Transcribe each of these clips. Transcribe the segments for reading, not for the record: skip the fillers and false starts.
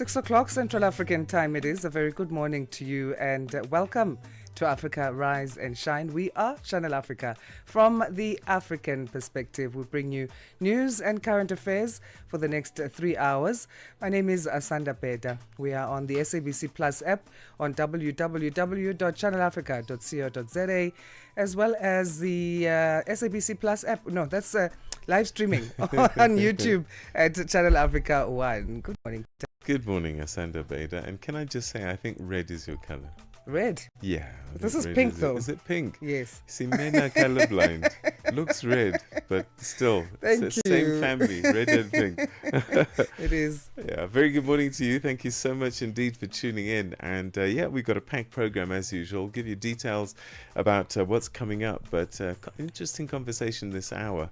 6 o'clock Central African time it is. A very good morning to you and welcome to Africa Rise and Shine. We are Channel Africa. From the African perspective, we bring you news and current affairs for the next 3 hours. My name is Asanda, Beda. We are on the SABC Plus app on www.channelafrica.co.za, as well as the SABC Plus app. No, that's live streaming on YouTube at Channel Africa 1. Good morning. Good morning, Asanda, Beda. And can I just say, I think red is your color. Red? Yeah. This is pink, though. Is it pink? Yes. See, men are colorblind. Looks red, but still, it's the same family, red and pink. It is. Yeah, very good morning to you. Thank you so much indeed for tuning in. And we've got a packed program as usual. Give you details about what's coming up, but interesting conversation this hour.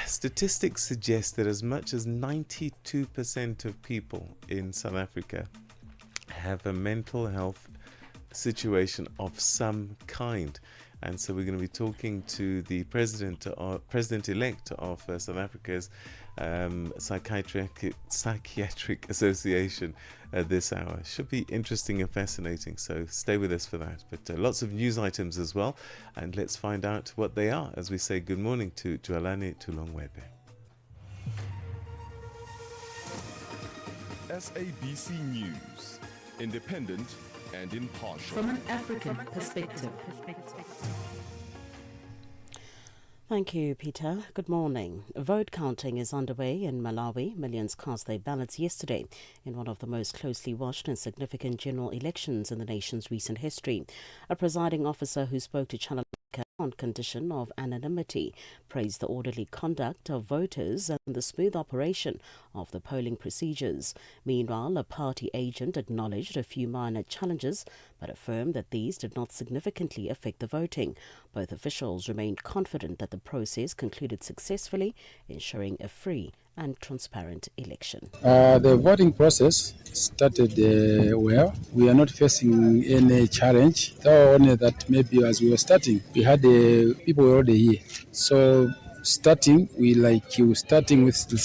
Statistics suggest that as much as 92% of people in South Africa have a mental health situation of some kind. And so we're going to be talking to the president-elect of South Africa's Psychiatric Association this hour. Should be interesting and fascinating, so stay with us for that. But lots of news items as well, and let's find out what they are as we say good morning to Joalane Tulongwebe. SABC News, independent and impartial. From an African perspective. Thank you, Peter. Good morning. Vote counting is underway in Malawi. Millions cast their ballots yesterday in one of the most closely watched and significant general elections in the nation's recent history. A presiding officer who spoke to Channel Africa on condition of anonymity praised the orderly conduct of voters and the smooth operation of the polling procedures. Meanwhile, a party agent acknowledged a few minor challenges but affirmed that these did not significantly affect the voting. Both officials remained confident that the process concluded successfully, ensuring a free and transparent election. The voting process started well. We are not facing any challenge. Though only that maybe as we were starting, we had people already here. So starting with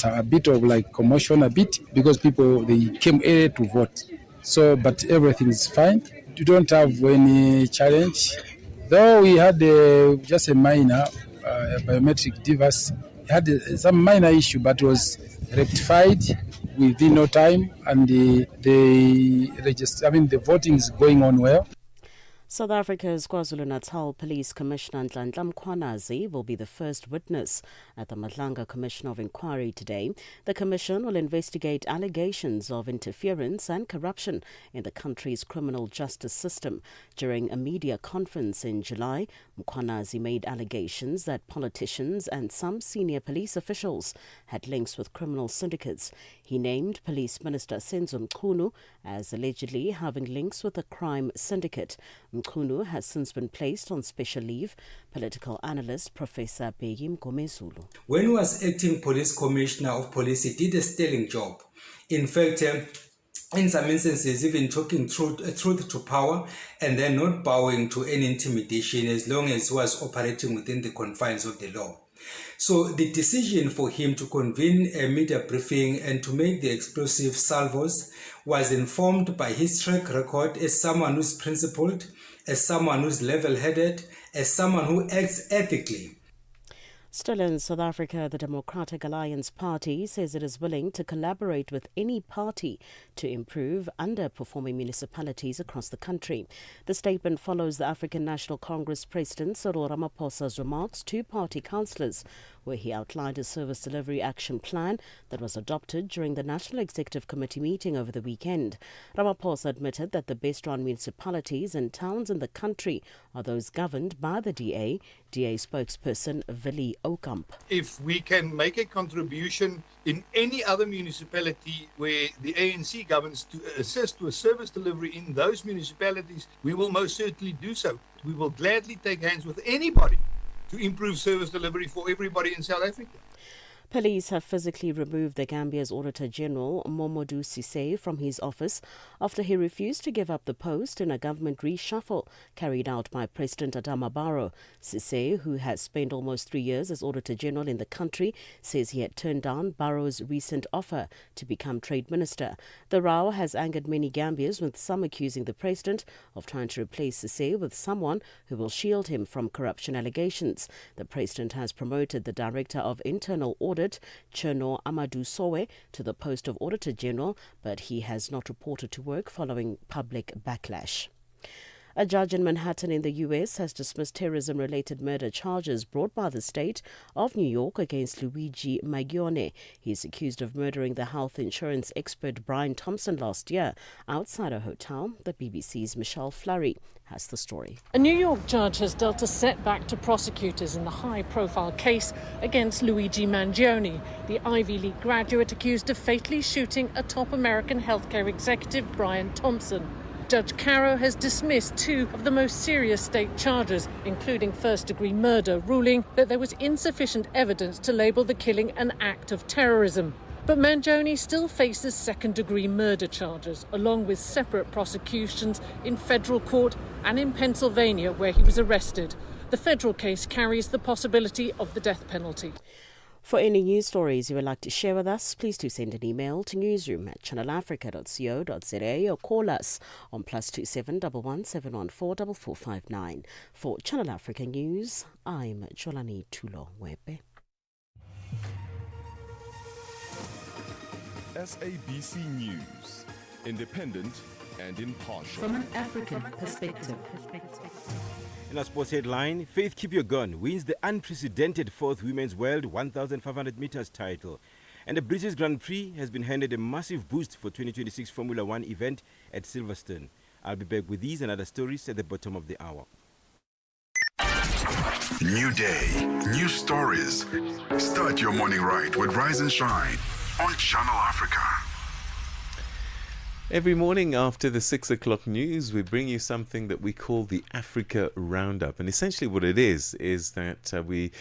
a bit of commotion because people they came early to vote. So but everything is fine. We don't have any challenge. Though we had just a minor biometric device. Had some minor issue, but was rectified within no time, and the voting is going on well. South Africa's KwaZulu-Natal Police Commissioner Nhlanhla Mkhwanazi will be the first witness at the Madlanga Commission of Inquiry today. The commission will investigate allegations of interference and corruption in the country's criminal justice system. During a media conference in July, Mkhwanazi made allegations that politicians and some senior police officials had links with criminal syndicates. He named Police Minister Senzo Mchunu as allegedly having links with a crime syndicate. Mchunu has since been placed on special leave. Political analyst Professor Beyim Gomezulu. When he was acting police commissioner of police, he did a sterling job. In fact, in some instances, even talking truth to power and then not bowing to any intimidation as long as he was operating within the confines of the law. So the decision for him to convene a media briefing and to make the explosive salvos was informed by his track record as someone who's principled, as someone who's level-headed, as someone who acts ethically. Still in South Africa, the Democratic Alliance Party says it is willing to collaborate with any party to improve underperforming municipalities across the country. The statement follows the African National Congress President Cyril Ramaphosa's remarks to party councillors, where he outlined a service delivery action plan that was adopted during the National Executive Committee meeting over the weekend. Ramaphosa admitted that the best-run municipalities and towns in the country are those governed by the DA. DA spokesperson Willie Okamp. If we can make a contribution in any other municipality where the ANC governs to assist with service delivery in those municipalities, we will most certainly do so. We will gladly take hands with anybody to improve service delivery for everybody in South Africa. Police have physically removed the Gambia's Auditor General, Momodu Sise, from his office after he refused to give up the post in a government reshuffle carried out by President Adama Barrow. Sise, who has spent almost 3 years as Auditor General in the country, says he had turned down Barrow's recent offer to become Trade Minister. The row has angered many Gambians, with some accusing the President of trying to replace Sise with someone who will shield him from corruption allegations. The President has promoted the Director of Internal Audit, Cherno Amadou Sowe, to the post of Auditor General, but he has not reported to work following public backlash. A judge in Manhattan in the U.S. has dismissed terrorism-related murder charges brought by the state of New York against Luigi Maglione. He is accused of murdering the health insurance expert Brian Thompson last year outside a hotel. The BBC's Michelle Flurry has the story. A New York judge has dealt a setback to prosecutors in the high-profile case against Luigi Mangione, the Ivy League graduate accused of fatally shooting a top American healthcare executive, Brian Thompson. Judge Caro has dismissed 2 of the most serious state charges, including first-degree murder, ruling that there was insufficient evidence to label the killing an act of terrorism. But Mangione still faces second-degree murder charges, along with separate prosecutions in federal court and in Pennsylvania, where he was arrested. The federal case carries the possibility of the death penalty. For any news stories you would like to share with us, please do send an email to newsroom@channelafrica.co.za or call us on +27 11 714 4459. For Channel Africa News, I'm Jolani Tulo Wepe. SABC News, independent and impartial. From an African perspective. In our sports headline, Faith Kipyegon wins the unprecedented 4th Women's World 1,500 meters title. And the British Grand Prix has been handed a massive boost for 2026 Formula One event at Silverstone. I'll be back with these and other stories at the bottom of the hour. New day, new stories. Start your morning right with Rise and Shine on Channel Africa. Every morning after the 6 o'clock news, we bring you something that we call the Africa Roundup. And essentially what it is that we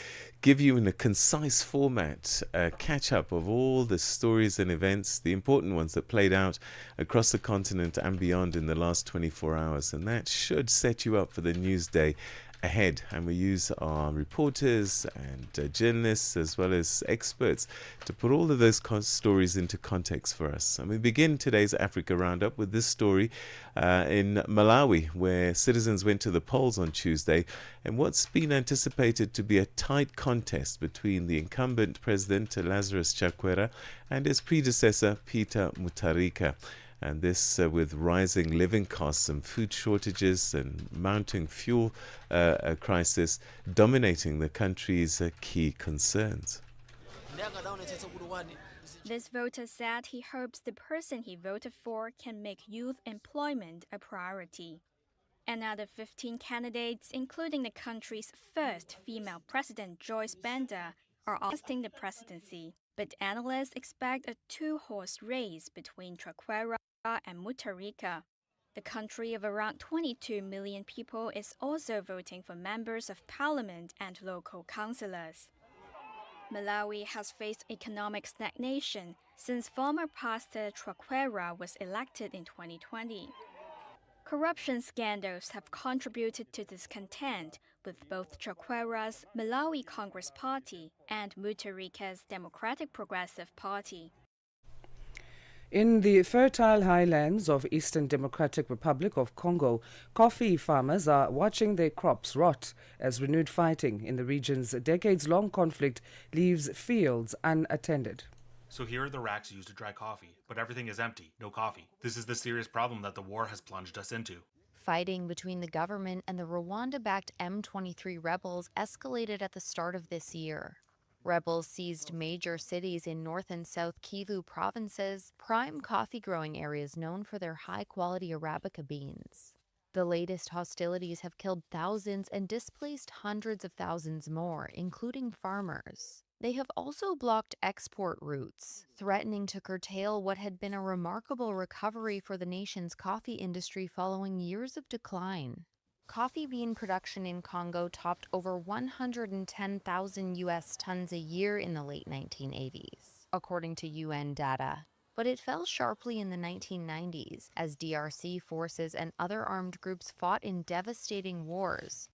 give you in a concise format a catch-up of all the stories and events, the important ones that played out across the continent and beyond in the last 24 hours. And that should set you up for the news day ahead, and we use our reporters and journalists as well as experts to put all of those stories into context for us. And we begin today's Africa Roundup with this story in Malawi, where citizens went to the polls on Tuesday in what's been anticipated to be a tight contest between the incumbent president Lazarus Chakwera and his predecessor Peter Mutharika. And this with rising living costs and food shortages and mounting fuel crisis dominating the country's key concerns. This voter said he hopes the person he voted for can make youth employment a priority. Another 15 candidates, including the country's first female president Joyce Beda, are contesting the presidency. But analysts expect a 2-horse race between Chakwera and Mutharika. The country of around 22 million people is also voting for members of parliament and local councillors. Malawi has faced economic stagnation since former pastor Chakwera was elected in 2020. Corruption scandals have contributed to discontent with both Chakwera's Malawi Congress Party and Mutharika's Democratic Progressive Party. In the fertile highlands of Eastern Democratic Republic of Congo, coffee farmers are watching their crops rot as renewed fighting in the region's decades-long conflict leaves fields unattended. So here are the racks used to dry coffee, but everything is empty, no coffee. This is the serious problem that the war has plunged us into. Fighting between the government and the Rwanda-backed M23 rebels escalated at the start of this year. Rebels seized major cities in North and South Kivu provinces, prime coffee-growing areas known for their high-quality Arabica beans. The latest hostilities have killed thousands and displaced hundreds of thousands more, including farmers. They have also blocked export routes, threatening to curtail what had been a remarkable recovery for the nation's coffee industry following years of decline. Coffee bean production in Congo topped over 110,000 U.S. tons a year in the late 1980s, according to UN data. But it fell sharply in the 1990s as DRC forces and other armed groups fought in devastating wars.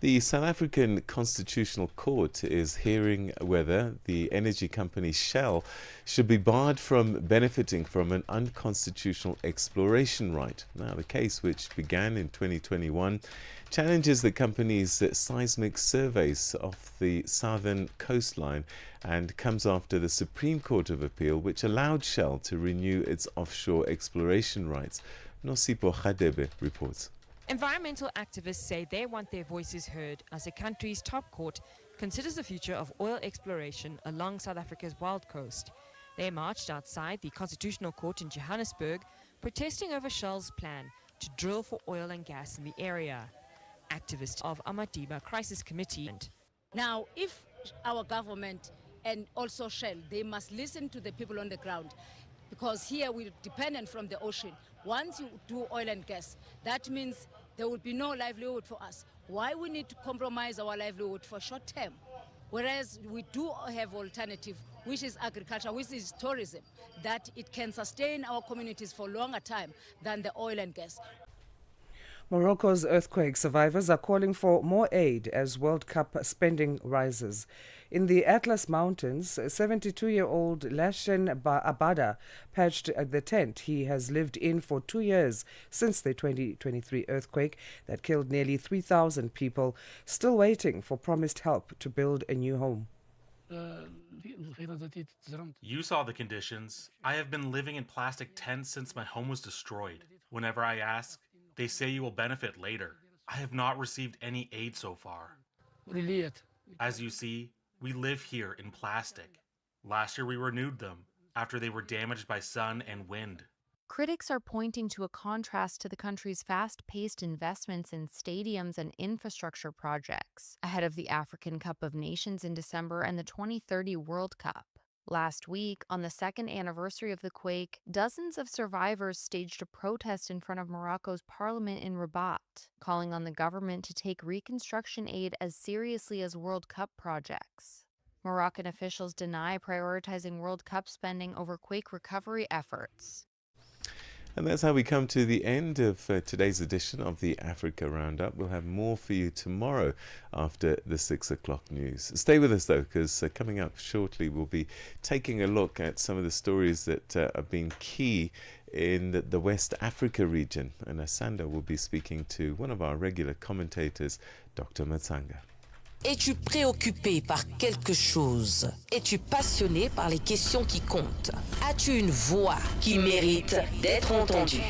The South African Constitutional Court is hearing whether the energy company Shell should be barred from benefiting from an unconstitutional exploration right. Now, the case, which began in 2021, challenges the company's seismic surveys of the southern coastline and comes after the Supreme Court of Appeal, which allowed Shell to renew its offshore exploration rights. Nosipo Khadebe reports. Environmental activists say they want their voices heard as the country's top court considers the future of oil exploration along South Africa's wild coast. They marched outside the Constitutional Court in Johannesburg, protesting over Shell's plan to drill for oil and gas in the area. Activists of Amadiba Crisis Committee. Now, if our government and also Shell, they must listen to the people on the ground, because here we're dependent from the ocean. Once you do oil and gas, that means there will be no livelihood for us. Why we need to compromise our livelihood for short term? Whereas we do have alternative, which is agriculture, which is tourism, that it can sustain our communities for longer time than the oil and gas. Morocco's earthquake survivors are calling for more aid as World Cup spending rises. In the Atlas Mountains, 72-year-old Lashen Abada patched the tent he has lived in for 2 years since the 2023 earthquake that killed nearly 3,000 people, still waiting for promised help to build a new home. You saw the conditions. I have been living in plastic tents since my home was destroyed. Whenever I ask, they say you will benefit later. I have not received any aid so far. As you see, we live here in plastic. Last year we renewed them after they were damaged by sun and wind. Critics are pointing to a contrast to the country's fast-paced investments in stadiums and infrastructure projects ahead of the African Cup of Nations in December and the 2030 World Cup. Last week, on the second anniversary of the quake, dozens of survivors staged a protest in front of Morocco's parliament in Rabat, calling on the government to take reconstruction aid as seriously as World Cup projects. Moroccan officials deny prioritizing World Cup spending over quake recovery efforts. And that's how we come to the end of today's edition of the Africa Roundup. We'll have more for you tomorrow after the 6 o'clock news. Stay with us, though, because coming up shortly, we'll be taking a look at some of the stories that have been key in the West Africa region. And Asanda will be speaking to one of our regular commentators, Dr. Matsanga. Es-tu préoccupé par quelque chose? Es-tu passionné par les questions qui comptent? As-tu une voix qui mérite d'être entendue?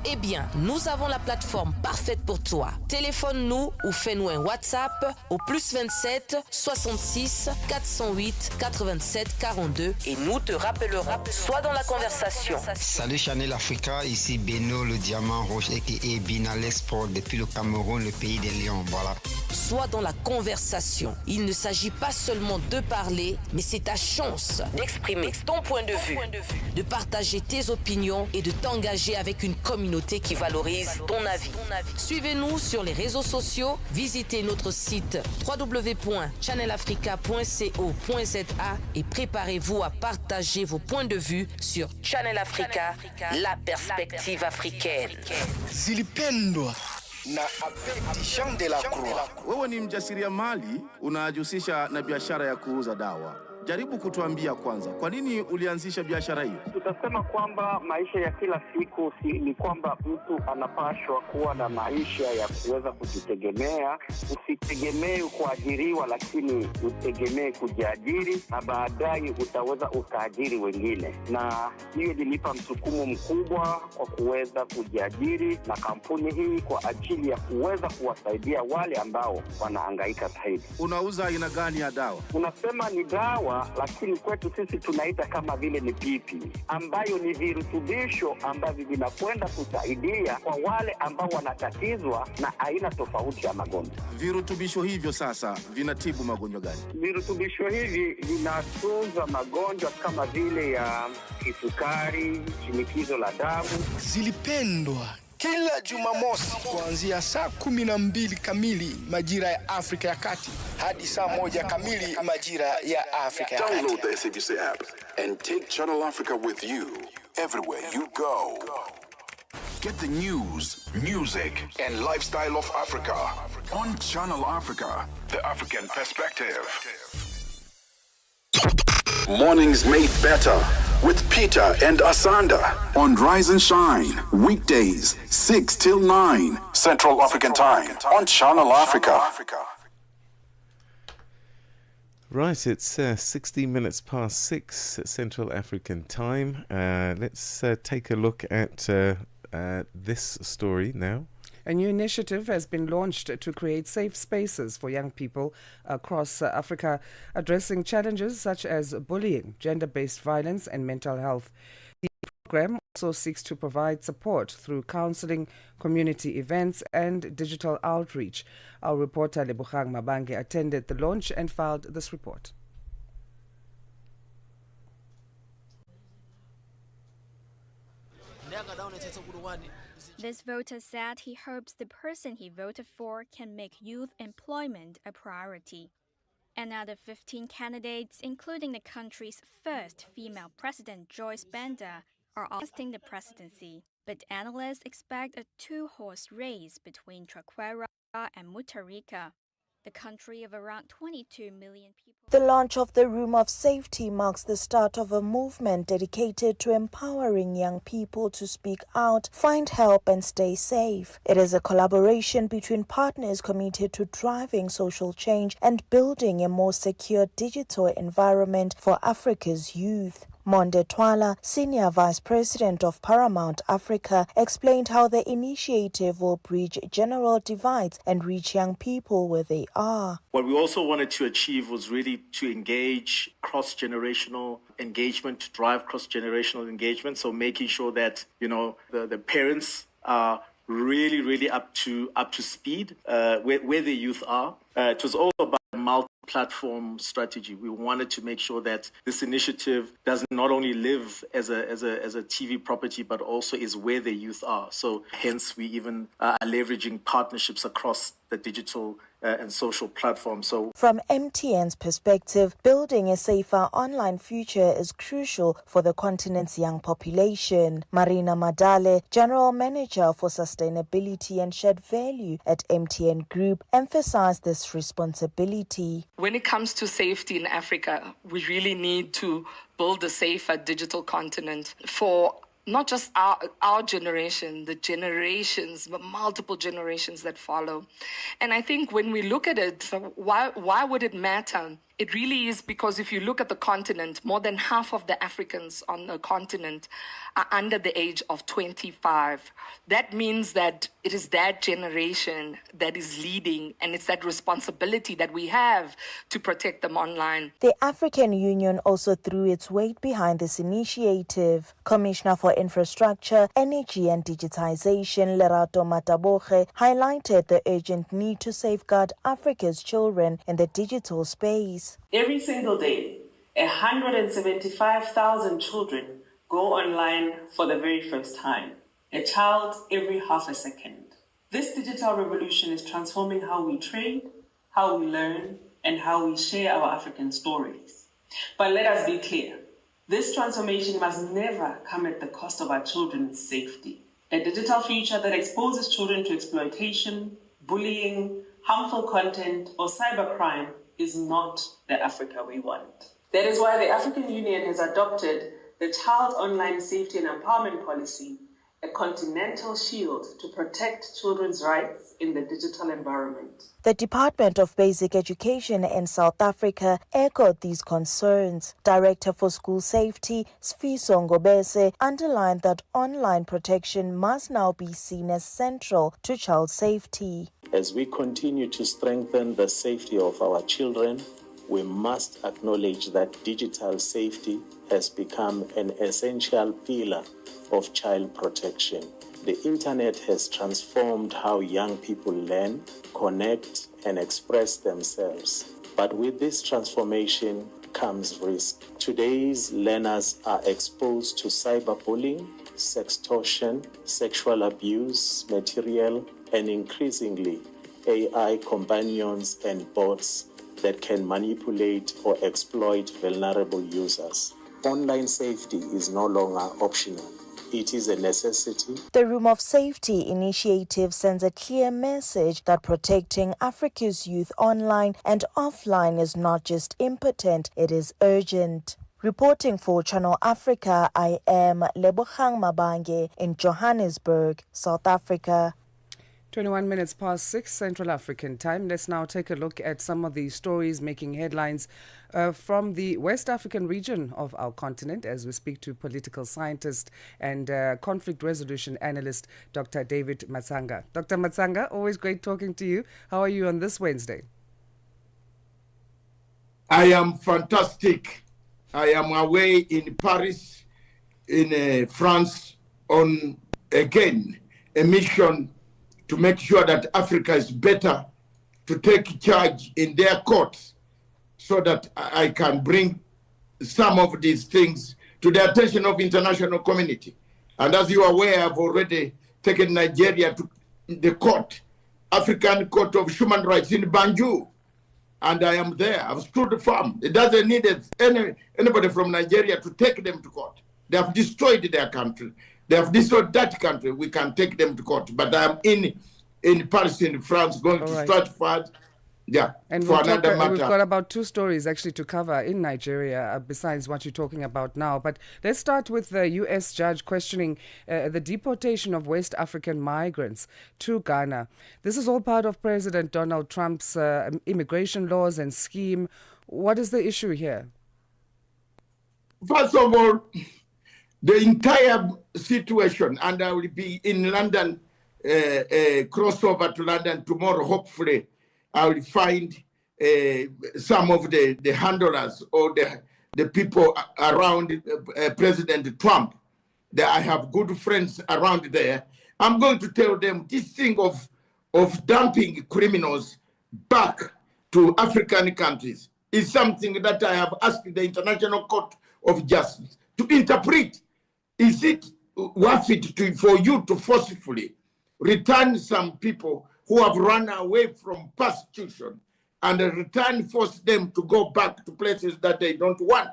Eh bien, nous avons la plateforme parfaite pour toi. Téléphone-nous ou fais-nous un WhatsApp au +27 66 408 87 42 et nous te rappellerons. Sois dans la conversation. Salut Channel Africa, ici Beno le diamant rouge et Bina l'Esport depuis le Cameroun, le pays des lions. Voilà. Sois dans la conversation. Il ne s'agit pas seulement de parler, mais c'est ta chance d'exprimer ton point de vue, de partager tes opinions et de t'engager avec une communauté qui valorise ton avis. Suivez-nous sur les réseaux sociaux, visitez notre site www.channelafrica.co.za et préparez-vous à partager vos points de vue sur Channel Africa, la perspective africaine. Zilipendwa na Abedi Jean de la Croix. Wewe ni mjasiriamali unajihusisha na biashara ya kuuza dawa. Jaribu kutuambia kwanza, kwa nini ulianzisha biashara hiyo? Tutasema kwamba maisha ya kila siku ni kwamba mtu anapaswa kuwa na maisha ya kuweza kujitegemea. Usitegemee kuajiriwa, lakini utegemee kujiajiri na baadaye utaweza ukaajiri wengine. Na hiyo ilinipa msukumo mkubwa kwa kuweza kujiajiri na kampuni hii kwa ajili ya kuweza kuwasaidia wale ambao wanahangaika zaidi. Unauza aina gani ya dawa? Unasema ni dawa, lakini kwetu sisi tunaita kama vile ni pipi, ambayo ni virutubisho ambavyo vinakwenda kusaidia kwa wale ambao wanatatizwa na aina tofauti ya magonjwa. Virutubisho hivyo sasa vinatibu magonjwa gani? Virutubisho hivi vinatunza magonjwa kama vile ya kisukari, shinikizo la damu. Zilipendwa kila Jumamosi kuanzia saa 12 kamili majira ya Afrika ya Kati hadi saa 1 kamili majira ya Afrika ya Kati. Download the SABC app and take Channel Africa with you everywhere you go. Get the news, music, and lifestyle of Africa on Channel Africa, the African perspective. Mornings made better with Peter and Asanda on Rise and Shine, weekdays 6 till 9 Central African Time on Channel Africa. Right, it's 16 minutes past 6 Central African Time. Let's take a look at this story now. A new initiative has been launched to create safe spaces for young people across Africa, addressing challenges such as bullying, gender-based violence, and mental health. The program also seeks to provide support through counseling, community events, and digital outreach. Our reporter Lebogang Mabange attended the launch and filed this report. This voter said he hopes the person he voted for can make youth employment a priority. Another 15 candidates, including the country's first female president, Beda, are asking the presidency. But analysts expect a two-horse race between Traquair and Mutharika, the country of around 22 million people. The launch of the Room of Safety marks the start of a movement dedicated to empowering young people to speak out, find help, and stay safe. It is a collaboration between partners committed to driving social change and building a more secure digital environment for Africa's youth. Monde Twala, Senior Vice President of Paramount Africa, explained how the initiative will bridge general divides and reach young people where they are. What we also wanted to achieve was really to engage cross-generational engagement, to drive cross-generational engagement. So making sure that, the parents are really up to speed where the youth are. It was all about multi-platform strategy. We wanted to make sure that this initiative does not only live as a TV property, but also is where the youth are. So hence we even are leveraging partnerships across the digital and social platforms. So from MTN's perspective, building a safer online future is crucial for the continent's young population. Marina Madale, General Manager for Sustainability and Shared Value at MTN Group, emphasized this responsibility. When it comes to safety in Africa, we really need to build a safer digital continent for not just our generation, the generations, but multiple generations that follow. And I think when we look at it, why would it matter? It really is because if you look at the continent, more than half of the Africans on the continent are under the age of 25. That means that it is that generation that is leading, and it's that responsibility that we have to protect them online. The African Union also threw its weight behind this initiative. Commissioner for Infrastructure, Energy and Digitization, Lerato Mataboge, highlighted the urgent need to safeguard Africa's children in the digital space. Every single day, 175,000 children go online for the very first time. A child every half a second. This digital revolution is transforming how we train, how we learn, and how we share our African stories. But let us be clear, this transformation must never come at the cost of our children's safety. A digital future that exposes children to exploitation, bullying, harmful content, or cybercrime is not the Africa we want. That is why the African Union has adopted the Child Online Safety and Empowerment Policy, a continental shield to protect children's rights in the digital environment. The Department of Basic Education in South Africa echoed these concerns. Director for School Safety, Sfiso Ngobese, underlined that online protection must now be seen as central to child safety. As we continue to strengthen the safety of our children, we must acknowledge that digital safety has become an essential pillar of child protection. The internet has transformed how young people learn, connect, and express themselves. But with this transformation comes risk. Today's learners are exposed to cyberbullying, sextortion, sexual abuse, material, and increasingly AI companions and bots that can manipulate or exploit vulnerable users. Online safety is no longer optional. It is a necessity. The Room of Safety initiative sends a clear message that protecting Africa's youth online and offline is not just impotent, it is urgent. Reporting for Channel Africa, I am Lebogang Mabange in Johannesburg, South Africa. 21 minutes past 6 Central African time. Let's now take a look at some of the stories making headlines from the West African region of our continent as we speak to political scientist and conflict resolution analyst Dr. David Matsanga. Dr. Matsanga, always great talking to you. How are you on this Wednesday? I am fantastic. I am away in Paris, in France, on, again, a mission to make sure that Africa is better, to take charge in their courts so that I can bring some of these things to the attention of international community. And as you are aware, I've already taken Nigeria to the court, African Court of Human Rights in Banjul. And I am there. I've stood firm. It doesn't need anybody from Nigeria to take them to court. They have destroyed their country. They have destroyed that country. We can take them to court. But I'm in Paris, in France, going to start fast. Yeah, and for another matter. We've got about 2 stories actually to cover in Nigeria besides what you're talking about now. But let's start with the U.S. judge questioning the deportation of West African migrants to Ghana. This is all part of President Donald Trump's immigration laws and scheme. What is the issue here? First of all, the entire situation, and I will be in London, crossover to London tomorrow, hopefully, I will find some of the handlers or the people around President Trump. That I have good friends around there. I'm going to tell them this thing of dumping criminals back to African countries is something that I have asked the International Court of Justice to interpret. Is it worth it for you to forcefully return some people who have run away from persecution and force them to go back to places that they don't want?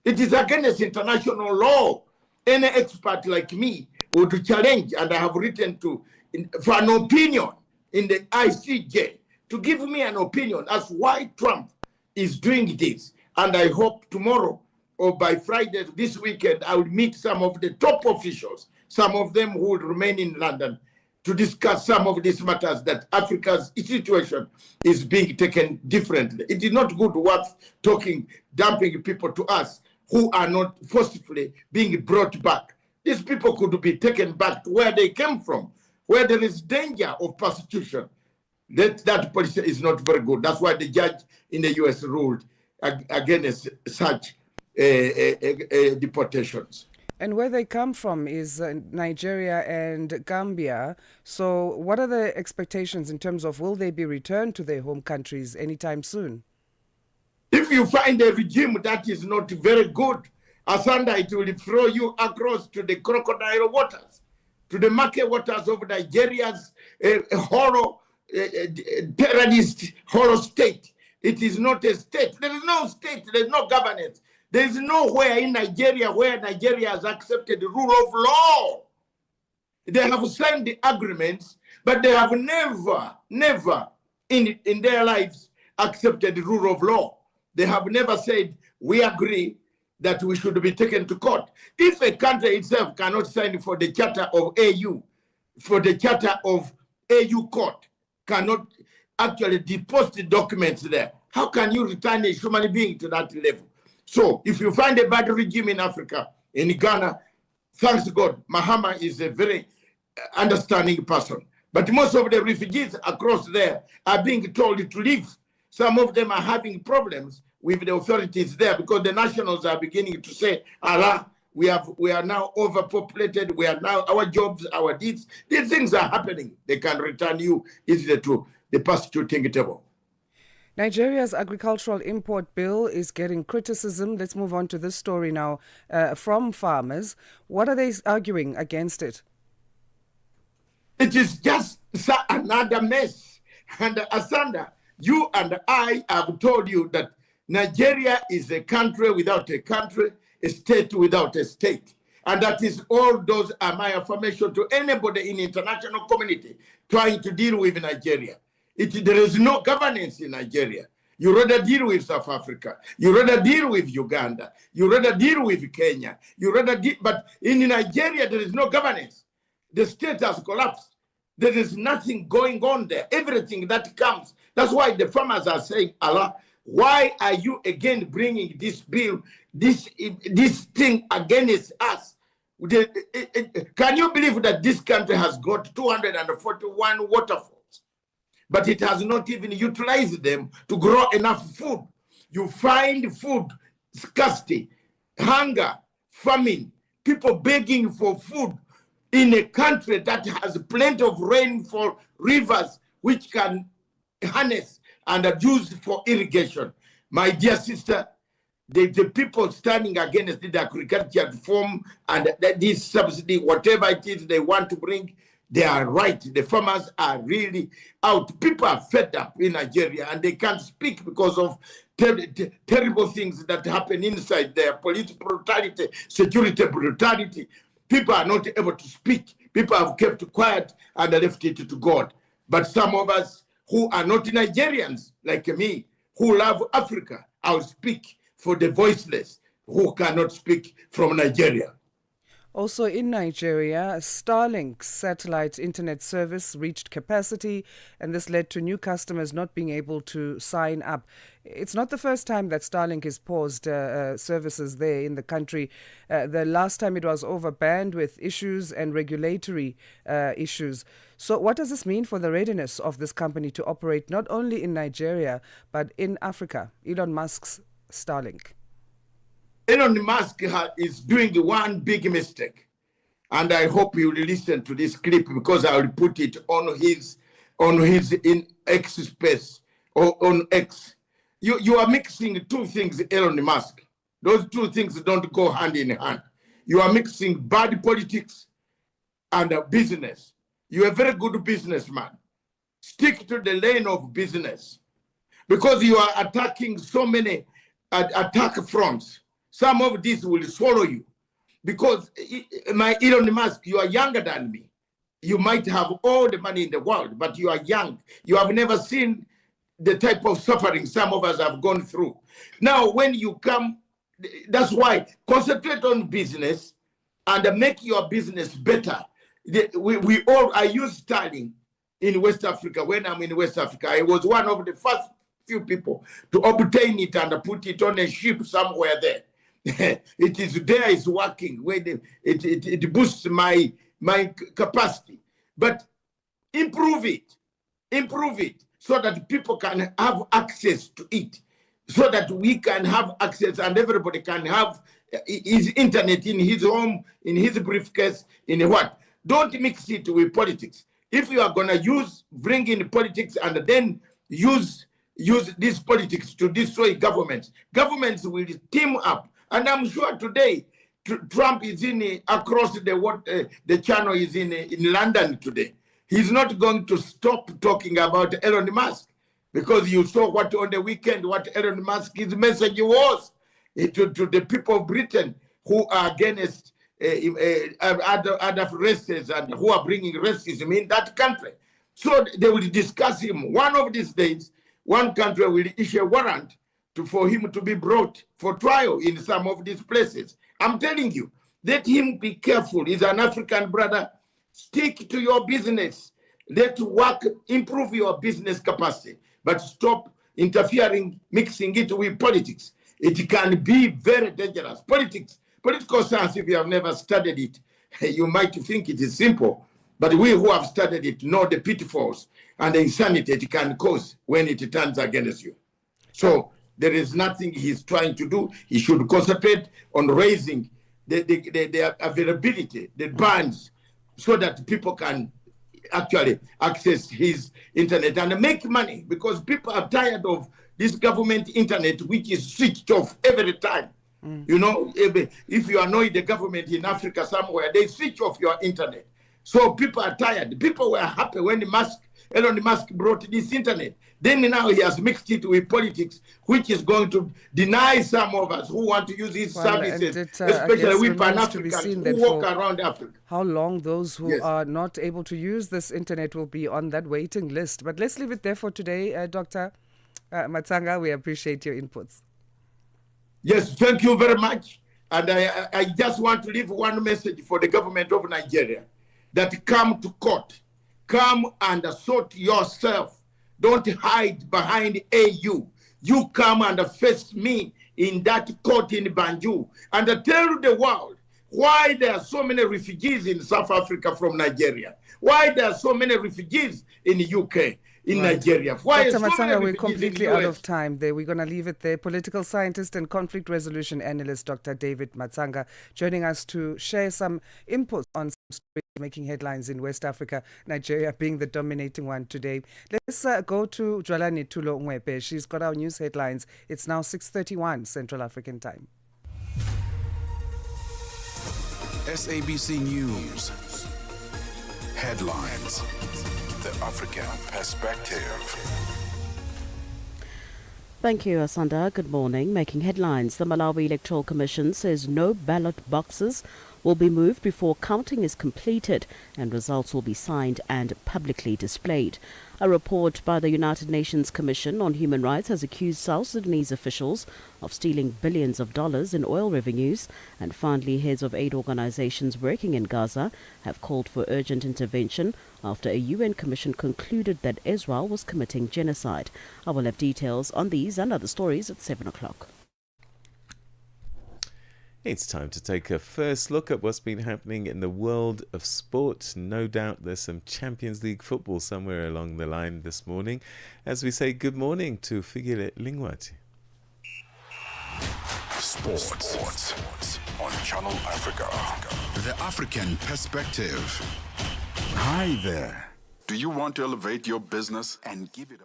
It is against international law. Any expert like me would challenge, and I have written for an opinion in the ICJ to give me an opinion as why Trump is doing this. And I hope tomorrow or by Friday this weekend, I will meet some of the top officials, some of them who will remain in London, to discuss some of these matters that Africa's situation is being taken differently. It is not good worth dumping people to us who are not forcibly being brought back. These people could be taken back to where they came from, where there is danger of persecution. That policy is not very good. That's why the judge in the U.S. ruled against such deportations. And where they come from is Nigeria and Gambia. So what are the expectations in terms of will they be returned to their home countries anytime soon? If you find a regime that is not very good, Asanda, it will throw you across to the crocodile waters, to the murky waters of Nigeria's terrorist horror state. It is not a state. There is no state. There is no governance. There is nowhere in Nigeria where Nigeria has accepted the rule of law. They have signed the agreements, but they have never in their lives accepted the rule of law. They have never said, we agree that we should be taken to court. If a country itself cannot sign for the Charter of AU, for the Charter of AU court, cannot actually deposit documents there, how can you return a human being to that level? So if you find a bad regime in Africa, in Ghana, thanks God, Mahama is a very understanding person. But most of the refugees across there are being told to leave. Some of them are having problems with the authorities there because the nationals are beginning to say, Allah, we are now overpopulated, we are now, our jobs, our deeds, these things are happening. They can return you easily to the persecuting table. Nigeria's agricultural import bill is getting criticism. Let's move on to this story now from farmers. What are they arguing against it? It is just another mess. And Asanda, you and I have told you that Nigeria is a country without a country, a state without a state. And that is all those are my affirmation to anybody in the international community trying to deal with Nigeria. There is no governance in Nigeria. You rather deal with South Africa. You rather deal with Uganda. You rather deal with Kenya. But in Nigeria, there is no governance. The state has collapsed. There is nothing going on there. Everything that comes. That's why the farmers are saying, Allah, why are you again bringing this bill, this thing against us? Can you believe that this country has got 241 waterfalls? But it has not even utilized them to grow enough food. You find food scarcity, hunger, famine, people begging for food in a country that has plenty of rainfall, rivers which can harness and are used for irrigation. My dear sister, the people standing against the agriculture reform and this subsidy, whatever it is they want to bring, they are right. The farmers are really out. People are fed up in Nigeria and they can't speak because of terrible things that happen inside there. Political brutality, security brutality. People are not able to speak. People have kept quiet and left it to God. But some of us who are not Nigerians, like me, who love Africa, I'll speak for the voiceless who cannot speak from Nigeria. Also in Nigeria, Starlink's satellite internet service reached capacity, and this led to new customers not being able to sign up. It's not the first time that Starlink has paused services there in the country. The last time it was over bandwidth issues and regulatory issues. So what does this mean for the readiness of this company to operate not only in Nigeria, but in Africa? Elon Musk's Starlink. Elon Musk is doing one big mistake, and I hope you will listen to this clip because I will put it on his in X space or on X. You are mixing two things, Elon Musk. Those two things don't go hand in hand. You are mixing bad politics and business. You are a very good businessman. Stick to the lane of business because you are attacking so many attack fronts. Some of this will swallow you because my Elon Musk, you are younger than me. You might have all the money in the world, but you are young. You have never seen the type of suffering some of us have gone through. Now, when you come, that's why concentrate on business and make your business better. I use Starlink in West Africa. When I'm in West Africa, I was one of the first few people to obtain it and put it on a ship somewhere there. It is there, it's working. It boosts my capacity. But improve it so that people can have access to it, so that we can have access and everybody can have his internet in his home, in his briefcase, in what? Don't mix it with politics. If you are going to bring in politics and then use this politics to destroy governments will team up. And I'm sure today, Trump is across the channel is in London today. He's not going to stop talking about Elon Musk because you saw what on the weekend, what Elon Musk's message was to the people of Britain who are against other races and who are bringing racism in that country. So they will discuss him. One of these days, one country will issue a warrant for him to be brought for trial in some of these places. I'm telling you, let him be careful. He's an African brother. Stick to your business. Let work, improve your business capacity, but stop interfering, mixing it with politics. It can be very dangerous. Political science, if you have never studied it, you might think it is simple, but we who have studied it know the pitfalls and the insanity it can cause when it turns against you. So there is nothing he's trying to do. He should concentrate on raising the availability, the bands, so that people can actually access his internet and make money, because people are tired of this government internet, which is switched off every time. You know, if you annoy the government in Africa somewhere, they switch off your internet. So people are tired. People were happy when Elon Musk brought this internet. Then now he has mixed it with politics, which is going to deny some of us who want to use his services, especially we Pan-Africans who walk around Africa. How long those who are not able to use this internet will be on that waiting list. But let's leave it there for today, Dr. Matsanga. We appreciate your inputs. Yes, thank you very much. And I just want to leave one message for the government of Nigeria, that come to court. Come and sort yourself. Don't hide behind AU. You come and face me in that court in Banjul and tell the world why there are so many refugees in South Africa from Nigeria, why there are so many refugees in the UK, in Nigeria. Why Dr. Matsanga, we're completely out of time there. We're going to leave it there. Political scientist and conflict resolution analyst Dr. David Matsanga joining us to share some inputs on some stories making headlines in West Africa, Nigeria being the dominating one today. Let's go to Jwalani Tulo Ngwepe. She's got our news headlines. It's now 6:31 Central African time. SABC News. Headlines. The African Perspective. Thank you, Asanda. Good morning. Making headlines, the Malawi Electoral Commission says no ballot boxes will be moved before counting is completed and results will be signed and publicly displayed. A report by the United Nations Commission on Human Rights has accused South Sudanese officials of stealing billions of dollars in oil revenues, and finally heads of aid organizations working in Gaza have called for urgent intervention after a UN commission concluded that Israel was committing genocide. I will have details on these and other stories at 7 o'clock. It's time to take a first look at what's been happening in the world of sport. No doubt there's some Champions League football somewhere along the line this morning. As we say good morning to Figile Lingwati. Sports on Channel Africa. The African Perspective. Hi there. Do you want to elevate your business and give it a...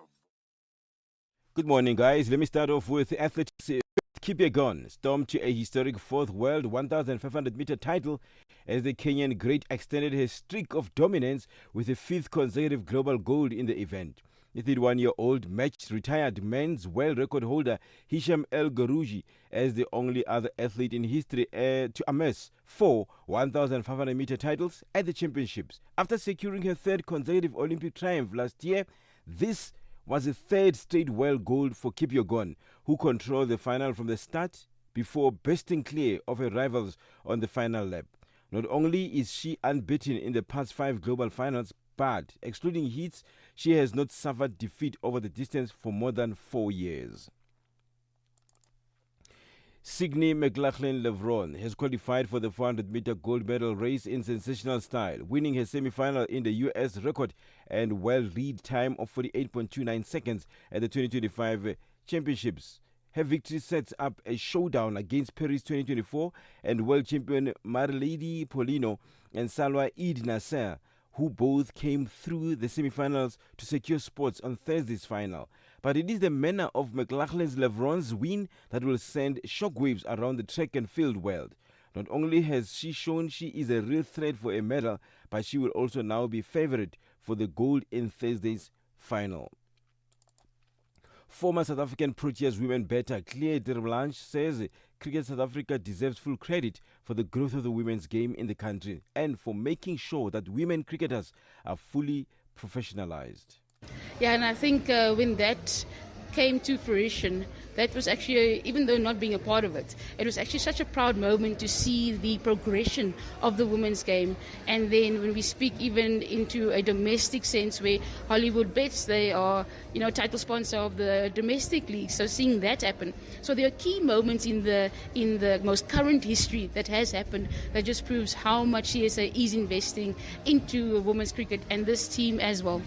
Good morning, guys. Let me start off with athletics. Kipyegon stormed to a historic fourth world 1,500-meter title as the Kenyan great extended his streak of dominance with a fifth consecutive global gold in the event. The 31-year-old matched retired men's world record holder Hisham El Garouji as the only other athlete in history to amass 4 1,500-meter titles at the championships. After securing her third consecutive Olympic triumph last year, this was the third straight world gold for Kipyegon, who controlled the final from the start before bursting clear of her rivals on the final lap. Not only is she unbeaten in the past 5 global finals, but, excluding heats, she has not suffered defeat over the distance for more than 4 years. Signe McLaughlin-Levron has qualified for the 400-meter gold medal race in sensational style, winning her semi-final in the U.S. record and world lead time of 48.29 seconds at the 2025 championships. Her victory sets up a showdown against Paris 2024 and world champion Marilady Polino and Salwa Eid Nasser, who both came through the semi-finals to secure spots on Thursday's final. But it is the manner of McLaughlin's-Levron's win that will send shockwaves around the track and field world. Not only has she shown she is a real threat for a medal, but she will also now be favourite for the gold in Thursday's final. Former South African Proteas women batter Claire Dreblanche says Cricket South Africa deserves full credit for the growth of the women's game in the country and for making sure that women cricketers are fully professionalized. Yeah, and I think when that came to fruition, that was actually, even though not being a part of it, it was actually such a proud moment to see the progression of the women's game. And then when we speak even into a domestic sense where Hollywood Bets, they are, title sponsor of the domestic league. So seeing that happen. So there are key moments in the most current history that has happened that just proves how much CSA is investing into women's cricket and this team as well.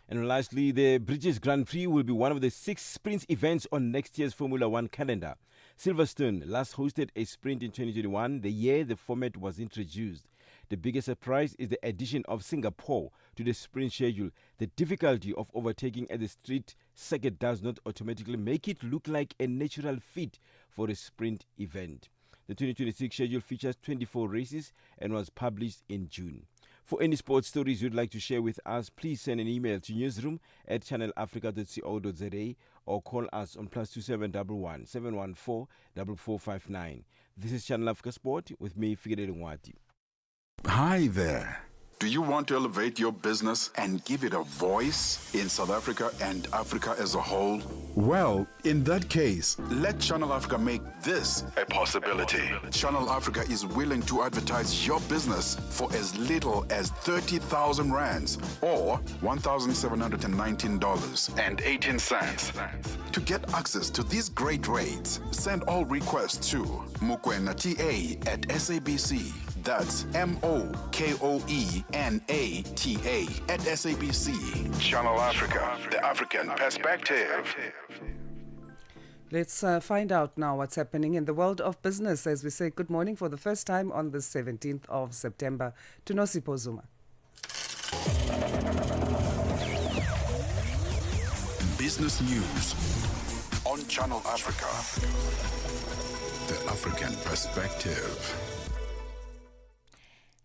And lastly, the British Grand Prix will be one of the 6 sprint events on next year's Formula One calendar. Silverstone last hosted a sprint in 2021, the year the format was introduced. The biggest surprise is the addition of Singapore to the sprint schedule. The difficulty of overtaking at the street circuit does not automatically make it look like a natural fit for a sprint event. The 2026 schedule features 24 races and was published in June. For any sports stories you'd like to share with us, please send an email to newsroom@channelafrica.co.za or call us on +2711 714 4459. This is Channel Africa Sport with me, Figure Ngwati. Hi there. Do you want to elevate your business and give it a voice in South Africa and Africa as a whole? Well, in that case, let Channel Africa make this a possibility. Channel Africa is willing to advertise your business for as little as 30,000 rands or $1,719.18. To get access to these great rates, send all requests to mukwenata@SABC. That's MOKOENATA@SABC. Channel Africa, the African perspective. Let's find out now what's happening in the world of business as we say good morning for the first time on the 17th of September to Nosipho Zuma. Business news on Channel Africa, the African perspective.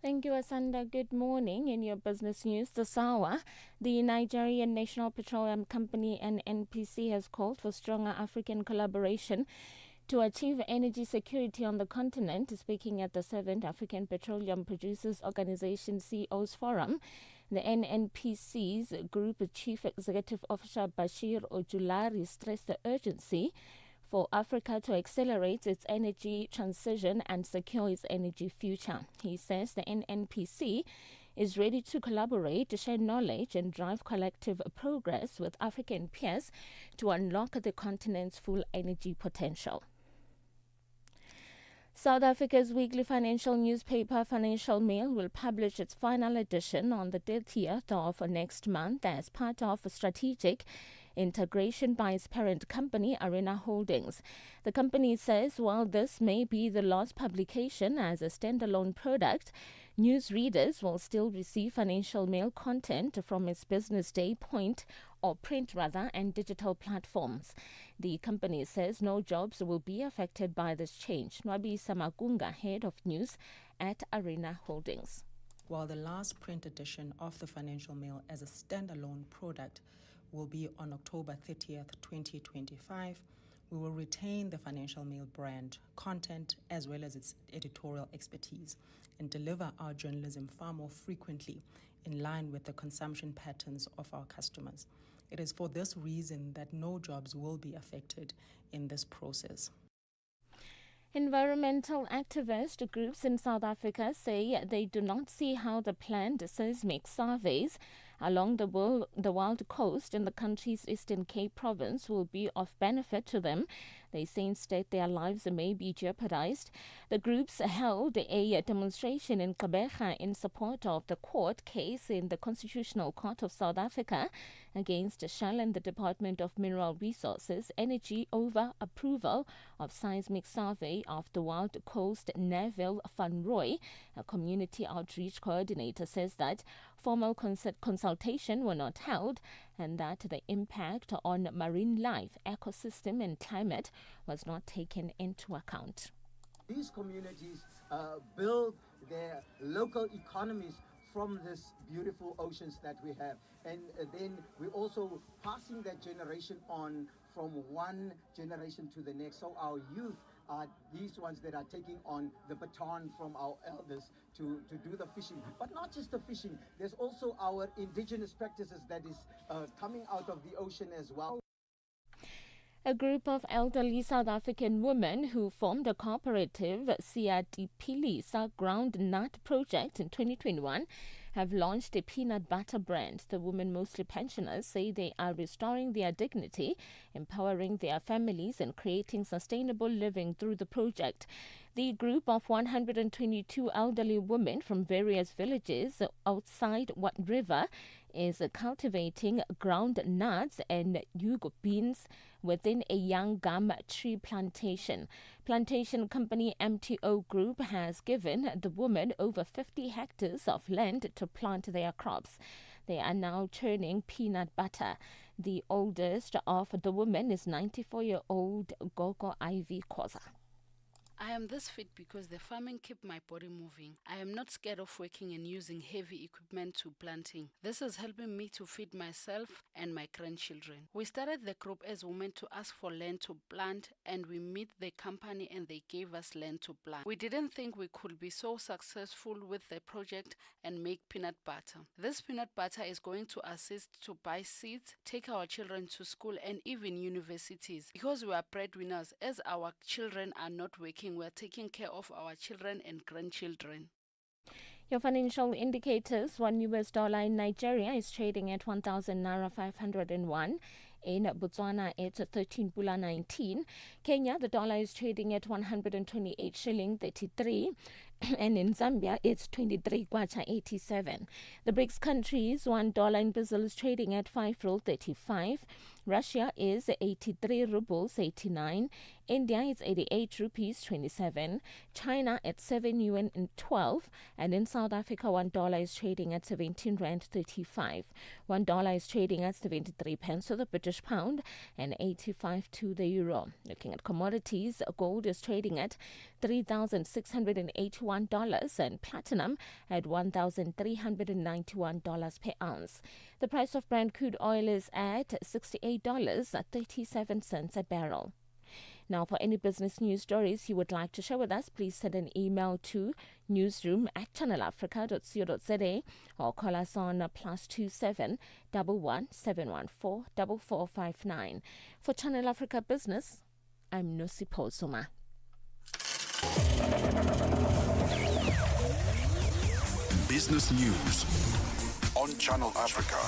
Thank you, Asanda. Good morning. In your business news this hour, the Nigerian National Petroleum Company NNPC has called for stronger African collaboration to achieve energy security on the continent. Speaking at the 7th African Petroleum Producers Organization CEOs Forum, the NNPC's Group Chief Executive Officer Bashir Ojulari stressed the urgency for Africa to accelerate its energy transition and secure its energy future. He says the NNPC is ready to collaborate, share knowledge and drive collective progress with African peers to unlock the continent's full energy potential. South Africa's weekly financial newspaper Financial Mail will publish its final edition on the 30th of next month as part of a strategic integration by its parent company, Arena Holdings. The company says while this may be the last publication as a standalone product, news readers will still receive Financial Mail content from its Business Day print and digital platforms. The company says no jobs will be affected by this change. Nwabi Samagunga, head of news at Arena Holdings. While the last print edition of the Financial Mail as a standalone product will be on October 30th, 2025, we will retain the Financial Mail brand, content, as well as its editorial expertise, and deliver our journalism far more frequently in line with the consumption patterns of our customers. It is for this reason that no jobs will be affected in this process. Environmental activist groups in South Africa say they do not see how the planned seismic surveys along the wild coast in the country's Eastern Cape province will be of benefit to them. They say instead their lives may be jeopardized. The groups held a demonstration in Gqeberha in support of the court case in the Constitutional Court of South Africa against Shell and the Department of Mineral Resources Energy over approval of seismic survey of the wild coast. Neville Van Roy, a community outreach coordinator, says that formal consultation were not held and that the impact on marine life, ecosystem and climate was not taken into account. These communities build their local economies from this beautiful oceans that we have, and then we're also passing that generation on from one generation to the next. So our youth are these ones that are taking on the baton from our elders to do the fishing. But not just the fishing, there's also our indigenous practices that is coming out of the ocean as well. A group of elderly South African women who formed a cooperative, Siatiphilisa Ground Nut Project in 2021, have launched a peanut butter brand. The women, mostly pensioners, say they are restoring their dignity, empowering their families and creating sustainable living through the project. The group of 122 elderly women from various villages outside Wat River is cultivating ground nuts and yugo beans within a young gum tree plantation. Plantation company MTO Group has given the women over 50 hectares of land to plant their crops. They are now churning peanut butter. The oldest of the women is 94-year-old Gogo Ivy Khoza. I am this fit because the farming keep my body moving. I am not scared of working and using heavy equipment to planting. This is helping me to feed myself and my grandchildren. We started the group as women to ask for land to plant, and we met the company and they gave us land to plant. We didn't think we could be so successful with the project and make peanut butter. This peanut butter is going to assist to buy seeds, take our children to school and even universities. Because we are breadwinners, as our children are not working, we're taking care of our children and grandchildren. Your financial indicators: $1 in Nigeria is trading at 1,000 naira 501. In Botswana, it's 13.19. Kenya, the dollar is trading at 128 shilling 33. And in Zambia, it's 23 kwacha 87. The BRICS countries: $1 in Brazil is trading at 5.35. Russia is 83 rubles 89. India is 88 rupees 27. China at 7 yuan and 12. And in South Africa, $1 is trading at 17 rand 35. $1 is trading at 73 pence to the British pound and 85 to the euro. Looking at commodities, gold is trading at $3,681 and platinum at $1,391 per ounce. The price of Brent crude oil is at $68.37 a barrel. Now, for any business news stories you would like to share with us, please send an email to newsroom@channelafrica.co.za or call us on +27 11 714 4459. For Channel Africa Business, I'm Nosi Polsoma. Business news on Channel Africa.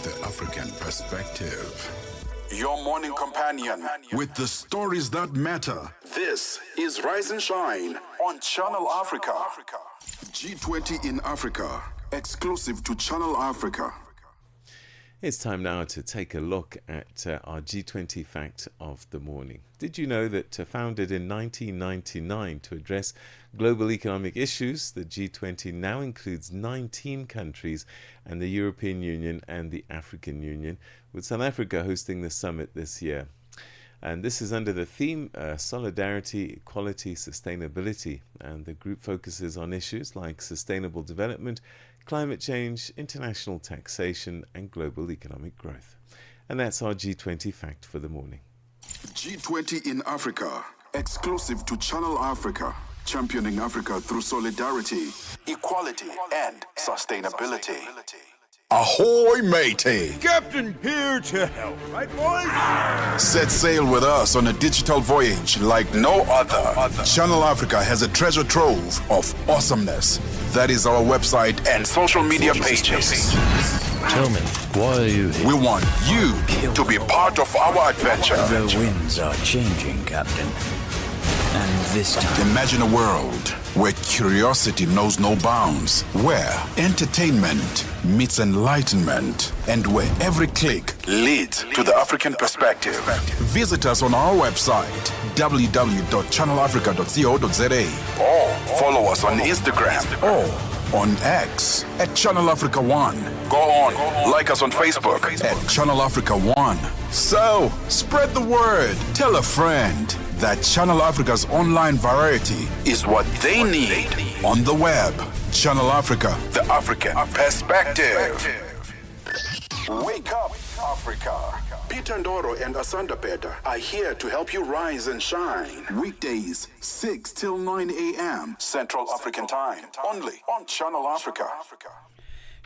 The African perspective. Your morning companion with the stories that matter. This is Rise and Shine on Channel Africa. G20 in Africa, exclusive to Channel Africa. It's time now to take a look at our G20 fact of the morning. Did you know that founded in 1999 to address global economic issues, the G20 now includes 19 countries and the European Union and the African Union, with South Africa hosting the summit this year. And this is under the theme Solidarity, Equality, Sustainability. And the group focuses on issues like sustainable development, climate change, international taxation, and global economic growth. And that's our G20 fact for the morning. G20 in Africa, exclusive to Channel Africa, championing Africa through solidarity, equality, and sustainability. Ahoy, matey! Captain here to help, right, boys? Set sail with us on a digital voyage like no other. Channel Africa has a treasure trove of awesomeness. That is our website and social media pages. Tell me, why are you here? We want you to be part of our adventure. The winds are changing, Captain. And this time... Imagine a world where curiosity knows no bounds, where entertainment meets enlightenment, and where every click leads to the African perspective. Visit us on our website, www.channelafrica.co.za, or follow us on Instagram or on X at Channel Africa 1. Go on, like us on Facebook at Channel Africa 1. So, spread the word. Tell a friend that Channel Africa's online variety is what they need on the web. Channel Africa, the African perspective. Wake up, Africa. Peter Ndoro and Asanda Beda are here to help you rise and shine. Weekdays, 6 till 9 a.m. Central African Time. Only on Channel Africa.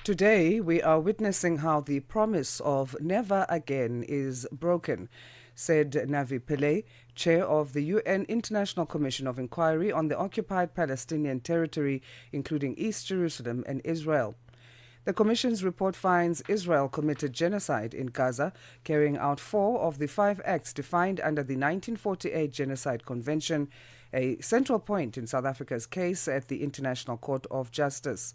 Today, we are witnessing how the promise of never again is broken, said Navi Pillay, chair of the UN International Commission of Inquiry on the occupied Palestinian territory, including East Jerusalem and Israel. The Commission's report finds Israel committed genocide in Gaza, carrying out 4 of the 5 acts defined under the 1948 Genocide Convention, a central point in South Africa's case at the International Court of Justice.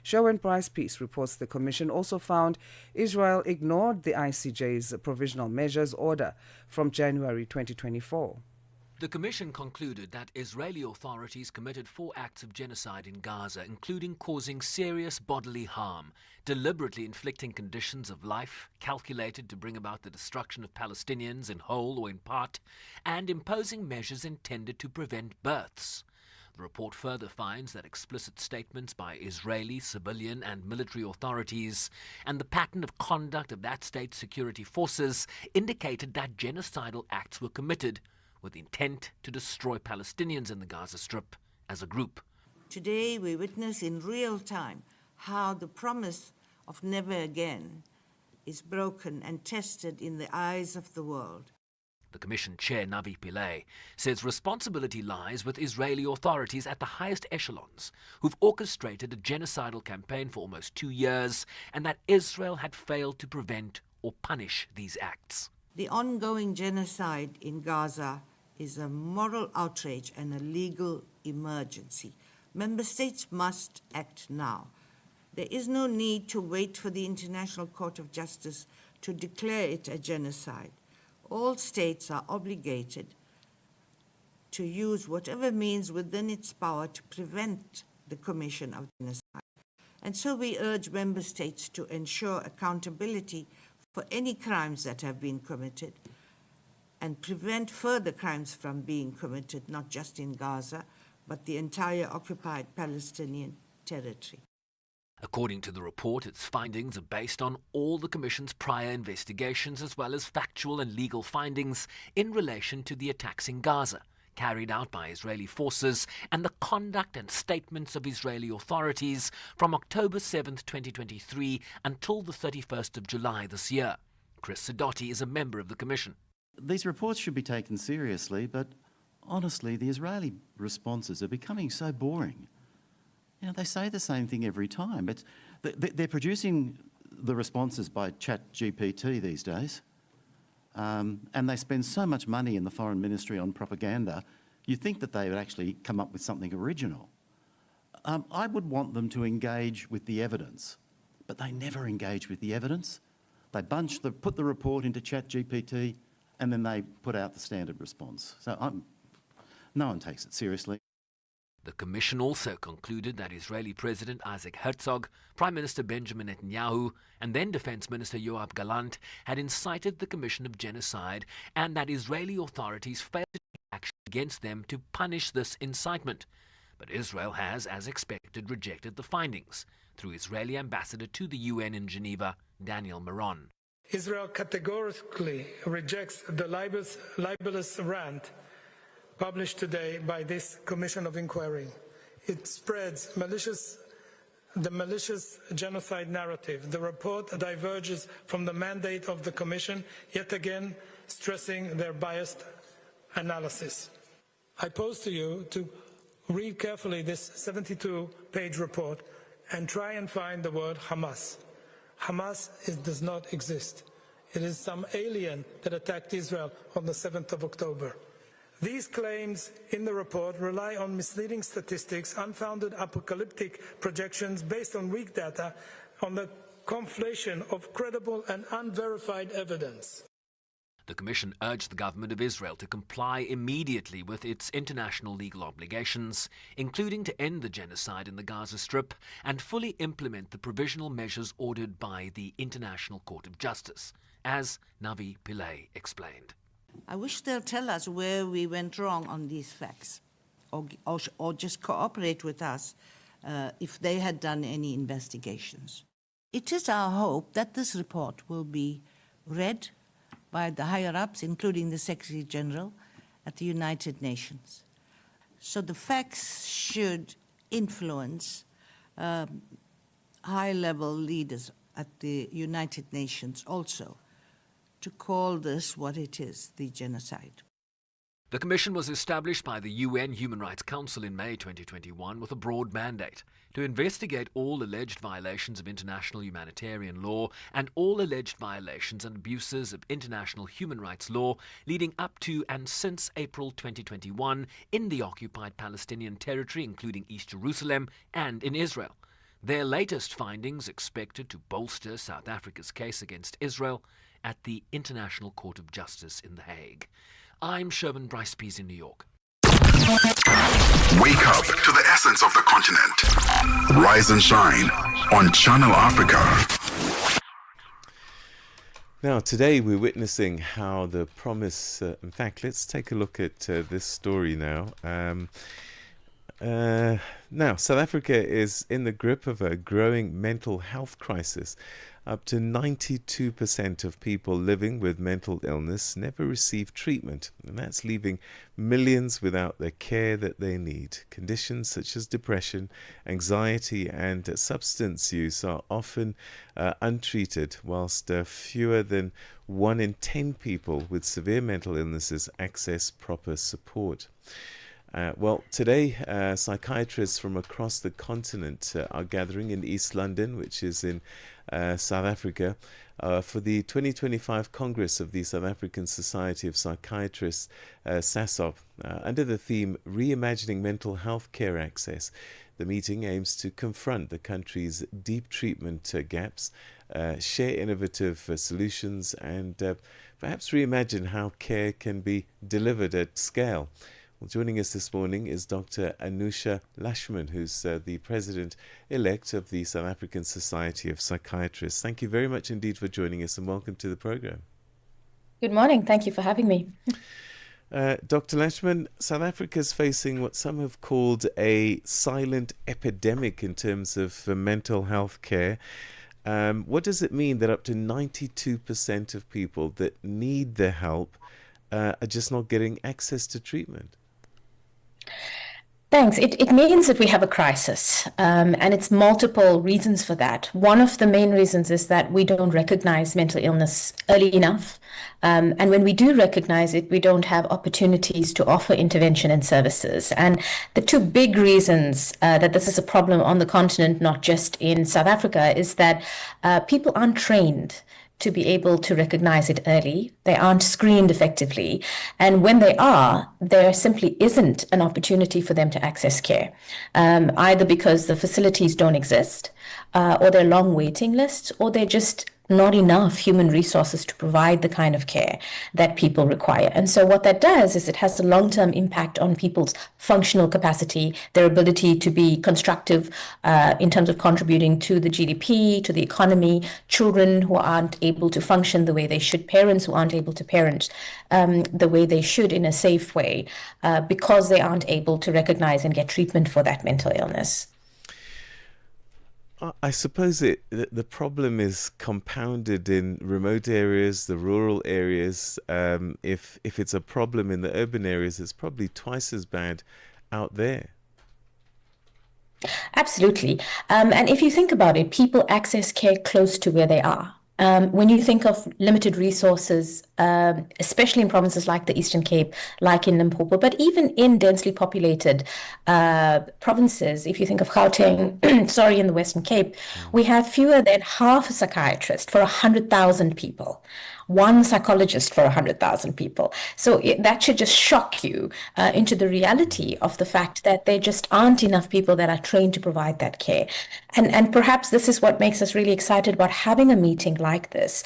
Sherwin Price Peace reports the Commission also found Israel ignored the ICJ's Provisional Measures Order from January 2024. The Commission concluded that Israeli authorities committed 4 acts of genocide in Gaza, including causing serious bodily harm, deliberately inflicting conditions of life calculated to bring about the destruction of Palestinians in whole or in part, and imposing measures intended to prevent births. The report further finds that explicit statements by Israeli, civilian and military authorities and the pattern of conduct of that state's security forces indicated that genocidal acts were committed with intent to destroy Palestinians in the Gaza Strip as a group. Today we witness in real time how the promise of never again is broken and tested in the eyes of the world. The Commission Chair Navi Pillay says responsibility lies with Israeli authorities at the highest echelons, who've orchestrated a genocidal campaign for almost 2 years, and that Israel had failed to prevent or punish these acts. The ongoing genocide in Gaza is a moral outrage and a legal emergency. Member states must act now. There is no need to wait for the International Court of Justice to declare it a genocide. All states are obligated to use whatever means within its power to prevent the commission of genocide. And so we urge member states to ensure accountability for any crimes that have been committed and prevent further crimes from being committed, not just in Gaza, but the entire occupied Palestinian territory. According to the report, its findings are based on all the Commission's prior investigations as well as factual and legal findings in relation to the attacks in Gaza, carried out by Israeli forces, and the conduct and statements of Israeli authorities from October 7, 2023 until the 31st of July this year. Chris Sidoti is a member of the Commission. These reports should be taken seriously, but honestly, the Israeli responses are becoming so boring. You know, they say the same thing every time. They're producing the responses by ChatGPT these days, and they spend so much money in the Foreign Ministry on propaganda, you'd think that they would actually come up with something original. I would want them to engage with the evidence, but they never engage with the evidence. They put the report into ChatGPT, and then they put out the standard response. So no one takes it seriously. The Commission also concluded that Israeli President Isaac Herzog, Prime Minister Benjamin Netanyahu, and then Defense Minister Yoav Gallant had incited the commission of genocide, and that Israeli authorities failed to take action against them to punish this incitement. But Israel has, as expected, rejected the findings through Israeli ambassador to the UN in Geneva, Daniel Meron. Israel categorically rejects the libelous rant published today by this Commission of Inquiry. It spreads the malicious genocide narrative. The report diverges from the mandate of the Commission, yet again stressing their biased analysis. I pose to you to read carefully this 72-page report and try and find the word Hamas. Hamas does not exist. It is some alien that attacked Israel on the 7th of October. These claims in the report rely on misleading statistics, unfounded apocalyptic projections based on weak data, on the conflation of credible and unverified evidence. The Commission urged the government of Israel to comply immediately with its international legal obligations, including to end the genocide in the Gaza Strip and fully implement the provisional measures ordered by the International Court of Justice, as Navi Pillay explained. I wish they'll tell us where we went wrong on these facts, or just cooperate with us if they had done any investigations. It is our hope that this report will be read by the higher-ups, including the Secretary General at the United Nations. So the facts should influence high-level leaders at the United Nations also to call this what it is, the genocide. The Commission was established by the UN Human Rights Council in May 2021 with a broad mandate to investigate all alleged violations of international humanitarian law and all alleged violations and abuses of international human rights law leading up to and since April 2021 in the occupied Palestinian territory, including East Jerusalem, and in Israel. Their latest findings expected to bolster South Africa's case against Israel at the International Court of Justice in The Hague. I'm Shervin Bryce-Pease in New York. Wake up to the essence of the continent. Rise and shine on Channel Africa. Now, today we're witnessing how the promise, in fact, let's take a look at this story now. Now, South Africa is in the grip of a growing mental health crisis. Up to 92% of people living with mental illness never receive treatment, and that's leaving millions without the care that they need. Conditions such as depression, anxiety, and substance use are often untreated, whilst fewer than 1 in 10 people with severe mental illnesses access proper support. Well, today, psychiatrists from across the continent are gathering in East London, which is in South Africa, for the 2025 Congress of the South African Society of Psychiatrists, SASOP, under the theme Reimagining Mental Health Care Access. The meeting aims to confront the country's deep treatment gaps, share innovative solutions, and perhaps reimagine how care can be delivered at scale. Well, joining us this morning is Dr. Anusha Lashman, who's the President-elect of the South African Society of Psychiatrists. Thank you very much indeed for joining us, and welcome to the program. Good morning. Thank you for having me. Dr. Lashman, South Africa is facing what some have called a silent epidemic in terms of mental health care. What does it mean that up to 92% of people that need the help are just not getting access to treatment? Thanks. It means that we have a crisis, and it's multiple reasons for that. One of the main reasons is that we don't recognize mental illness early enough. And when we do recognize it, we don't have opportunities to offer intervention and services. And the two big reasons that this is a problem on the continent, not just in South Africa, is that people aren't trained to be able to recognize it early. They aren't screened effectively. And when they are, there simply isn't an opportunity for them to access care, either because the facilities don't exist, or they're long waiting lists, or they're just not enough human resources to provide the kind of care that people require. And so what that does is it has a long-term impact on people's functional capacity, their ability to be constructive in terms of contributing to the GDP, to the economy, children who aren't able to function the way they should, parents who aren't able to parent the way they should in a safe way, because they aren't able to recognize and get treatment for that mental illness. I suppose the problem is compounded in remote areas, the rural areas. If it's a problem in the urban areas, it's probably twice as bad out there. Absolutely. And if you think about it, people access care close to where they are. When you think of limited resources, especially in provinces like the Eastern Cape, like in Limpopo, but even in densely populated provinces, if you think of Gauteng, in the Western Cape, we have fewer than half a psychiatrist for 100,000 people. One psychologist for 100,000 people. So that should just shock you into the reality of the fact that there just aren't enough people that are trained to provide that care. And perhaps this is what makes us really excited about having a meeting like this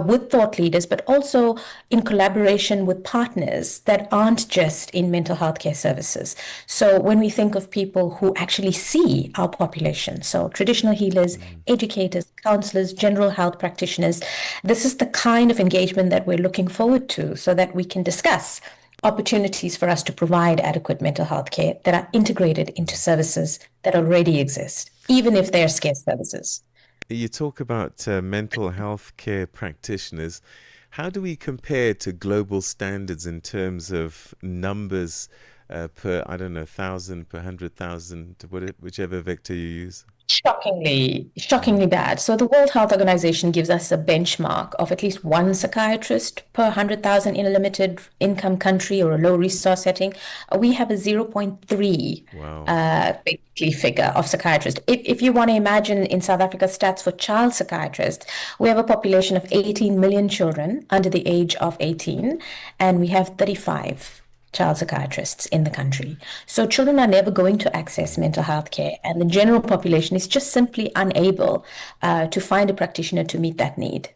with thought leaders, but also in collaboration with partners that aren't just in mental health care services. So when we think of people who actually see our population, so traditional healers, educators, counselors, general health practitioners, this is the kind of engagement that we're looking forward to so that we can discuss opportunities for us to provide adequate mental health care that are integrated into services that already exist, even if they're scarce services. You talk about mental health care practitioners. How do we compare to global standards in terms of numbers per, 1,000, per 100,000, whichever vector you use? Shockingly bad. So the World Health Organization gives us a benchmark of at least one psychiatrist per 100,000 in a limited income country or a low resource setting. We have a 0.3 basically figure of psychiatrists. If you want to imagine in South Africa stats for child psychiatrists, we have a population of 18 million children under the age of 18, and we have 35 child psychiatrists in the country. So children are never going to access mental health care, and the general population is just simply unable to find a practitioner to meet that need.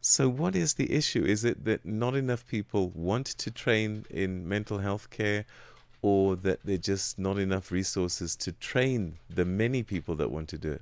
So what is the issue? Is it that not enough people want to train in mental health care, or that there are just not enough resources to train the many people that want to do it?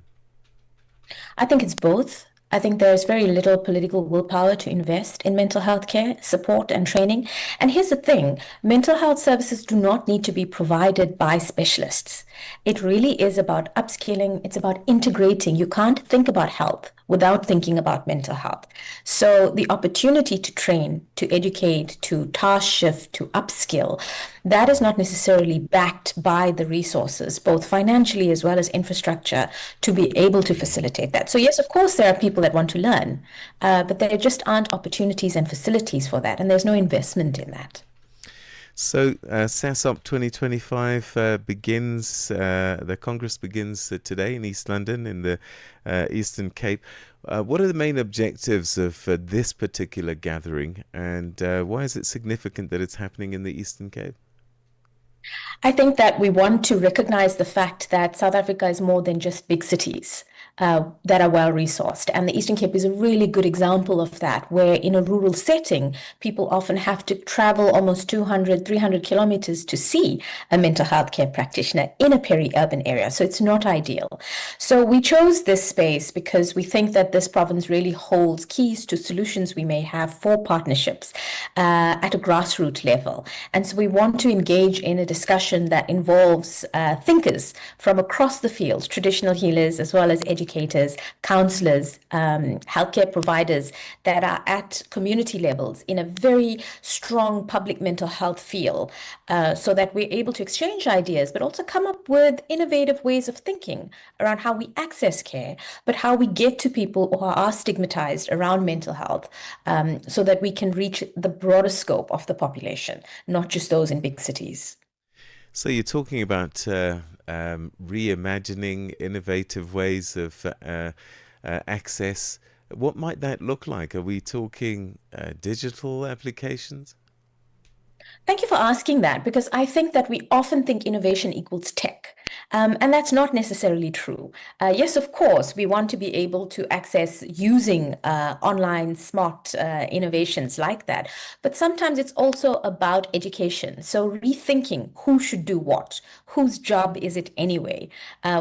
I think it's both. I think there is very little political willpower to invest in mental health care, support, and training. And here's the thing, mental health services do not need to be provided by specialists. It really is about upskilling, it's about integrating. You can't think about health without thinking about mental health. So the opportunity to train, to educate, to task shift, to upskill, that is not necessarily backed by the resources, both financially as well as infrastructure, to be able to facilitate that. So yes, of course, there are people that want to learn, but there just aren't opportunities and facilities for that, and there's no investment in that. So SASOP 2025 begins, the Congress begins today in East London in the Eastern Cape. What are the main objectives of this particular gathering, and why is it significant that it's happening in the Eastern Cape? I think that we want to recognize the fact that South Africa is more than just big cities that are well resourced. And the Eastern Cape is a really good example of that, where in a rural setting, people often have to travel almost 200, 300 kilometers to see a mental health care practitioner in a peri-urban area. So it's not ideal. So we chose this space because we think that this province really holds keys to solutions we may have for partnerships at a grassroots level. And so we want to engage in a discussion that involves thinkers from across the field, traditional healers as well as educators, counselors, healthcare providers that are at community levels in a very strong public mental health field, so that we're able to exchange ideas, but also come up with innovative ways of thinking around how we access care, but how we get to people who are stigmatized around mental health, so that we can reach the broader scope of the population, not just those in big cities. So you're talking about reimagining innovative ways of access. What might that look like? Are we talking digital applications? Thank you for asking that, because I think that we often think innovation equals tech. And that's not necessarily true. Yes, of course, we want to be able to access using online smart innovations like that. But sometimes it's also about education. So rethinking who should do what, whose job is it anyway?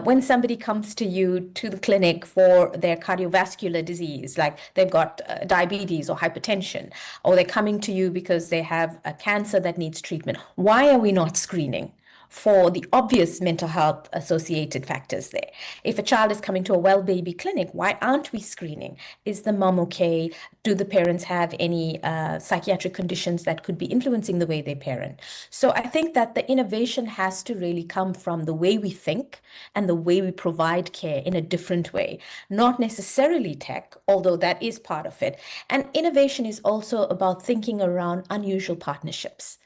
When somebody comes to you to the clinic for their cardiovascular disease, like they've got diabetes or hypertension, or they're coming to you because they have a cancer that needs treatment, why are we not screening for the obvious mental health associated factors there? If a child is coming to a well baby clinic, why aren't we screening? Is the mom okay? Do the parents have any psychiatric conditions that could be influencing the way they parent? So I think that the innovation has to really come from the way we think and the way we provide care in a different way, not necessarily tech, although that is part of it. And innovation is also about thinking around unusual partnerships.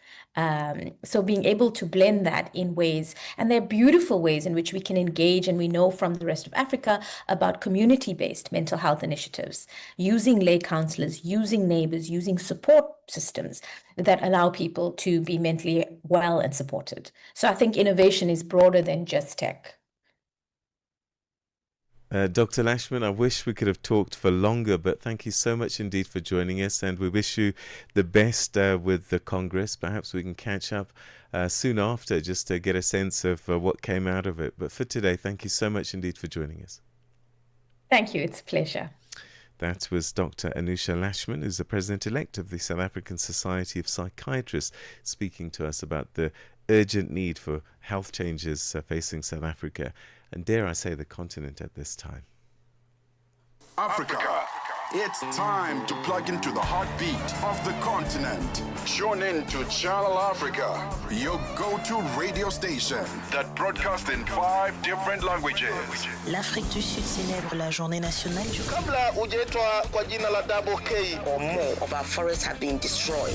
So being able to blend that in ways, and there are beautiful ways in which we can engage, and we know from the rest of Africa about community-based mental health initiatives, using lay counselors, using neighbors, using support systems that allow people to be mentally well and supported. So I think innovation is broader than just tech. Dr. Lashman, I wish we could have talked for longer, but thank you so much indeed for joining us, and we wish you the best with the Congress. Perhaps we can catch up soon after just to get a sense of what came out of it. But for today, thank you so much indeed for joining us. Thank you. It's a pleasure. That was Dr. Anusha Lashman, who's the President-elect of the South African Society of Psychiatrists, speaking to us about the urgent need for health changes facing South Africa, and dare I say the continent at this time. Africa. It's time to plug into the heartbeat of the continent. Tune in to Channel Africa, your go-to radio station that broadcasts in 5 different languages. L'Afrique du Sud célèbre la journée nationale du Kabla hujaitwa kwa jina la Double K, or more of our forests have been destroyed.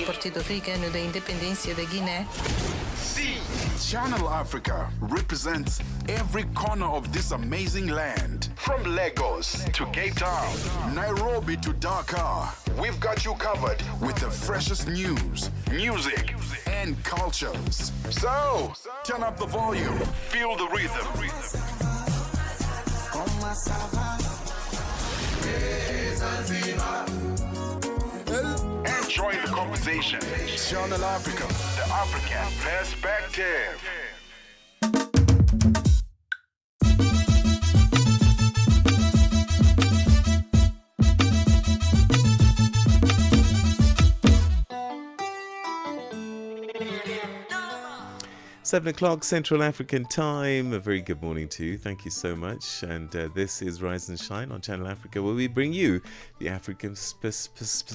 Partido Africano da Independência da Guiné. Channel Africa represents every corner of this amazing land. From Lagos to Cape Town, Nairobi to Dakar, we've got you covered with the freshest news, music, and cultures. So, turn up the volume, feel the rhythm. Enjoy the conversation. Channel Africa, the African perspective. Seven o'clock Central African time. A very good morning to you. Thank you so much. And this is Rise and Shine on Channel Africa, where we bring you the African perspective.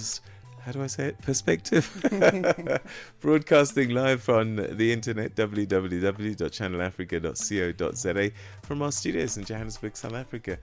Broadcasting live on the internet, www.channelafrica.co.za, from our studios in Johannesburg, South Africa.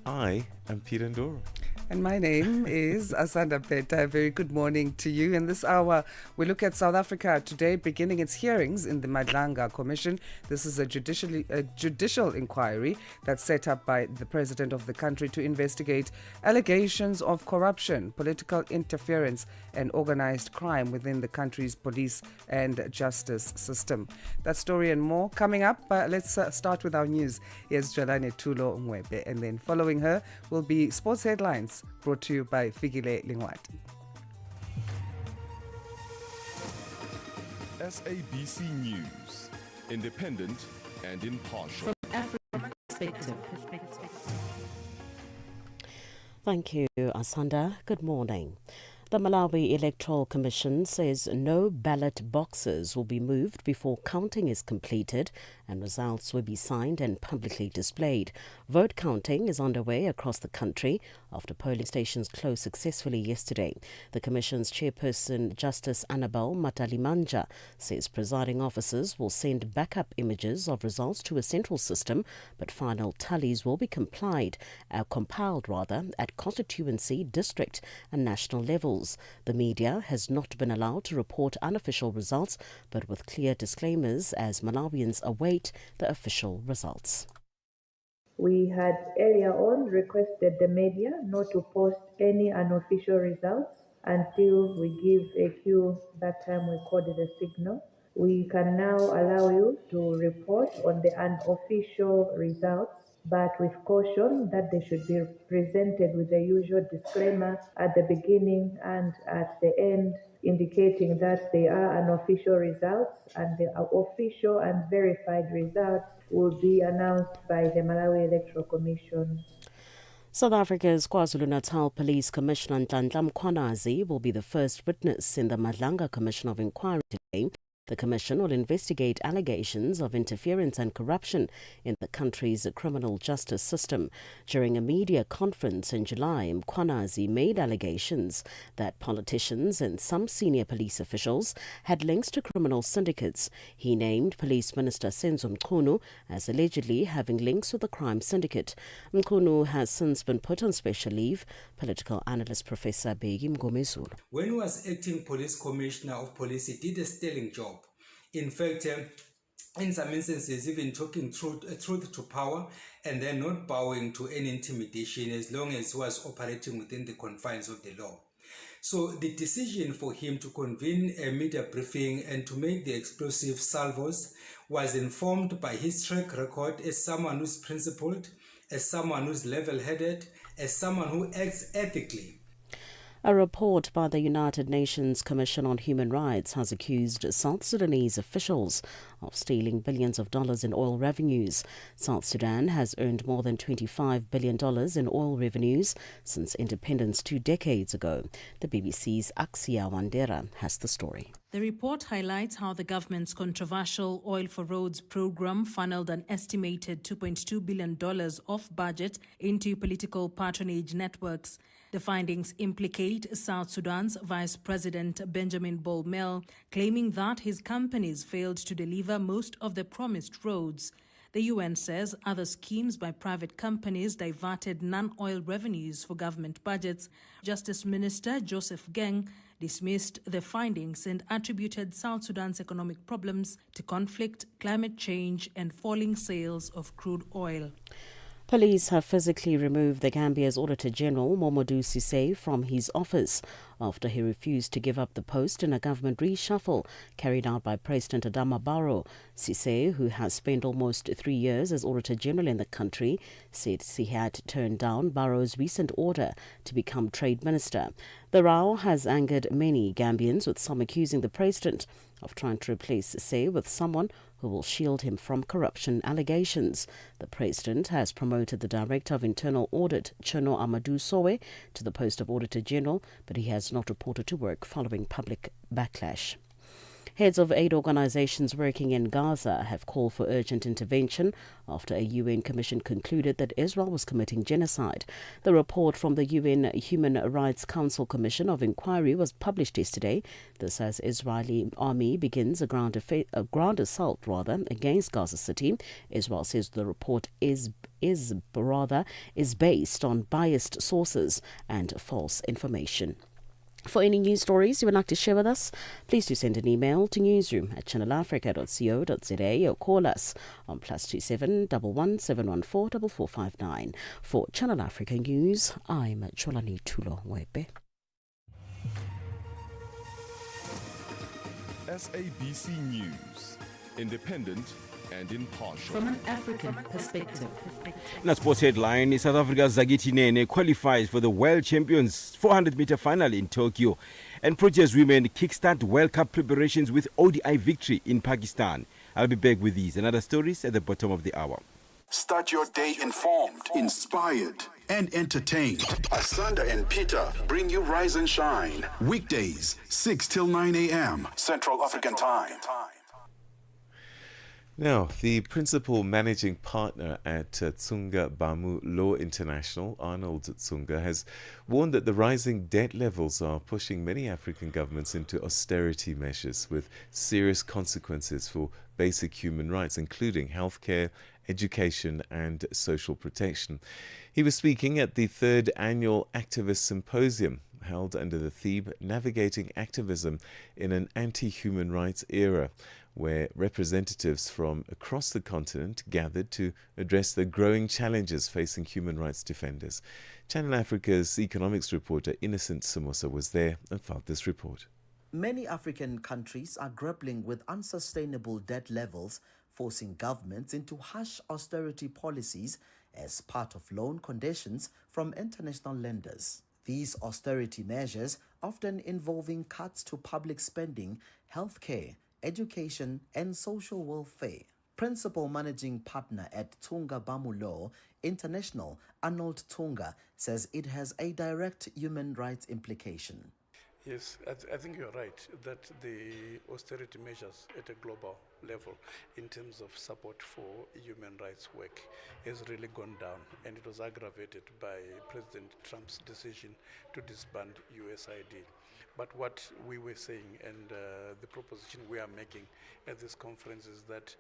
I am Peter Ndoro. And my name is Asanda. Beda. Very good morning to you. In this hour, we look at South Africa today beginning its hearings in the Madlanga Commission. This is a judicial inquiry that's set up by the president of the country to investigate allegations of corruption, political interference, and organized crime within the country's police and justice system. That story and more coming up. Let's start with our news. Here's Jalane Tulo Mwebe, and then following her will be sports headlines, brought to you by Figile Lingwati. SABC News, independent and impartial. From African perspective. Thank you, Asanda. Good morning. The Malawi Electoral Commission says no ballot boxes will be moved before counting is completed and results will be signed and publicly displayed. Vote counting is underway across the country after polling stations closed successfully yesterday. The Commission's chairperson, Justice Annabel Matalimanja, says presiding officers will send backup images of results to a central system, but final tallies will be compiled at constituency, district and national levels. The media has not been allowed to report unofficial results, but with clear disclaimers as Malawians await the official results. We had earlier on requested the media not to post any unofficial results until we give a cue. That time we called it a signal. We can now allow you to report on the unofficial results, but with caution that they should be presented with the usual disclaimer at the beginning and at the end, indicating that they are unofficial results and the official and verified results will be announced by the Malawi Electoral Commission. South Africa's KwaZulu-Natal Police Commissioner Nhlanhla Mkhwanazi will be the first witness in the Madlanga Commission of Inquiry today. The commission will investigate allegations of interference and corruption in the country's criminal justice system. During a media conference in July, Mkhwanazi made allegations that politicians and some senior police officials had links to criminal syndicates. He named Police Minister Senzo Mchunu as allegedly having links with the crime syndicate. Mchunu has since been put on special leave. Political analyst Professor Begi Mgomezulu. When he was acting police commissioner of police, he did a sterling job. In fact, in some instances, even talking truth to power and then not bowing to any intimidation as long as he was operating within the confines of the law. So the decision for him to convene a media briefing and to make the explosive salvos was informed by his track record as someone who's principled, as someone who's level-headed, as someone who acts ethically. A report by the United Nations Commission on Human Rights has accused South Sudanese officials of stealing billions of dollars in oil revenues. South Sudan has earned more than $25 billion in oil revenues since independence 2 decades ago. The BBC's Axia Wandera has the story. The report highlights how the government's controversial Oil for Roads program funneled an estimated $2.2 billion off budget into political patronage networks. The findings implicate South Sudan's Vice President Benjamin Bolmel, claiming that his companies failed to deliver most of the promised roads. The UN says other schemes by private companies diverted non-oil revenues for government budgets. Justice Minister Joseph Geng dismissed the findings and attributed South Sudan's economic problems to conflict, climate change, and falling sales of crude oil. Police have physically removed the Gambia's Auditor General, Momodou Cissé, from his office after he refused to give up the post in a government reshuffle carried out by President Adama Barrow. Cissé, who has spent almost 3 years as Auditor General in the country, said he had turned down Barrow's recent order to become Trade Minister. The row has angered many Gambians, with some accusing the President of trying to replace Cissé with someone who will shield him from corruption allegations. The President has promoted the Director of Internal Audit, Chono Amadou Sowe, to the post of Auditor General, but he has not reported to work following public backlash. Heads of aid organizations working in Gaza have called for urgent intervention after a UN commission concluded that Israel was committing genocide. The report from the UN Human Rights Council Commission of Inquiry was published yesterday. This as Israeli army begins a ground assault against Gaza City. Israel says the report is based on biased sources and false information. For any news stories you would like to share with us, please do send an email to newsroom@channelafrica.co.za or call us on +27 11 714 4459. For Channel Africa News, I'm Cholani Tulo Webe. SABC News, independent and impartial. From an African perspective. In a sports headline, South Africa's Zagiti Nene qualifies for the World Champions 400-meter final in Tokyo. And Proteas women kickstart World Cup preparations with ODI victory in Pakistan. I'll be back with these and other stories at the bottom of the hour. Start your day informed, inspired, and entertained. Asanda and Peter bring you Rise and Shine. Weekdays, 6 till 9 a.m. Central African Time. Now, the principal managing partner at Tsunga Bamu Law International, Arnold Tsunga, has warned that the rising debt levels are pushing many African governments into austerity measures with serious consequences for basic human rights, including healthcare, education and social protection. He was speaking at the 3rd annual Activist Symposium held under the theme Navigating Activism in an Anti-Human Rights Era, where representatives from across the continent gathered to address the growing challenges facing human rights defenders. Channel Africa's economics reporter Innocent Samosa was there and filed this report. Many African countries are grappling with unsustainable debt levels, forcing governments into harsh austerity policies as part of loan conditions from international lenders. These austerity measures, often involving cuts to public spending, healthcare, education and social welfare. Principal managing partner at Tsunga Bamu Law International, Arnold Tsunga, says it has a direct human rights implication. Yes, I think you're right that the austerity measures at a global level in terms of support for human rights work has really gone down, and it was aggravated by President Trump's decision to disband USAID. But what we were saying and the proposition we are making at this conference is that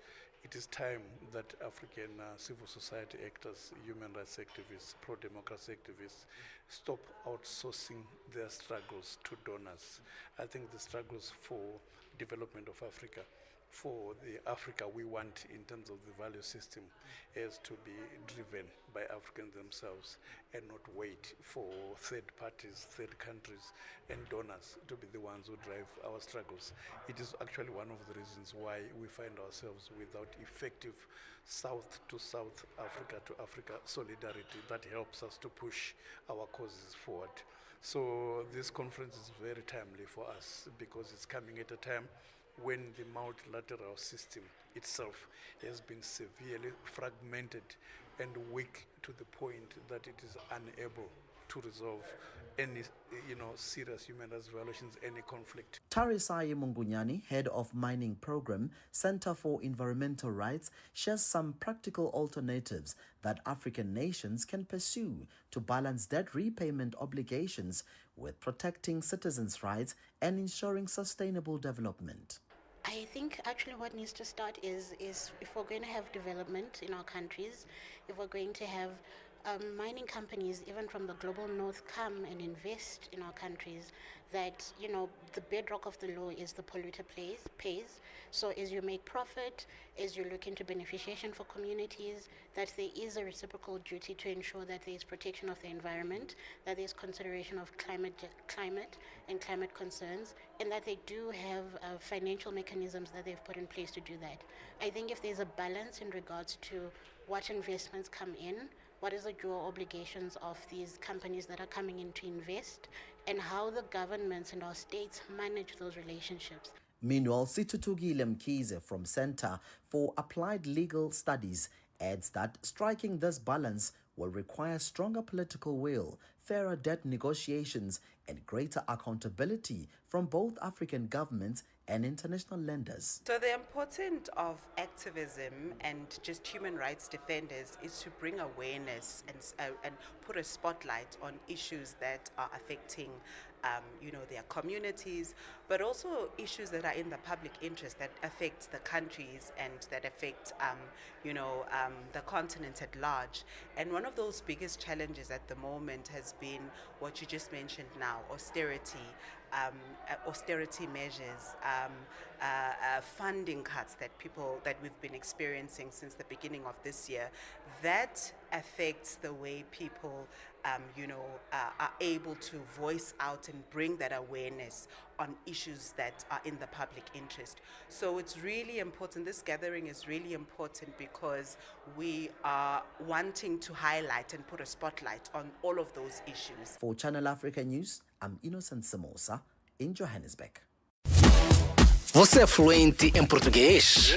it is time that African civil society actors, human rights activists, pro-democracy activists stop outsourcing their struggles to donors. I think the struggles for development of Africa, for the Africa we want in terms of the value system, has to be driven by Africans themselves and not wait for third parties, third countries and donors to be the ones who drive our struggles. It is actually one of the reasons why we find ourselves without effective South to South, Africa to Africa solidarity that helps us to push our causes forward. So this conference is very timely for us because it's coming at a time when the multilateral system itself has been severely fragmented and weak to the point that it is unable to resolve any serious human rights violations, any conflict. Tarisai Mungunyani, head of mining program, Center for Environmental Rights, shares some practical alternatives that African nations can pursue to balance debt repayment obligations with protecting citizens' rights and ensuring sustainable development. I think actually what needs to start is if we're going to have development in our countries, if we're going to have mining companies, even from the global north, come and invest in our countries, that, the bedrock of the law is the polluter pays. So as you make profit, as you look into beneficiation for communities, that there is a reciprocal duty to ensure that there is protection of the environment, that there is consideration of climate and climate concerns, and that they do have financial mechanisms that they've put in place to do that. I think if there's a balance in regards to what investments come in, what is the dual obligations of these companies that are coming in to invest, and how the governments and our states manage those relationships. Meanwhile, Situtugile Mkize from Center for Applied Legal Studies adds that striking this balance will require stronger political will, fairer debt negotiations, and greater accountability from both African governments and international lenders. So the importance of activism and just human rights defenders is to bring awareness and put a spotlight on issues that are affecting their communities, but also issues that are in the public interest that affect the countries and that affect the continent at large. And one of those biggest challenges at the moment has been what you just mentioned now: austerity measures, funding cuts that we've been experiencing since the beginning of this year. That affects the way people are able to voice out and bring that awareness on issues that are in the public interest. So it's really important. This gathering is really important because we are wanting to highlight and put a spotlight on all of those issues. For Channel Africa News, I'm Innocent Samosa in Johannesburg. Você é fluente em português?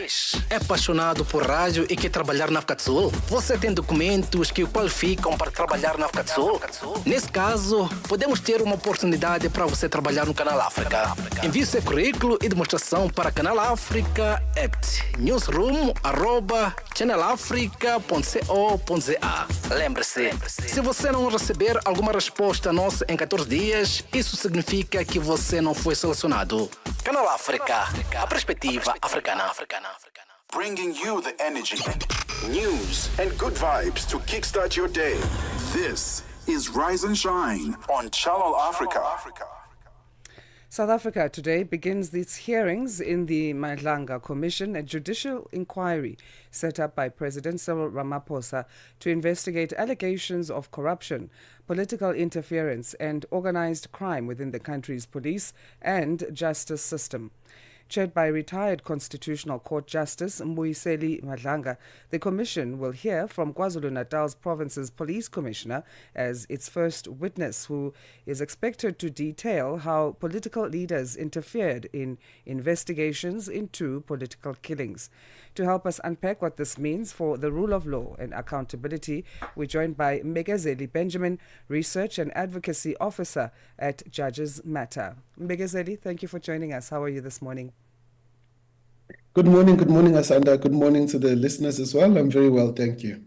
É apaixonado por rádio e quer trabalhar na África do Sul? Você tem documentos que o qualificam para trabalhar na África do Sul? Nesse caso, podemos ter uma oportunidade para você trabalhar no Canal África. Envie seu currículo e demonstração para Canal África at newsroom@channelafrica.co.za. Lembre-se, se você não receber alguma resposta nossa em 14 dias, isso significa que você não foi selecionado. Canal África, a perspectiva africana. Bringing you the energy, news, and good vibes to kickstart your day. This is Rise and Shine on Channel Africa. South Africa today begins its hearings in the Madlanga Commission, a judicial inquiry set up by President Cyril Ramaphosa to investigate allegations of corruption, political interference, and organized crime within the country's police and justice system. Chaired by retired Constitutional Court Justice Mbuyiseli Madlanga, the commission will hear from KwaZulu-Natal's province's police commissioner as its first witness, who is expected to detail how political leaders interfered in investigations into political killings. To help us unpack what this means for the rule of law and accountability, we're joined by Mbegazeli Benjamin, Research and Advocacy Officer at Judges Matter. Mbegazeli, thank you for joining us. How are you this morning? Good morning, Asanda. Good morning to the listeners as well. I'm very well, thank you.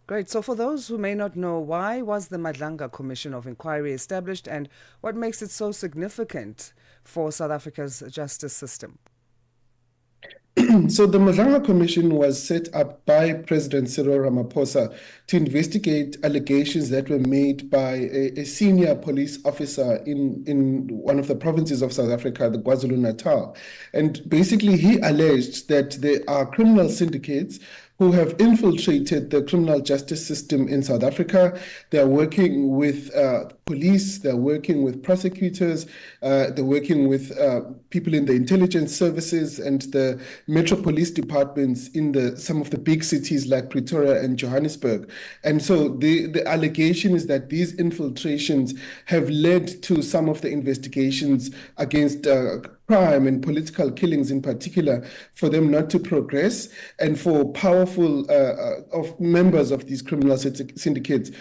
Great. So for those who may not know, why was the Madlanga Commission of Inquiry established, and what makes it so significant for South Africa's justice system? So the Madlanga Commission was set up by President Cyril Ramaphosa to investigate allegations that were made by a senior police officer in one of the provinces of South Africa, the KwaZulu-Natal. And basically he alleged that there are criminal syndicates who have infiltrated the criminal justice system in South Africa. They're working with police, they're working with prosecutors, they're working with people in the intelligence services and the metro police departments in some of the big cities like Pretoria and Johannesburg. And so the allegation is that these infiltrations have led to some of the investigations against crime and political killings in particular, for them not to progress, and for powerful of members of these criminal syndicates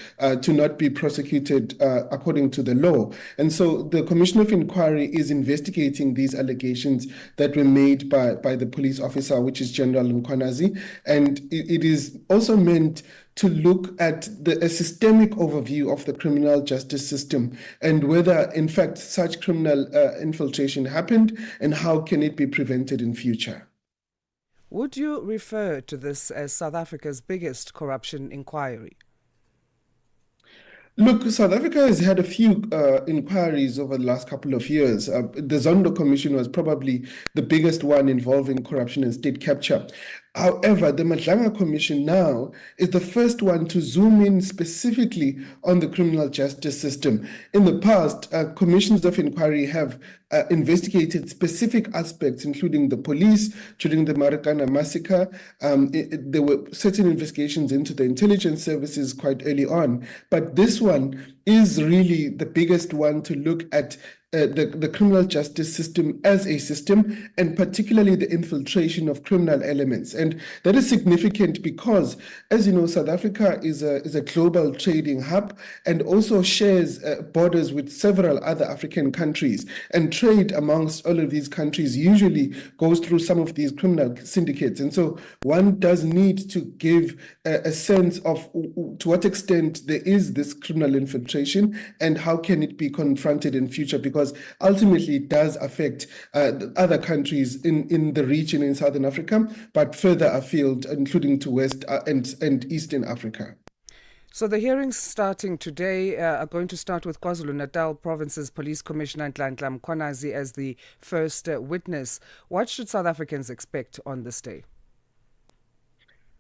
to not be prosecuted according to the law. And so the Commission of Inquiry is investigating these allegations that were made by the police officer, which is General Mkhwanazi, and it is also meant to look at a systemic overview of the criminal justice system and whether, in fact, such criminal infiltration happened and how can it be prevented in future. Would you refer to this as South Africa's biggest corruption inquiry? Look, South Africa has had a few inquiries over the last couple of years. The Zondo Commission was probably the biggest one involving corruption and state capture. However, the Madlanga Commission now is the first one to zoom in specifically on the criminal justice system. In the past, commissions of inquiry have investigated specific aspects, including the police during the Marikana massacre. There were certain investigations into the intelligence services quite early on, but this one is really the biggest one to look at the criminal justice system as a system, and particularly the infiltration of criminal elements. And that is significant because, as you know, South Africa is a global trading hub and also shares borders with several other African countries. And trade amongst all of these countries usually goes through some of these criminal syndicates. And so one does need to give a sense of to what extent there is this criminal infiltration and how can it be confronted in future, because ultimately it does affect other countries in the region in Southern Africa, but further afield, including to West and Eastern Africa. So the hearings starting today are going to start with KwaZulu-Natal Province's Police Commissioner Nhlanhla Mkhwanazi as the first witness. What should South Africans expect on this day?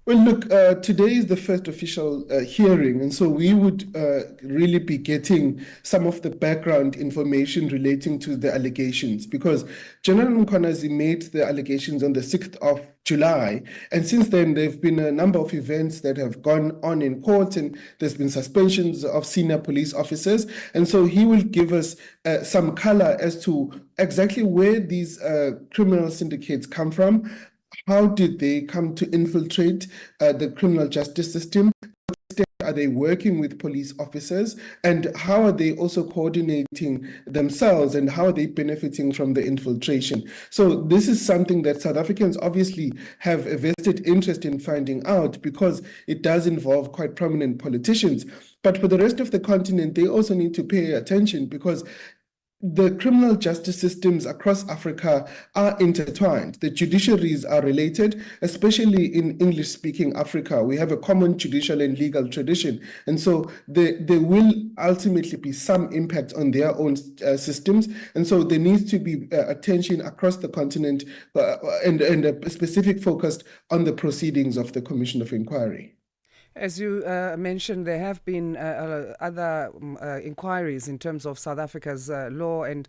Well, look, today is the first official hearing, and so we would really be getting some of the background information relating to the allegations, because General Mkhwanazi made the allegations on the 6th of July, and since then there have been a number of events that have gone on in court, and there's been suspensions of senior police officers, and so he will give us some color as to exactly where these criminal syndicates come from. How did they come to infiltrate the criminal justice system? Are they working with police officers? And how are they also coordinating themselves? And how are they benefiting from the infiltration? So this is something that South Africans obviously have a vested interest in finding out, because it does involve quite prominent politicians. But for the rest of the continent, they also need to pay attention, because the criminal justice systems across Africa are intertwined. The judiciaries are related, especially in English-speaking Africa. We have a common judicial and legal tradition. And so there will ultimately be some impact on their own systems. And so there needs to be attention across the continent and a specific focus on the proceedings of the Commission of Inquiry. As you mentioned, there have been other inquiries in terms of South Africa's law and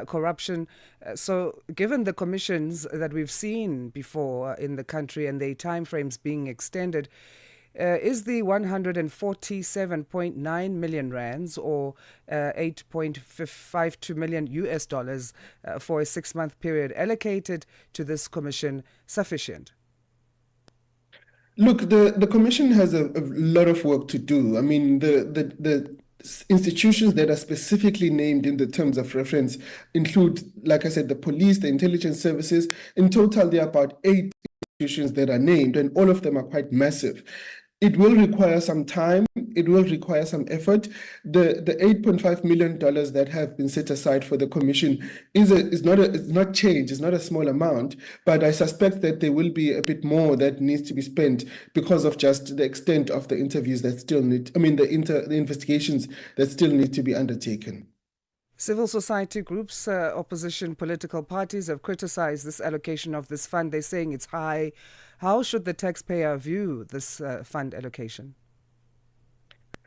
corruption. So given the commissions that we've seen before in the country and the timeframes being extended, is the 147.9 million rands or $8.52 million US dollars for a 6-month period allocated to this commission sufficient? Look, the commission has a lot of work to do. I mean, the institutions that are specifically named in the terms of reference include, like I said, the police, the intelligence services. In total, there are about 8 institutions that are named, and all of them are quite massive. It will require some time. It will require some effort. The $8.5 million that have been set aside for the commission is not change. It's not a small amount, but I suspect that there will be a bit more that needs to be spent because of just the extent of the interviews that still need. I mean, the investigations that still need to be undertaken. Civil society groups, opposition political parties have criticized this allocation of this fund. They're saying it's high. How should the taxpayer view this fund allocation?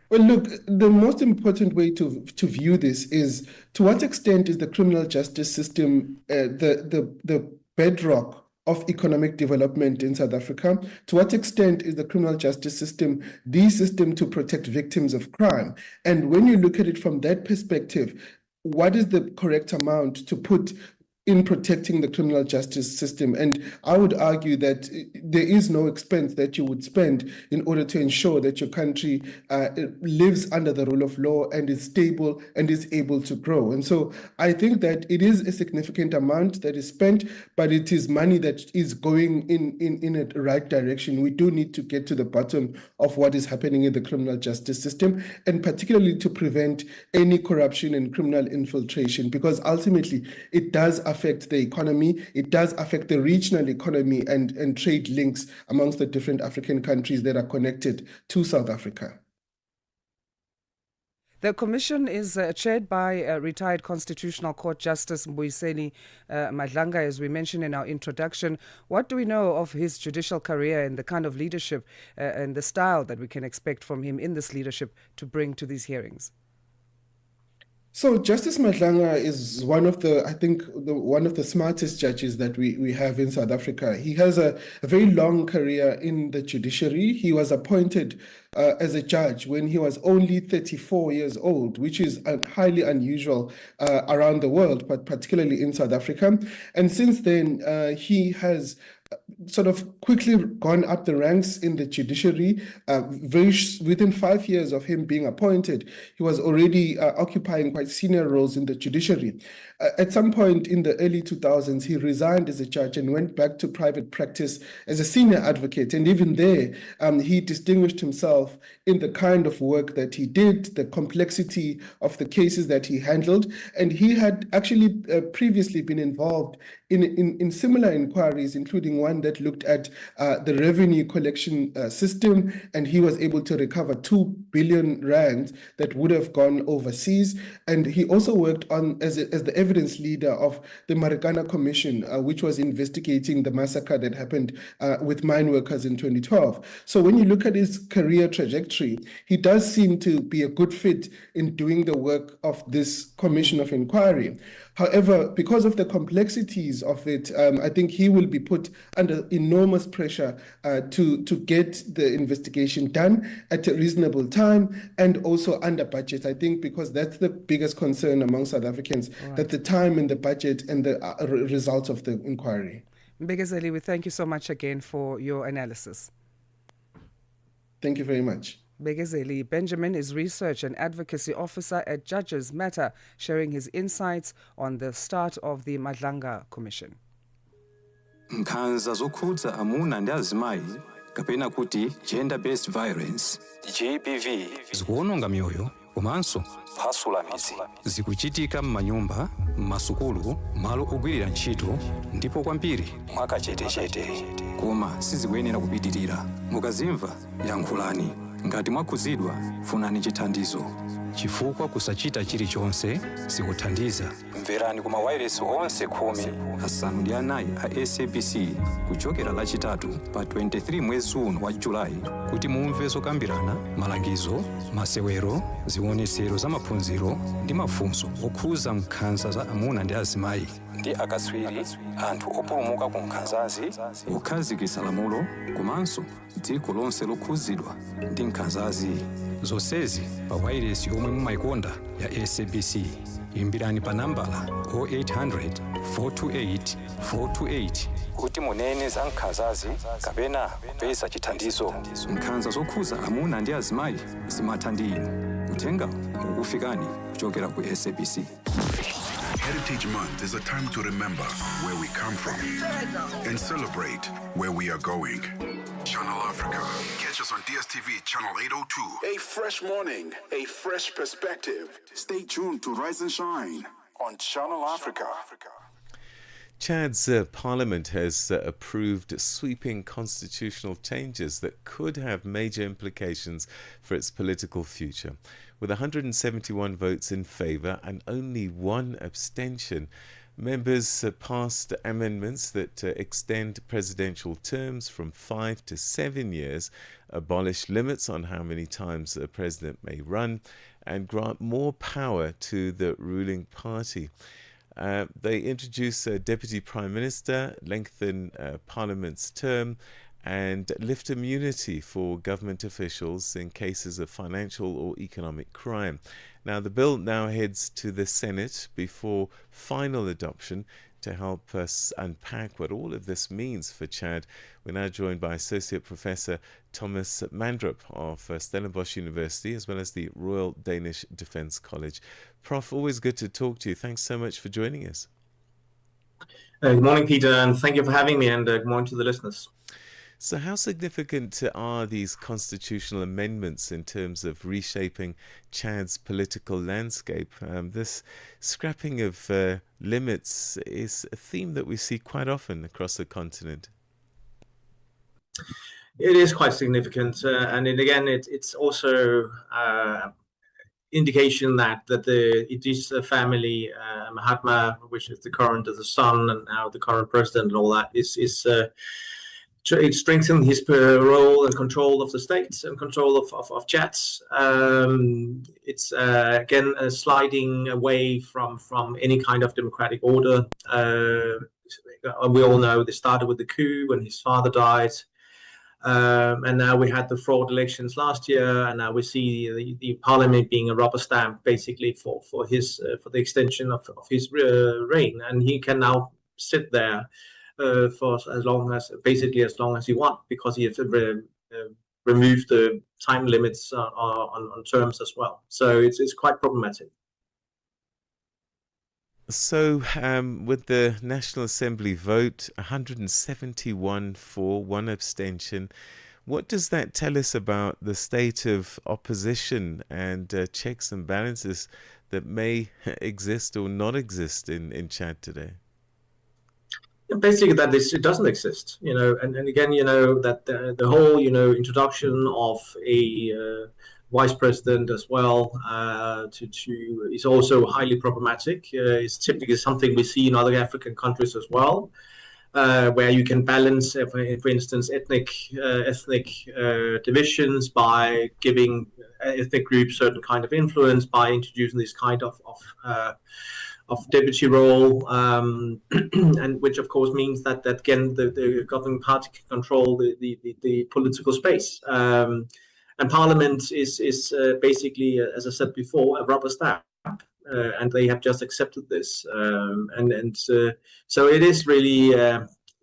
Well, look, the most important way to view this is to what extent is the criminal justice system the bedrock of economic development in South Africa? To what extent is the criminal justice system the system to protect victims of crime? And when you look at it from that perspective, what is the correct amount to put in protecting the criminal justice system? And I would argue that there is no expense that you would spend in order to ensure that your country lives under the rule of law and is stable and is able to grow. And so I think that it is a significant amount that is spent, but it is money that is going in a right direction. We do need to get to the bottom of what is happening in the criminal justice system, and particularly to prevent any corruption and criminal infiltration, because ultimately it does affect the economy, it does affect the regional economy and trade links amongst the different African countries that are connected to South Africa. The commission is chaired by retired Constitutional Court Justice Mbuyiseni Madlanga, as we mentioned in our introduction. What do we know of his judicial career and the kind of leadership and the style that we can expect from him in this leadership to bring to these hearings? So Justice Madlanga is one of the, I think, one of the smartest judges that we have in South Africa. He has a very long career in the judiciary. He was appointed as a judge when he was only 34 years old, which is highly unusual around the world, but particularly in South Africa. And since then, he has sort of quickly gone up the ranks in the judiciary. Within 5 years of him being appointed, he was already occupying quite senior roles in the judiciary. At some point in the early 2000s, he resigned as a judge and went back to private practice as a senior advocate. And even there, he distinguished himself in the kind of work that he did, the complexity of the cases that he handled. And he had actually previously been involved in similar inquiries, including one that looked at the revenue collection system, and he was able to recover 2 billion rand that would have gone overseas. And he also worked on as the evidence leader of the Marikana Commission, which was investigating the massacre that happened with mine workers in 2012. So when you look at his career trajectory, he does seem to be a good fit in doing the work of this commission of inquiry. However, because of the complexities of it, I think he will be put under enormous pressure to get the investigation done at a reasonable time and also under budget. I think because that's the biggest concern among South Africans, that the time and the budget and the results of the inquiry. Mbegezeli, we thank you so much again for your analysis. Thank you very much. Mbegezeli Benjamin is Research and Advocacy Officer at Judges Matter, sharing his insights on the start of the Madlanga Commission. Nkhanza zokhudza amuna ndi azimayi kapena kuti gender-based violence GBV zikuwononga mioyo komanso kuphwasula midzi. Zikuchitika m'manyumba, m'masukulu, malo ogwirira ntchito ndipo kwambiri mwakachetechete. Koma sizikuyenera kupitirira. Mukazimva yankhulani. Ngati mwakhuzidwa, funani chithandizo. Chifukwa kusachita chilichonse sikuthandiza. Mverani kuma wireless onse 14 a SABC kuchokera lachitatu pa 23 mwezi uno wa Julai kuti mumve zokambirana, malangizo, masewero, zionesero za maphunziro ndi mafunso okhuza nkhanza za amuna ndi azimayi ndi akatswiri, anthu opulumuka ku nkhanzazi, kukhazikitsa lamulo komanso dziko lonse lokhuzidwa ndi nkhanzazi. Zonsezi pa wireless yomwe mumayikonda ya SABC. Imbirani pa nambala 0800 428 428 kuti munene za nkhanzazi kapena kupeza chithandizo. Nkhanza zokhuza amuna ndi azimayi zimatha ndi inu. Uthenga ukufikani kuchokera ku SABC. Heritage Month is a time to remember where we come from and celebrate where we are going. Channel Africa. Catch us on DSTV channel 802. A fresh morning, a fresh perspective. Stay tuned to Rise and Shine on Channel Africa. Chad's parliament has approved sweeping constitutional changes that could have major implications for its political future. With 171 votes in favour and only one abstention, members passed amendments that extend presidential terms from 5 to 7 years, abolish limits on how many times a president may run, and grant more power to the ruling party. They introduce a deputy prime minister, lengthen parliament's term, and lift immunity for government officials in cases of financial or economic crime. Now, the bill now heads to the Senate before final adoption. To help us unpack what all of this means for Chad, we're now joined by Associate Professor Thomas Mandrup of Stellenbosch University, as well as the Royal Danish Defence College. Prof, always good to talk to you. Thanks so much for joining us. Good morning, Peter, and thank you for having me, and good morning to the listeners. So how significant are these constitutional amendments in terms of reshaping Chad's political landscape? This scrapping of limits is a theme that we see quite often across the continent. It is quite significant, and again, it's also indication that the Idris family, Mahatma, which is the current of the son and now the current president and all that, it strengthened his role and control of the state and control of Chad. It's again sliding away from any kind of democratic order. We all know they started with the coup when his father died. And now we had the fraud elections last year, and now we see the parliament being a rubber stamp, basically for the extension of his reign, and he can now sit there for as long as he wants, because he has removed the time limits on terms as well. So it's quite problematic. So, with the National Assembly vote, 171 for, 1 abstention, what does that tell us about the state of opposition and checks and balances that may exist or not exist in Chad today? Basically, that it doesn't exist, and again, that the whole, introduction of a vice president as well is also highly problematic. It's typically something we see in other African countries as well, where you can balance, for instance, ethnic divisions by giving ethnic groups certain kind of influence by introducing this kind of deputy role, and which of course means that again the governing party can control the political space. And Parliament is basically, as I said before, a rubber stamp, and they have just accepted this. So it is really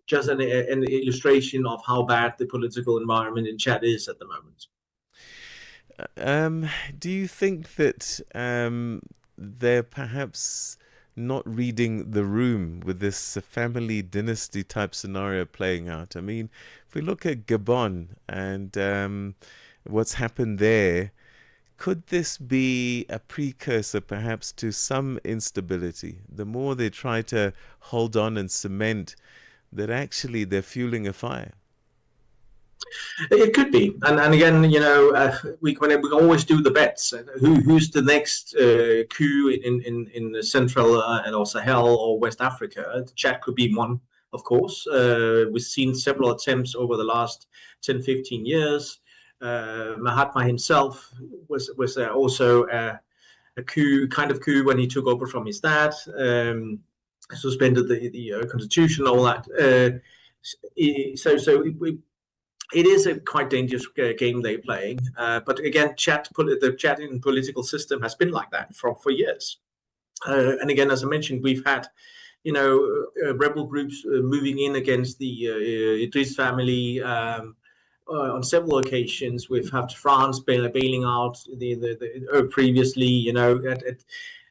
just an illustration of how bad the political environment in Chad is at the moment. Do you think that they're perhaps not reading the room with this family dynasty type scenario playing out? I mean, if we look at Gabon and what's happened there, could this be a precursor perhaps to some instability? The more they try to hold on and cement, that actually they're fueling a fire. It could be, and again, we always do the bets. Who's the next coup in Central and or Sahel or West Africa? Chad could be one, of course. We've seen several attempts over the last 10, 15 years. Mahatma himself was also a coup when he took over from his dad, suspended the constitution, all that. It is a quite dangerous game they're playing. But again, the Chadian political system has been like that for years. And again, as I mentioned, we've had rebel groups moving in against the Idris family. On several occasions, we've had France bailing out the previously,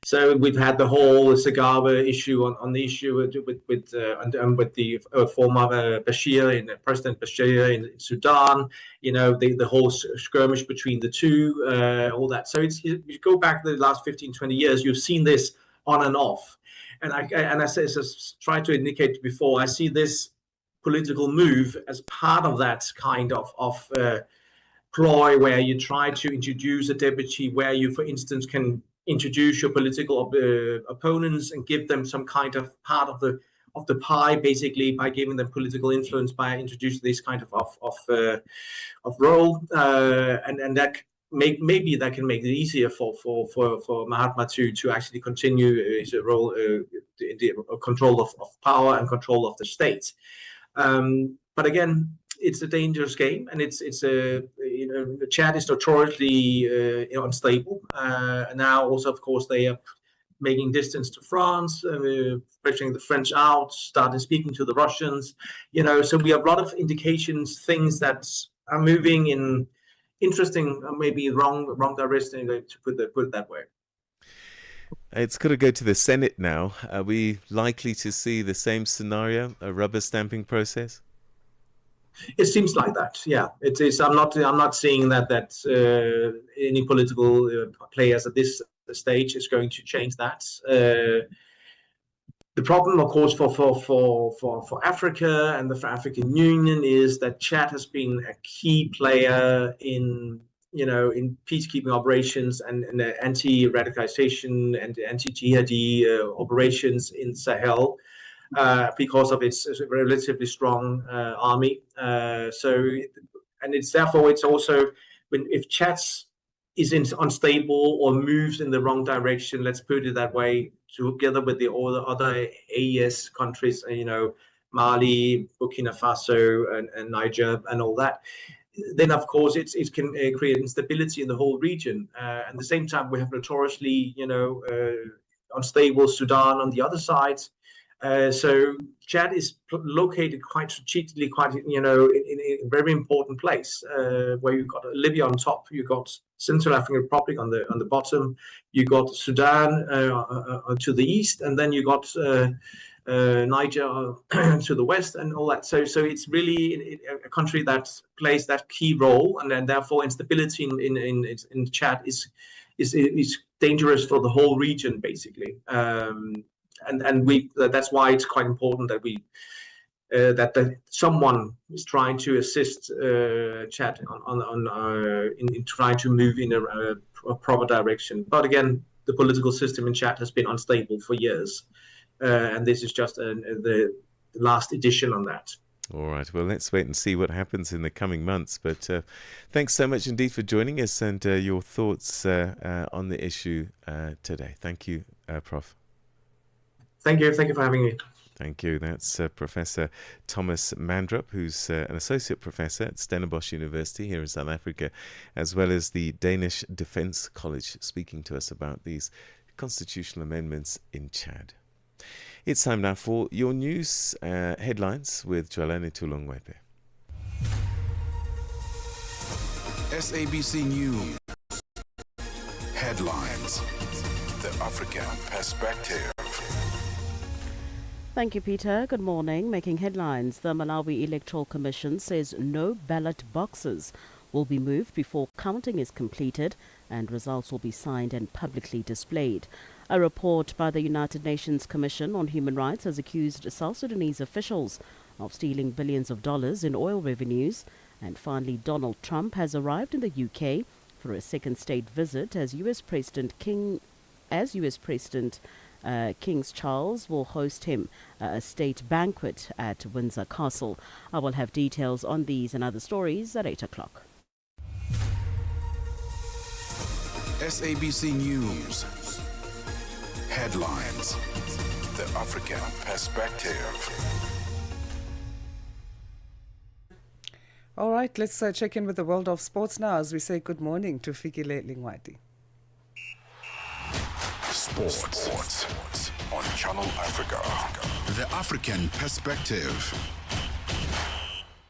so we've had the whole Sagaba issue on the issue with the former President Bashir in Sudan, the whole skirmish between the two, all that. So you go back the last 15, 20 years, you've seen this on and off. And as I tried to indicate before, I see this political move as part of that kind of ploy where you try to introduce a deputy, where you, for instance, can introduce your political opponents and give them some kind of part of the pie, basically by giving them political influence by introducing this kind of role, and that maybe that can make it easier for Mahatma to actually continue his role, the control of power and control of the state. But again, it's a dangerous game, and Chad is notoriously unstable. Now, also, of course, they are making distance to France, pushing the French out, starting speaking to the Russians. So we have a lot of indications, things that are moving in interesting, maybe wrong direction, to put it that way. It's got to go to the Senate now. Are we likely to see the same scenario, a rubber stamping process? It seems like that. Yeah, it is. I'm not seeing that any political players at this stage is going to change that. The problem, of course, for Africa and the African Union is that Chad has been a key player in in peacekeeping operations and anti-radicalization and anti-jihadi operations in Sahel because of its relatively strong army. And it's therefore it's also if Chad is unstable or moves in the wrong direction, let's put it that way, together with all the other AES countries, Mali, Burkina Faso, and Niger, and all that, then of course it can create instability in the whole region. At the same time, we have notoriously, unstable Sudan on the other side. So Chad is located quite strategically, in a very important place, where you've got Libya on top, you've got Central African Republic on the bottom, you got Sudan to the east, and then you got Niger to the west, and all that. So it's really a country that plays that key role, and then therefore instability in Chad is dangerous for the whole region, basically. And that's why it's quite important that that someone is trying to assist Chad in trying to move in a proper direction. But again, the political system in Chad has been unstable for years, and this is just the last edition on that. All right, well, let's wait and see what happens in the coming months. But thanks so much indeed for joining us and your thoughts on the issue today. Thank you, Prof. Thank you for having me. Thank you. That's Professor Thomas Mandrup, who's an associate professor at Stellenbosch University here in South Africa, as well as the Danish Defence College, speaking to us about these constitutional amendments in Chad. It's time now for your news headlines with Jwalani Tulongwepe. SABC News headlines. The African perspective. Thank you, Peter. Good morning. Making headlines, the Malawi Electoral Commission says no ballot boxes will be moved before counting is completed and results will be signed and publicly displayed. A report by the United Nations Commission on Human Rights has accused South Sudanese officials of stealing billions of dollars in oil revenues. And finally, Donald Trump has arrived in the UK for a second state visit as US President King Charles will host him a state banquet at Windsor Castle. I will have details on these and other stories at 8 o'clock. SABC News headlines. The African perspective. All right, let's check in with the world of sports now as we say good morning to Fikile Lingwati. Sports on Channel Africa. The African perspective.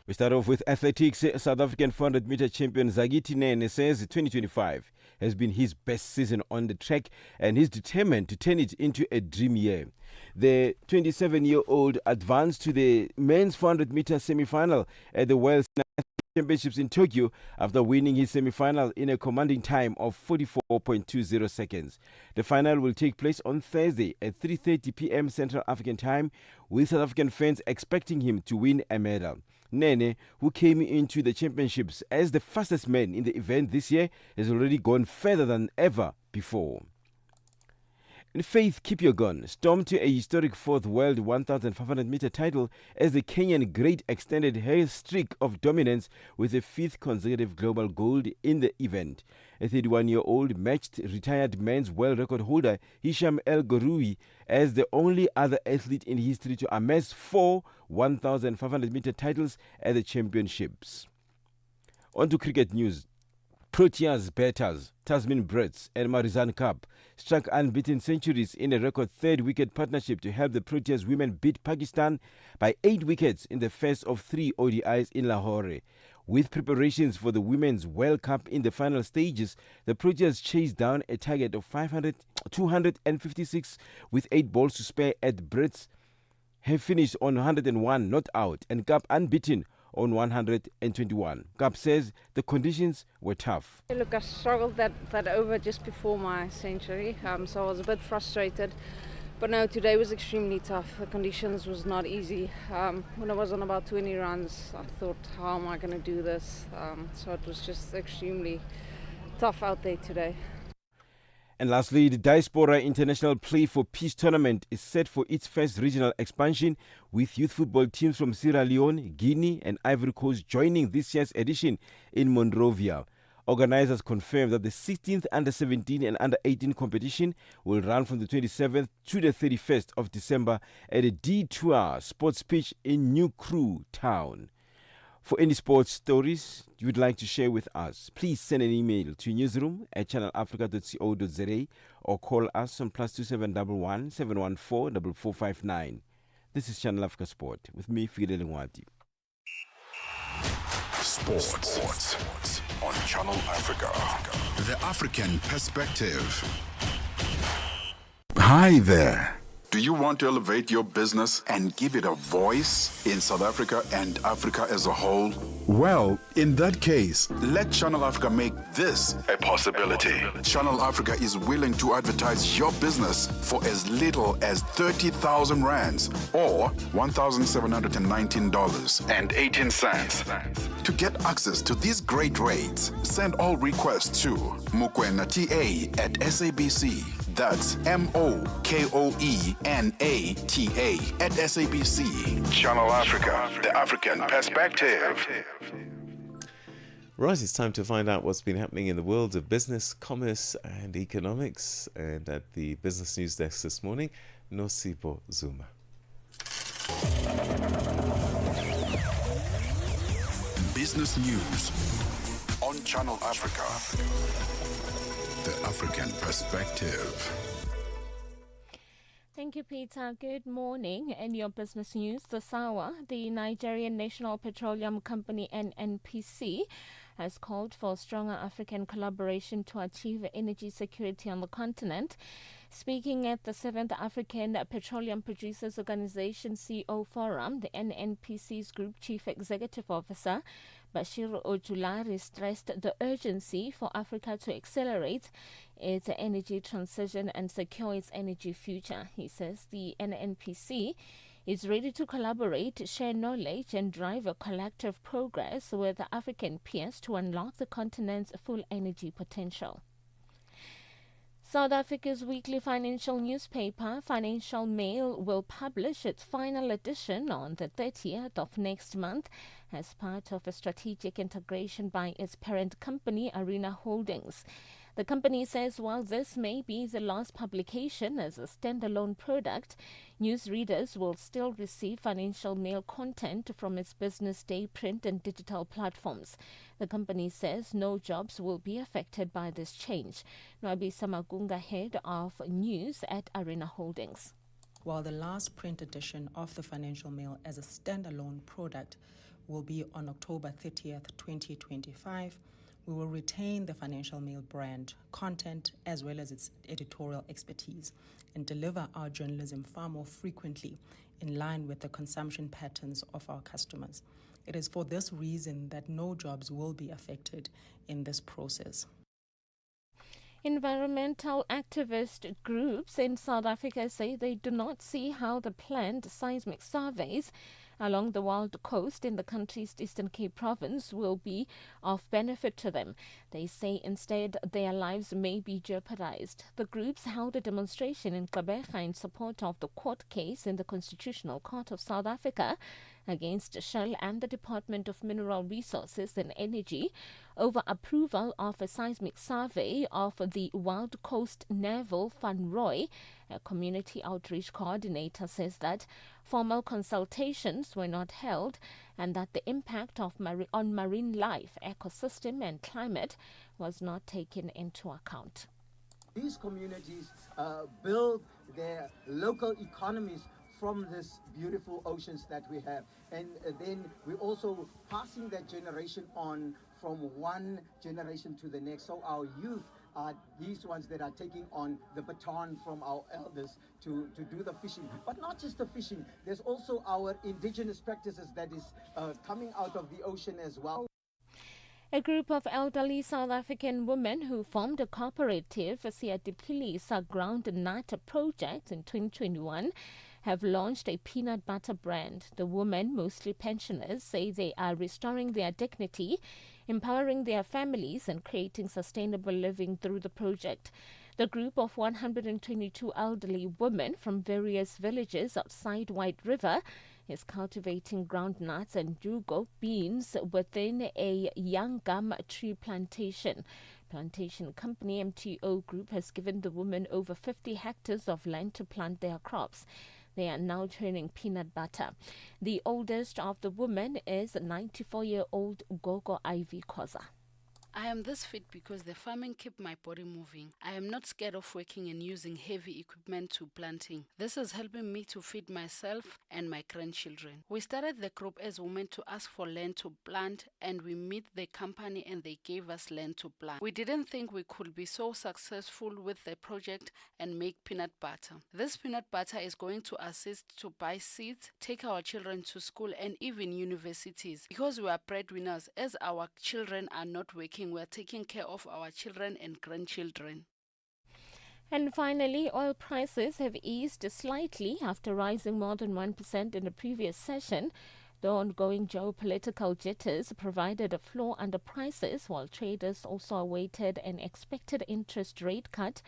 We start off with athletics. South African 400-meter champion Zagiti Nene says 2025 has been his best season on the track and he's determined to turn it into a dream year. The 27-year-old advanced to the men's 400-meter semi-final at the World Championships in Tokyo after winning his semi-final in a commanding time of 44.20 seconds. The final will take place on Thursday at 3:30 p.m. Central African Time, with South African fans expecting him to win a medal. Nene, who came into the championships as the fastest man in the event this year, has already gone further than ever before. And Faith Kipyegon stormed to a historic fourth World 1,500-meter title as the Kenyan great extended her streak of dominance with a fifth consecutive global gold in the event. A 31-year-old matched retired men's world record holder Hisham El Goroui as the only other athlete in history to amass 4 1,500-meter titles at the championships. On to cricket news. Proteas batters Tasmin Brits and Marizan Cup struck unbeaten centuries in a record third wicket partnership to help the Proteas women beat Pakistan by 8 wickets in the first of 3 ODIs in Lahore. With preparations for the Women's World Cup in the final stages, the Proteas chased down a target of 256 with 8 balls to spare at Brits, have finished on 101 not out and Cup unbeaten on 121. Cup says the conditions were tough. Look, I struggled that over just before my century, so I was a bit frustrated. But no, today was extremely tough. The conditions was not easy. When I was on about 20 runs, I thought, how am I going to do this? So it was just extremely tough out there today. And lastly, the Diaspora International Play for Peace tournament is set for its first regional expansion, with youth football teams from Sierra Leone, Guinea and Ivory Coast joining this year's edition in Monrovia. Organizers confirmed that the 16th Under-17 and Under-18 competition will run from the 27th to the 31st of December at a D2R sports pitch in New Crew Town. For any sports stories you would like to share with us, please send an email to newsroom@channelafrica.co.za or call us on +2711 714 4459. This is Channel Africa Sport with me, Fidel Ngwati. Sports on Channel Africa. The African Perspective. Hi there. Do you want to elevate your business and give it a voice in South Africa and Africa as a whole? Well, in that case, let Channel Africa make this a possibility. Channel Africa is willing to advertise your business for as little as 30,000 rands or $1,719.18. To get access to these great rates, send all requests to mukwenata@SABC. That's MOKOENATA@SABC. Channel Africa, the African Perspective. Right, it's time to find out what's been happening in the world of business, commerce and economics. And at the Business News Desk this morning, Nosipo Zuma. Business News on Channel Africa. The African Perspective. Thank you, Peter. Good morning. In your business news this hour, the Nigerian National Petroleum Company NNPC has called for stronger African collaboration to achieve energy security on the continent. Speaking at the 7th African Petroleum Producers Organization CO Forum, the NNPC's Group Chief Executive Officer, Bashir Ojulari, stressed the urgency for Africa to accelerate its energy transition and secure its energy future. He says the NNPC is ready to collaborate, share knowledge and drive a collective progress with the African peers to unlock the continent's full energy potential. South Africa's weekly financial newspaper, Financial Mail, will publish its final edition on the 30th of next month as part of a strategic integration by its parent company, Arena Holdings. The company says while this may be the last publication as a standalone product, newsreaders will still receive Financial Mail content from its Business Day print and digital platforms. The company says no jobs will be affected by this change. Nwabi Samagunga, head of news at Arena Holdings. While the last print edition of the Financial Mail as a standalone product will be on October 30th, 2025, we will retain the Financial Mail brand, content, as well as its editorial expertise, and deliver our journalism far more frequently in line with the consumption patterns of our customers. It is for this reason that no jobs will be affected in this process. Environmental activist groups in South Africa say they do not see how the planned seismic surveys along the Wild Coast in the country's Eastern Cape province will be of benefit to them. They say instead their lives may be jeopardized. The groups held a demonstration in Gqeberha in support of the court case in the Constitutional Court of South Africa against Shell and the Department of Mineral Resources and Energy over approval of a seismic survey of the Wild Coast Neville Van Roy. A community outreach coordinator says that formal consultations were not held and that the impact of on marine life, ecosystem and climate was not taken into account. These communities build their local economies from this beautiful oceans that we have, and then we're also passing that generation on from one generation to the next. So our youth are these ones that are taking on the baton from our elders to do the fishing. But not just the fishing, there's also our indigenous practices that is coming out of the ocean as well. A group of elderly South African women who formed a cooperative, Siatipilisa Groundnut Project in 2021, have launched a peanut butter brand. The women, mostly pensioners, say they are restoring their dignity, empowering their families, and creating sustainable living through the project. The group of 122 elderly women from various villages outside White River is cultivating groundnuts and jugo beans within a young gum tree plantation. Plantation company MTO Group has given the women over 50 hectares of land to plant their crops. They are now turning peanut butter. The oldest of the women is 94-year-old Gogo Ivy Koza. I am this fit because the farming keep my body moving. I am not scared of working and using heavy equipment to planting. This is helping me to feed myself and my grandchildren. We started the group as women to ask for land to plant, and we meet the company and they gave us land to plant. We didn't think we could be so successful with the project and make peanut butter. This peanut butter is going to assist to buy seeds, take our children to school and even universities. Because we are breadwinners, as our children are not working, we are taking care of our children and grandchildren. And finally, oil prices have eased slightly after rising more than 1% in the previous session. The ongoing geopolitical jitters provided a floor under prices, while traders also awaited an expected interest rate cut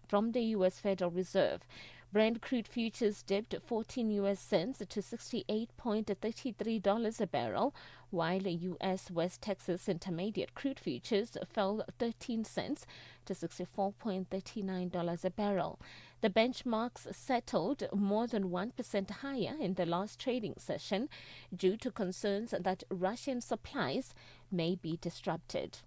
from the U.S. Federal Reserve. Brent crude futures dipped 14 US cents to $68.33 a barrel, while U.S. West Texas Intermediate crude futures fell 13 cents to $64.39 a barrel. The benchmarks settled more than 1% higher in the last trading session due to concerns that Russian supplies may be disrupted.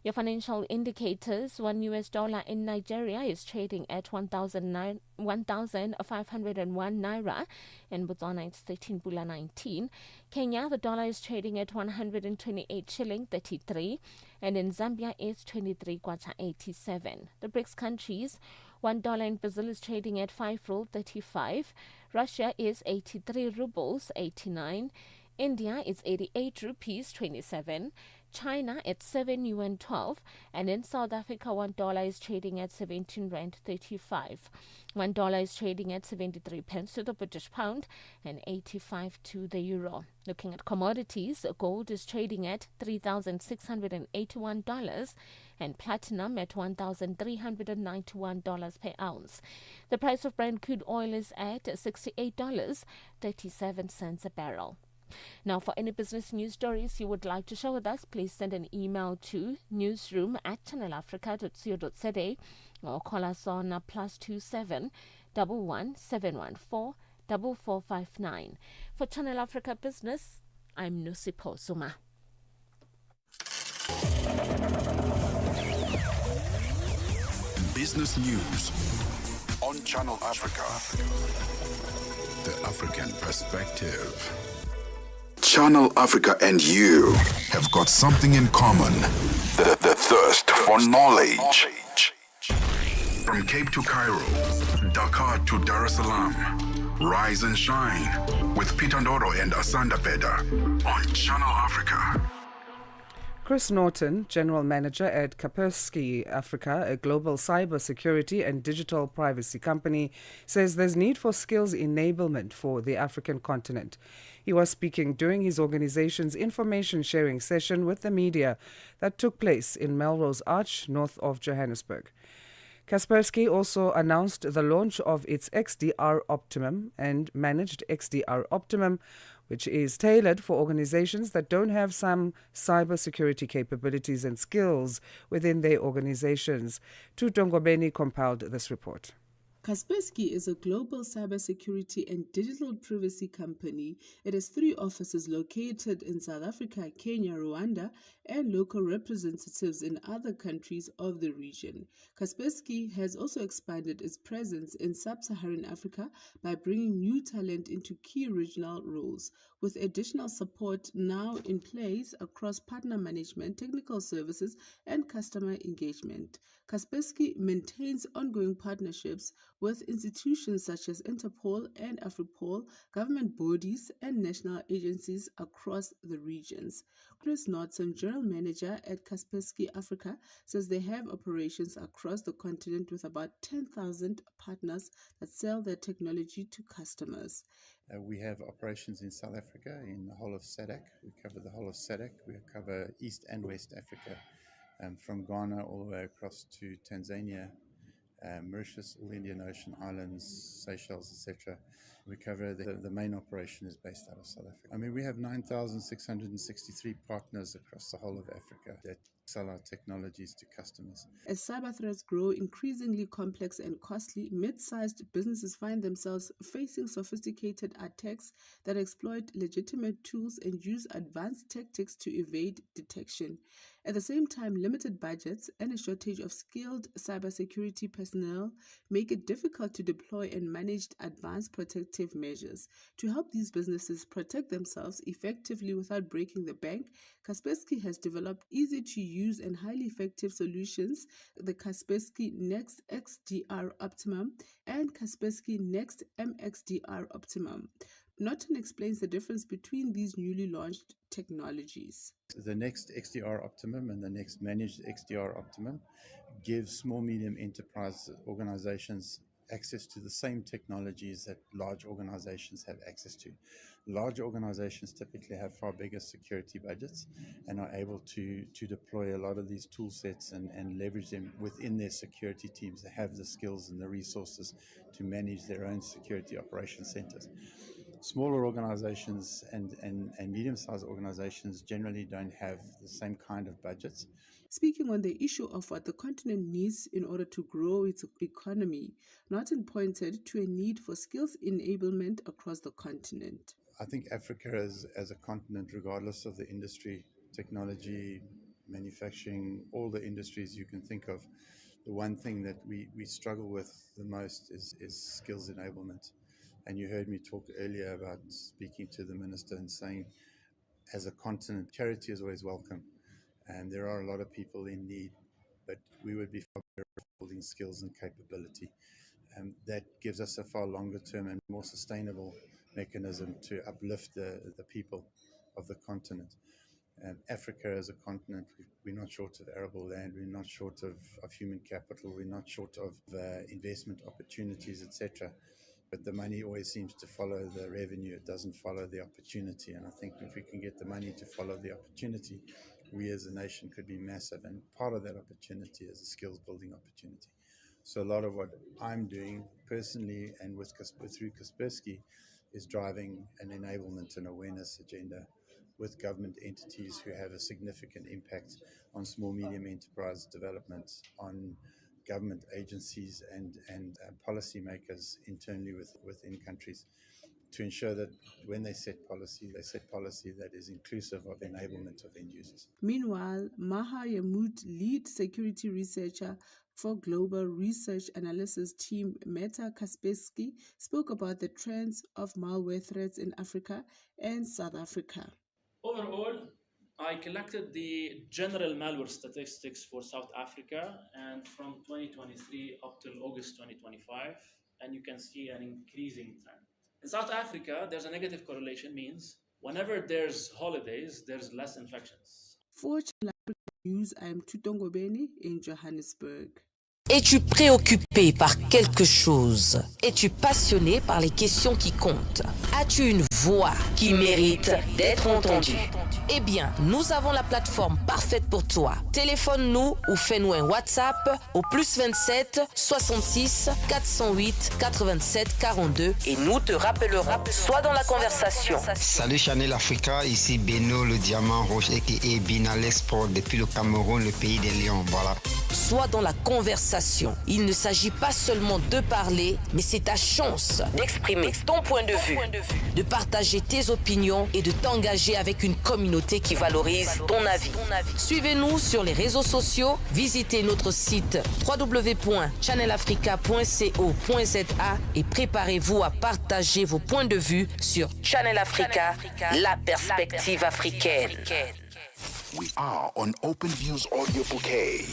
Your financial indicators: $1 in Nigeria is trading at 1,501 naira. In Botswana, it's 13.19. Kenya, the dollar is trading at 128 shilling 33, and in Zambia, it's 23.87. The BRICS countries: $1 in Brazil is trading at 5.35. Russia is 83 rubles 89. India is 88 rupees 27. China at 7 yuan 12, and in South Africa $1 is trading at 17 rand 35. $1 is trading at 73 pence to the British pound and 85 to the euro. Looking at commodities, gold is trading at $3,681 and platinum at $1,391 per ounce. The price of Brent crude oil is at $68.37 a barrel. Now, for any business news stories you would like to share with us, please send an email to newsroom@channelafrica.co.za or call us on +27 11 714 4459. For Channel Africa Business, I'm Nosipo Zuma. Business news on Channel Africa. The African perspective. Channel Africa and you have got something in common. The thirst for knowledge. From Cape to Cairo, Dakar to Dar es Salaam. Rise and shine with Peter Ndoro and Asanda Beda on Channel Africa. Chris Norton, General Manager at Kaspersky Africa, a global cybersecurity and digital privacy company, says there's need for skills enablement for the African continent. He was speaking during his organization's information sharing session with the media that took place in Melrose Arch, north of Johannesburg. Kaspersky also announced the launch of its XDR Optimum and managed XDR Optimum, which is tailored for organizations that don't have some cybersecurity capabilities and skills within their organizations. Tutongobeni compiled this report. Kaspersky is a global cybersecurity and digital privacy company. It has 3 offices located in South Africa, Kenya, Rwanda, and local representatives in other countries of the region. Kaspersky has also expanded its presence in sub-Saharan Africa by bringing new talent into key regional roles, with additional support now in place across partner management, technical services, and customer engagement. Kaspersky maintains ongoing partnerships with institutions such as Interpol and Afripol, government bodies, and national agencies across the regions. Chris Nordson, General Manager at Kaspersky Africa, says they have operations across the continent with about 10,000 partners that sell their technology to customers. We have operations in South Africa, in the whole of SADC. We cover the whole of SADC. We cover East and West Africa, from Ghana all the way across to Tanzania, Mauritius, all the Indian Ocean Islands, Seychelles, etc. We cover the main operation is based out of South Africa. I mean, we have 9,663 partners across the whole of Africa that sell our technologies to customers. As cyber threats grow increasingly complex and costly, mid-sized businesses find themselves facing sophisticated attacks that exploit legitimate tools and use advanced tactics to evade detection. At the same time, limited budgets and a shortage of skilled cybersecurity personnel make it difficult to deploy and manage advanced protective measures. To help these businesses protect themselves effectively without breaking the bank, Kaspersky has developed easy-to-use and highly effective solutions, the Kaspersky Next XDR Optimum and Kaspersky Next MXDR Optimum. Norton explains the difference between these newly launched technologies. The Next XDR Optimum and the Next Managed XDR Optimum give small, medium enterprise organizations access to the same technologies that large organizations have access to. Large organizations typically have far bigger security budgets and are able to deploy a lot of these tool sets and leverage them within their security teams. They have the skills and the resources to manage their own security operation centers. Smaller organizations and medium-sized organizations generally don't have the same kind of budgets. Speaking on the issue of what the continent needs in order to grow its economy, Norton pointed to a need for skills enablement across the continent. I think Africa as a continent, regardless of the industry, technology, manufacturing, all the industries you can think of, the one thing that we struggle with the most is skills enablement. And you heard me talk earlier about speaking to the minister and saying, as a continent, charity is always welcome. And there are a lot of people in need, but we would be far better at building skills and capability. And that gives us a far longer term and more sustainable mechanism to uplift the people of the continent. Africa as a continent, we're not short of arable land, we're not short of human capital, we're not short of investment opportunities, etc. But the money always seems to follow the revenue. It doesn't follow the opportunity. And I think if we can get the money to follow the opportunity, we as a nation could be massive. And part of that opportunity is a skills building opportunity. So a lot of what I'm doing personally and through Kaspersky is driving an enablement and awareness agenda with government entities who have a significant impact on small, medium enterprise development, on government agencies and policymakers internally within countries, to ensure that when they set policy that is inclusive of enablement of end users. Meanwhile, Maha Yamut, lead security researcher for global research analysis team Meta Kaspersky, spoke about the trends of malware threats in Africa and South Africa. Overall, I collected the general malware statistics for South Africa and from 2023 up till August 2025, and you can see an increasing trend. In South Africa, there's a negative correlation, means whenever there's holidays, there's less infections. For Channel Africa News, I am Tutongo Beni in Johannesburg. Es-tu préoccupé par quelque chose? Es-tu passionné par les questions qui comptent? As-tu une voix qui mérite d'être entendue? Eh bien, nous avons la plateforme parfaite pour toi. Téléphone-nous ou fais-nous un WhatsApp au +27 66 408 87 42 et nous te rappellerons. Sois dans la conversation. Salut Channel Africa, ici Beno le diamant rouge et Binal Export depuis le Cameroun, le pays des lions. Voilà. Sois dans la conversation. Il ne s'agit pas seulement de parler, mais c'est ta chance d'exprimer ton point de vue, de partager tes opinions et de t'engager avec une communauté qui valorise ton avis. Suivez-nous sur les réseaux sociaux, visitez notre site www.channelafrica.co.za et préparez-vous à partager vos points de vue sur Channel Africa, la perspective africaine. We are on Open Views Audio Bouquet.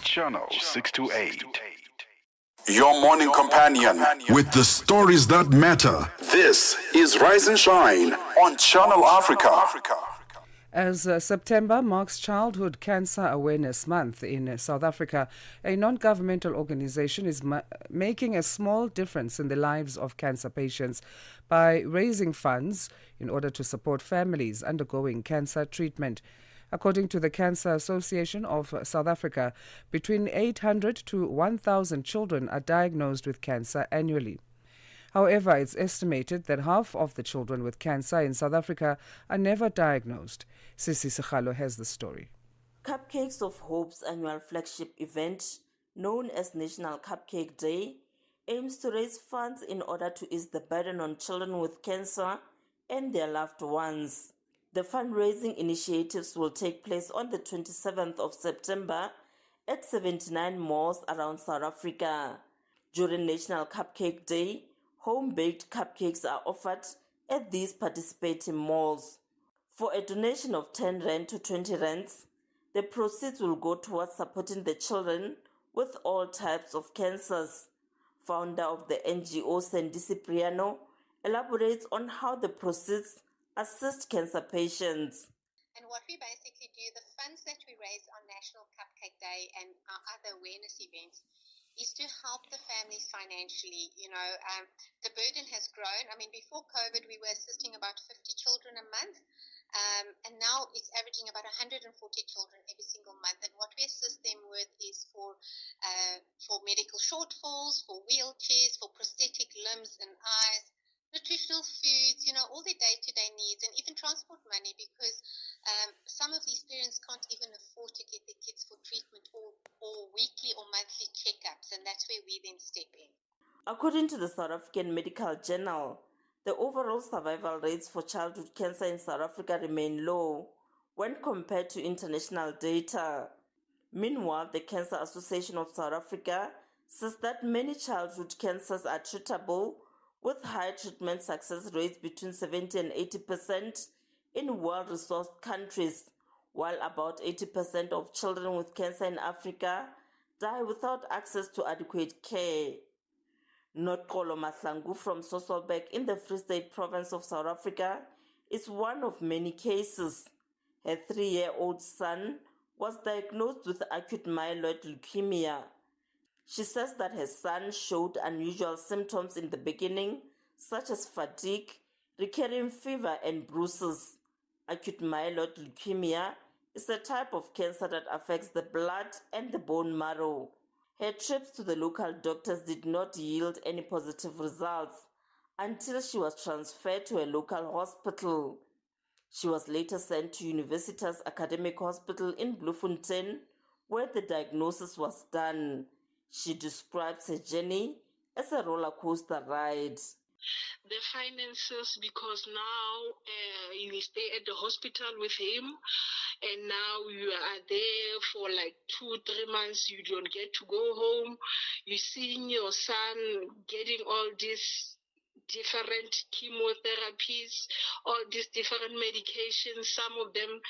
Channel 628. Your morning companion with the stories that matter. This is Rise and Shine on Channel Africa. As September marks Childhood Cancer Awareness Month in South Africa, a non-governmental organization is making a small difference in the lives of cancer patients by raising funds in order to support families undergoing cancer treatment. According to the Cancer Association of South Africa, between 800 to 1,000 children are diagnosed with cancer annually. However, it's estimated that half of the children with cancer in South Africa are never diagnosed. Sisi Sekhalo has the story. Cupcakes of Hope's annual flagship event, known as National Cupcake Day, aims to raise funds in order to ease the burden on children with cancer and their loved ones. The fundraising initiatives will take place on the 27th of September at 79 malls around South Africa. During National Cupcake Day, home-baked cupcakes are offered at these participating malls. For a donation of 10 rand to 20 rands, the proceeds will go towards supporting the children with all types of cancers. Founder of the NGO, Sandy Cipriano, elaborates on how the proceeds assist cancer patients. And what we basically do, the funds that we raise on National Cupcake Day and our other awareness events, is to help the families financially. The burden has grown. Before COVID, we were assisting about 50 children a month, and now it's averaging about 140 children every single month. And what we assist them with is for medical shortfalls, for wheelchairs, for prosthetic limbs and eyes, nutritional foods, all their day-to-day needs, and even transport money, because some of these parents can't even afford to get their kids for treatment or weekly or monthly checkups, and that's where we then step in. According to the South African Medical Journal, the overall survival rates for childhood cancer in South Africa remain low when compared to international data. Meanwhile, the Cancer Association of South Africa says that many childhood cancers are treatable with high treatment success rates between 70 and 80% in well-resourced countries, while about 80% of children with cancer in Africa die without access to adequate care. Notqolo Mahlangu from Sasolburg in the Free State province of South Africa is one of many cases. Her 3-year-old son was diagnosed with acute myeloid leukemia. She says that her son showed unusual symptoms in the beginning, such as fatigue, recurring fever, and bruises. Acute myeloid leukemia is a type of cancer that affects the blood and the bone marrow. Her trips to the local doctors did not yield any positive results until she was transferred to a local hospital. She was later sent to Universitas Academic Hospital in Bloemfontein, where the diagnosis was done. She describes her journey as a roller coaster ride. The finances, because now you stay at the hospital with him, and now you are there for like 2-3 months. You don't get to go home. You seeing your son getting all these different chemotherapies, all these different medications. Some of them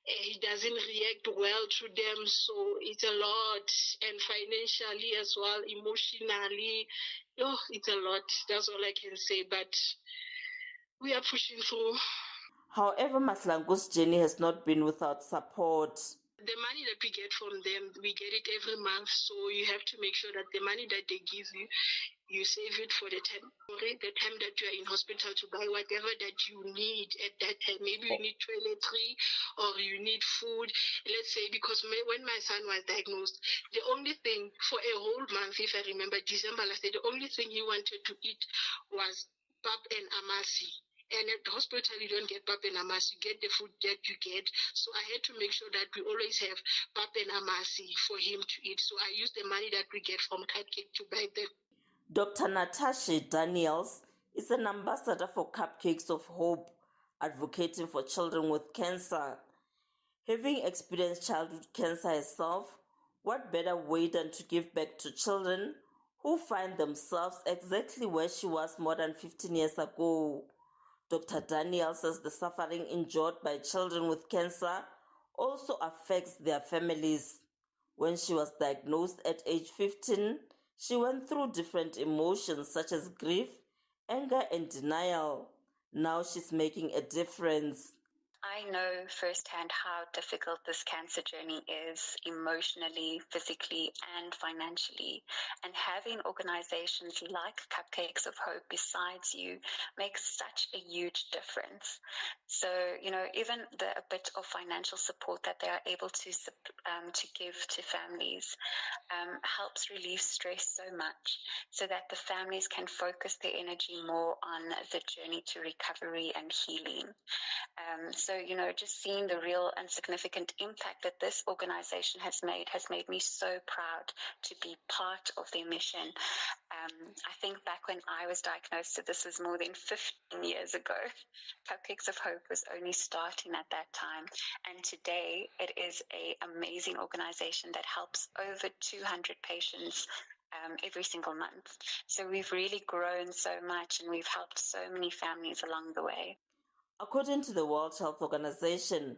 he doesn't react well to them, so it's a lot, and financially as well, emotionally, it's a lot. That's all I can say, but we are pushing through. However, Mahlangu's journey has not been without support. The money that we get from them, we get it every month, so you have to make sure that the money that they give you, you save it for the time that you are in hospital to buy whatever that you need at that time. Maybe you need toiletry or you need food. Let's say, because when my son was diagnosed, the only thing for a whole month, if I remember, December last year, the only thing he wanted to eat was pap and amasi. And at the hospital, you don't get pap and amasi, you get the food that you get. So I had to make sure that we always have pap and amasi for him to eat. So I use the money that we get from Cupcake to buy them. Dr. Natasha Daniels is an ambassador for Cupcakes of Hope, advocating for children with cancer. Having experienced childhood cancer herself, what better way than to give back to children who find themselves exactly where she was more than 15 years ago? Dr. Daniels says the suffering endured by children with cancer also affects their families. When she was diagnosed at age 15, she went through different emotions such as grief, anger, and denial. Now she's making a difference. I know firsthand how difficult this cancer journey is emotionally, physically, and financially. And having organizations like Cupcakes of Hope besides you makes such a huge difference. So, even a bit of financial support that they are able to give to families helps relieve stress so much so that the families can focus their energy more on the journey to recovery and healing. Just seeing the real and significant impact that this organization has made me so proud to be part of their mission. I think back when I was diagnosed, so this was more than 15 years ago, Cupcakes of Hope was only starting at that time. And today it is an amazing organization that helps over 200 patients every single month. So we've really grown so much and we've helped so many families along the way. According to the World Health Organization,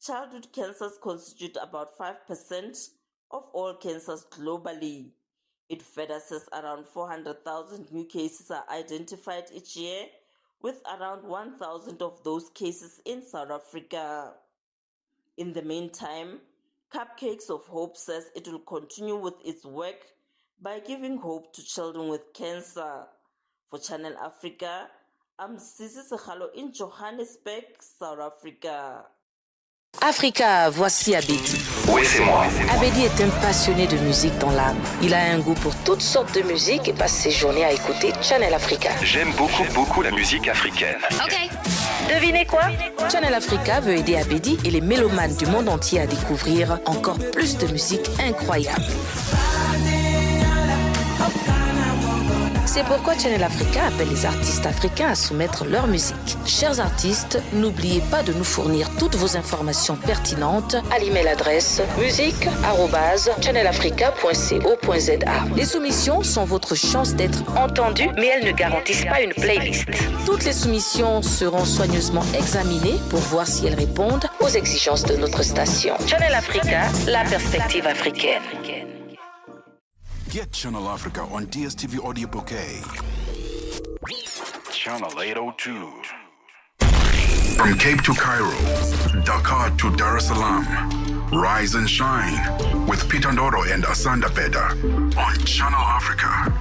childhood cancers constitute about 5% of all cancers globally. It further says around 400,000 new cases are identified each year, with around 1,000 of those cases in South Africa. In the meantime, Cupcakes of Hope says it will continue with its work by giving hope to children with cancer. For Channel Africa, I'm Sisi Sekhalo in Johannesburg, South Africa. Africa, voici Abedi. Oui, c'est moi. Abedi est un passionné de musique dans l'âme. Il a un goût pour toutes sortes de musique et passe ses journées à écouter Channel Africa. J'aime beaucoup la musique africaine. Ok. Devinez quoi? Channel Africa veut aider Abedi et les mélomanes du monde entier à découvrir encore plus de musique incroyable. C'est pourquoi Channel Africa appelle les artistes africains à soumettre leur musique. Chers artistes, n'oubliez pas de nous fournir toutes vos informations pertinentes à l'email adresse musique@channelafrica.co.za. Les soumissions sont votre chance d'être entendues, mais elles ne garantissent pas une playlist. Toutes les soumissions seront soigneusement examinées pour voir si elles répondent aux exigences de notre station. Channel Africa, la perspective africaine. Get Channel Africa on DSTV Audio Bouquet. Channel 802. From Cape to Cairo, Dakar to Dar es Salaam. Rise and shine with Peter Ndoro and Asanda Beda on Channel Africa.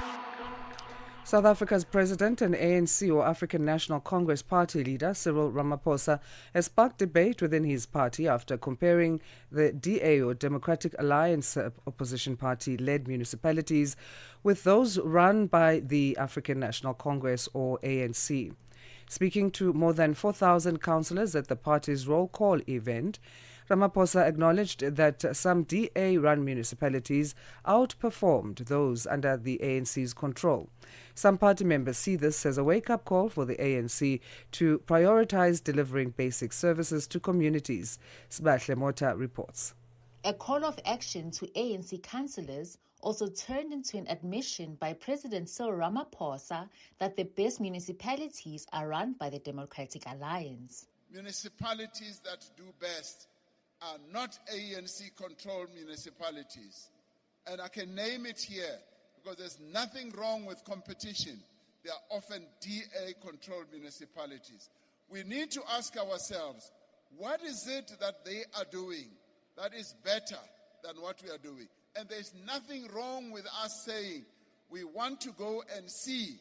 South Africa's president and ANC, or African National Congress party leader, Cyril Ramaphosa, has sparked debate within his party after comparing the DA, or Democratic Alliance opposition party-led municipalities, with those run by the African National Congress, or ANC. Speaking to more than 4,000 councillors at the party's roll call event, Ramaphosa acknowledged that some DA-run municipalities outperformed those under the ANC's control. Some party members see this as a wake-up call for the ANC to prioritize delivering basic services to communities. Sbahle Mota reports. A call of action to ANC councillors also turned into an admission by President Cyril Ramaphosa that the best municipalities are run by the Democratic Alliance. Municipalities that do best are not ANC-controlled municipalities. And I can name it here because there's nothing wrong with competition. They are often DA-controlled municipalities. We need to ask ourselves, what is it that they are doing that is better than what we are doing? And there's nothing wrong with us saying we want to go and see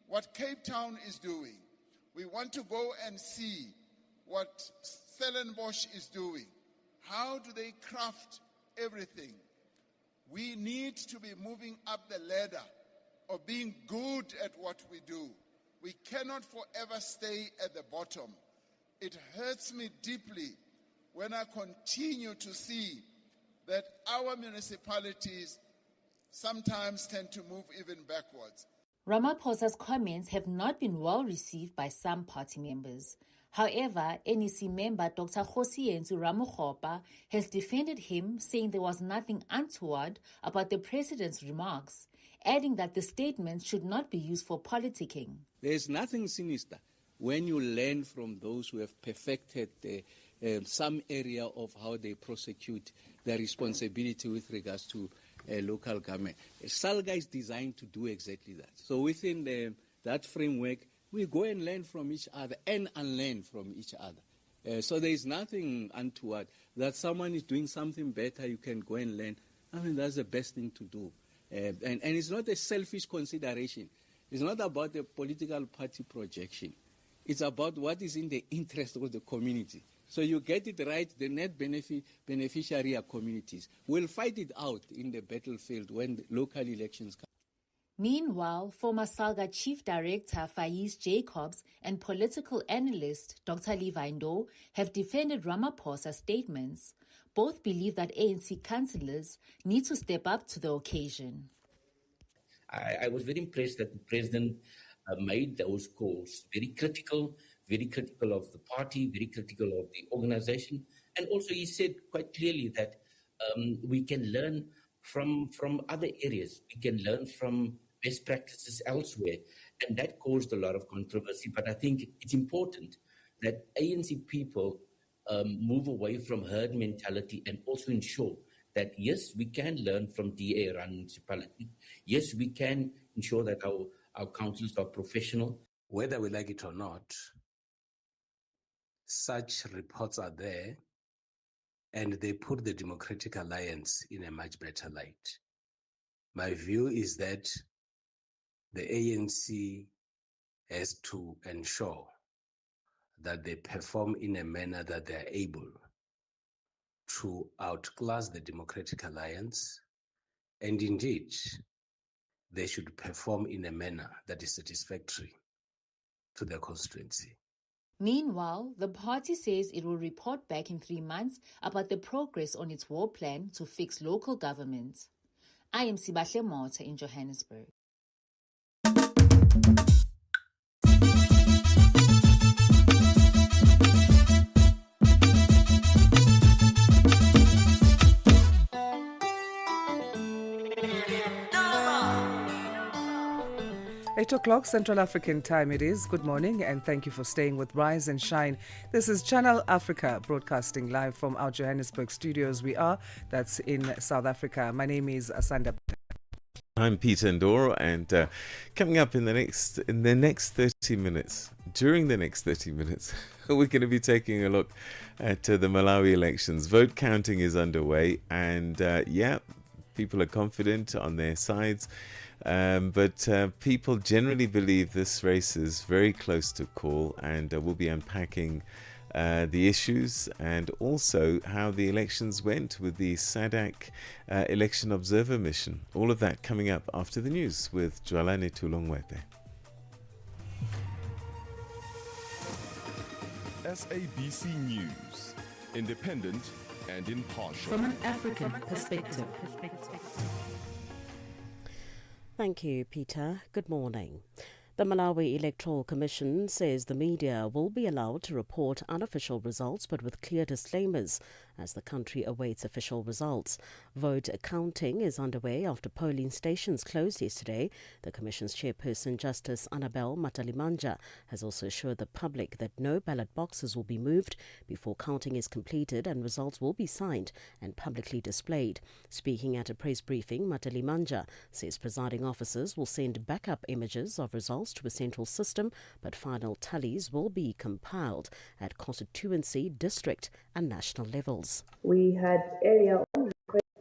what Cape Town is doing. We want to go and see what Stellenbosch is doing. How do they craft everything? We need to be moving up the ladder of being good at what we do. We cannot forever stay at the bottom. It hurts me deeply when I continue to see that our municipalities sometimes tend to move even backwards. Ramaphosa's comments have not been well received by some party members. However, NEC member Dr. Kgosientsho Ramokgopa has defended him, saying there was nothing untoward about the president's remarks, adding that the statement should not be used for politicking. There is nothing sinister when you learn from those who have perfected some area of how they prosecute their responsibility with regards to local government. SALGA is designed to do exactly that. So within that framework, we go and learn from each other and unlearn from each other. So there is nothing untoward. That someone is doing something better, you can go and learn. I mean, that's the best thing to do. And it's not a selfish consideration. It's not about a political party projection. It's about what is in the interest of the community. So you get it right, the net beneficiary are communities. We'll fight it out in the battlefield when the local elections come. Meanwhile, former SALGA Chief Director Faiz Jacobs and political analyst Dr. Levi Ndoro have defended Ramaphosa's statements. Both believe that ANC councillors need to step up to the occasion. I was very impressed that the president made those calls, very critical of the party, very critical of the organization. And also he said quite clearly that we can learn from other areas. We can learn from best practices elsewhere. And that caused a lot of controversy. But I think it's important that ANC people move away from herd mentality and also ensure that, yes, we can learn from DA-run municipalities. Yes, we can ensure that our councils are professional. Whether we like it or not, such reports are there, and they put the Democratic Alliance in a much better light. My view is that the ANC has to ensure that they perform in a manner that they are able to outclass the Democratic Alliance, and indeed, they should perform in a manner that is satisfactory to their constituency. Meanwhile, the party says it will report back in 3 months about the progress on its war plan to fix local government. I am Sibahle Mota in Johannesburg. Eight o'clock Central African time it is. Good morning and thank you for staying with Rise and Shine. This is Channel Africa broadcasting live from our Johannesburg studios. That's in South Africa. My name is Asanda. I'm Peter Ndoro, and coming up in the next 30 minutes, during the next 30 minutes, we're going to be taking a look at the Malawi elections. Vote counting is underway, and people are confident on their sides. But people generally believe this race is very close to call, and we'll be unpacking the issues and also how the elections went with the SADC election observer mission. All of that coming up after the news with Jwalane Tulongwepe. SABC News, independent and impartial. From an African perspective. Thank you, Peter. Good morning. The Malawi Electoral Commission says the media will be allowed to report unofficial results but with clear disclaimers as the country awaits official results. Vote counting is underway after polling stations closed yesterday. The Commission's chairperson, Justice Annabel Matalimanja, has also assured the public that no ballot boxes will be moved before counting is completed and results will be signed and publicly displayed. Speaking at a press briefing, Matalimanja says presiding officers will send backup images of results to a central system, but final tallies will be compiled at constituency, district and national levels. We had earlier on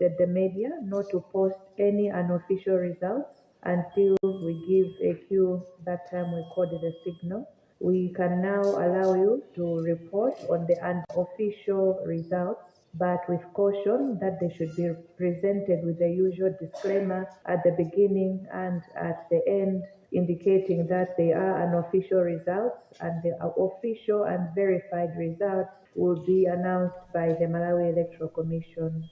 requested the media not to post any unofficial results until we give a cue. That time we called it a signal. We can now allow you to report on the unofficial results, but with caution that they should be presented with the usual disclaimer at the beginning and at the end, indicating that they are unofficial results, and the official and verified results will be announced by the Malawi Electoral Commission.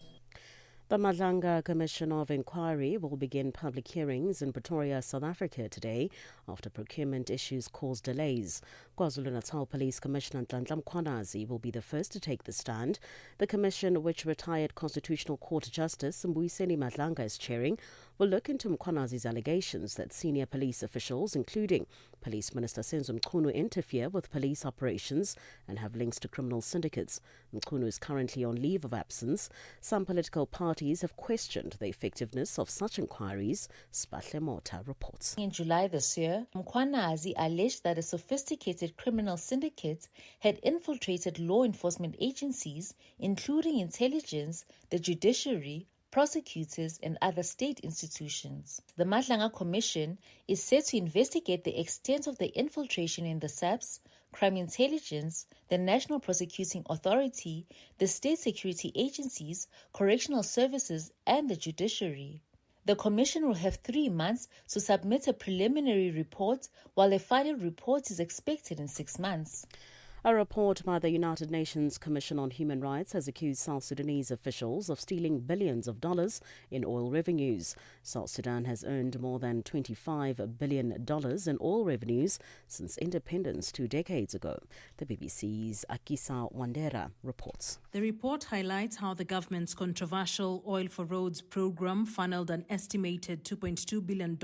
The Madlanga Commission of Inquiry will begin public hearings in Pretoria, South Africa today after procurement issues caused delays. KwaZulu-Natal Police Commissioner Nhlanhla Mkhwanazi will be the first to take the stand. The commission, which retired Constitutional Court Justice Mbuyiseni Madlanga is chairing, will look into Mkhwanazi's allegations that senior police officials, including Police Minister Senzo Mchunu, interfere with police operations and have links to criminal syndicates. Mchunu is currently on leave of absence. Some political parties have questioned the effectiveness of such inquiries. Spahle Mota reports. In July this year, Mkhwanazi alleged that a sophisticated criminal syndicate had infiltrated law enforcement agencies, including intelligence, the judiciary, prosecutors and other state institutions. The Madlanga Commission is set to investigate the extent of the infiltration in the SAPS, crime intelligence, the National Prosecuting Authority, the state security agencies, correctional services and the judiciary. The Commission will have 3 months to submit a preliminary report, while a final report is expected in 6 months. A report by the United Nations Commission on Human Rights has accused South Sudanese officials of stealing billions of dollars in oil revenues. South Sudan has earned more than $25 billion in oil revenues since independence 2 decades ago. The BBC's Akisa Wandera reports. The report highlights how the government's controversial Oil for Roads program funneled an estimated $2.2 billion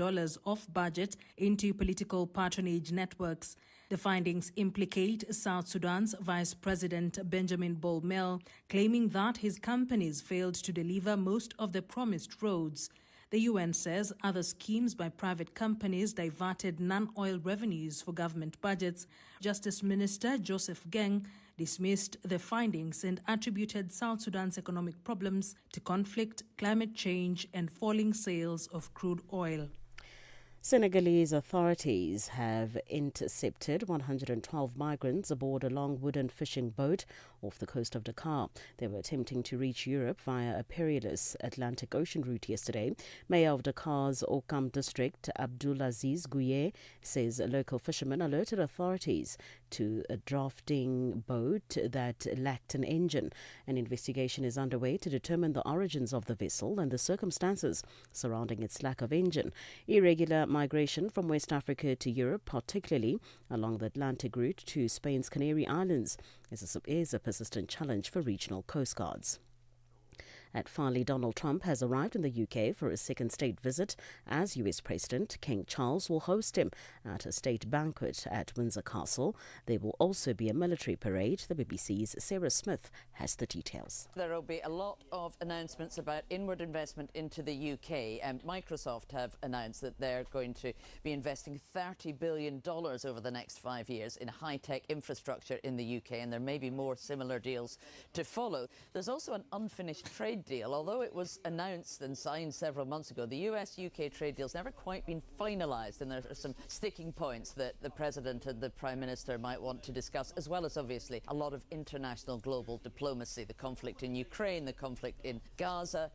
off budget into political patronage networks. The findings implicate South Sudan's Vice President Benjamin Bolmel, claiming that his companies failed to deliver most of the promised roads. The UN says other schemes by private companies diverted non-oil revenues for government budgets. Justice Minister Joseph Geng dismissed the findings and attributed South Sudan's economic problems to conflict, climate change, and falling sales of crude oil. Senegalese authorities have intercepted 112 migrants aboard a long wooden fishing boat off the coast of Dakar. They were attempting to reach Europe via a perilous Atlantic Ocean route yesterday. Mayor of Dakar's Ouakam district, Abdulaziz Gouye, says local fishermen alerted authorities to a drafting boat that lacked an engine. An investigation is underway to determine the origins of the vessel and the circumstances surrounding its lack of engine. Irregular migration from West Africa to Europe, particularly along the Atlantic route to Spain's Canary Islands, is a persistent challenge for regional coast guards. At Farley, Donald Trump has arrived in the UK for a second state visit as US President. King Charles will host him at a state banquet at Windsor Castle. There will also be a military parade. The BBC's Sarah Smith has the details. There will be a lot of announcements about inward investment into the UK. Microsoft have announced that they're going to be investing $30 billion over the next 5 years in high-tech infrastructure in the UK, and there may be more similar deals to follow. There's also an unfinished trade deal. Although it was announced and signed several months ago, the US-UK trade deal's never quite been finalised, and there are some sticking points that the President and the Prime Minister might want to discuss, as well as obviously a lot of international global diplomacy, the conflict in Ukraine, the conflict in Gaza.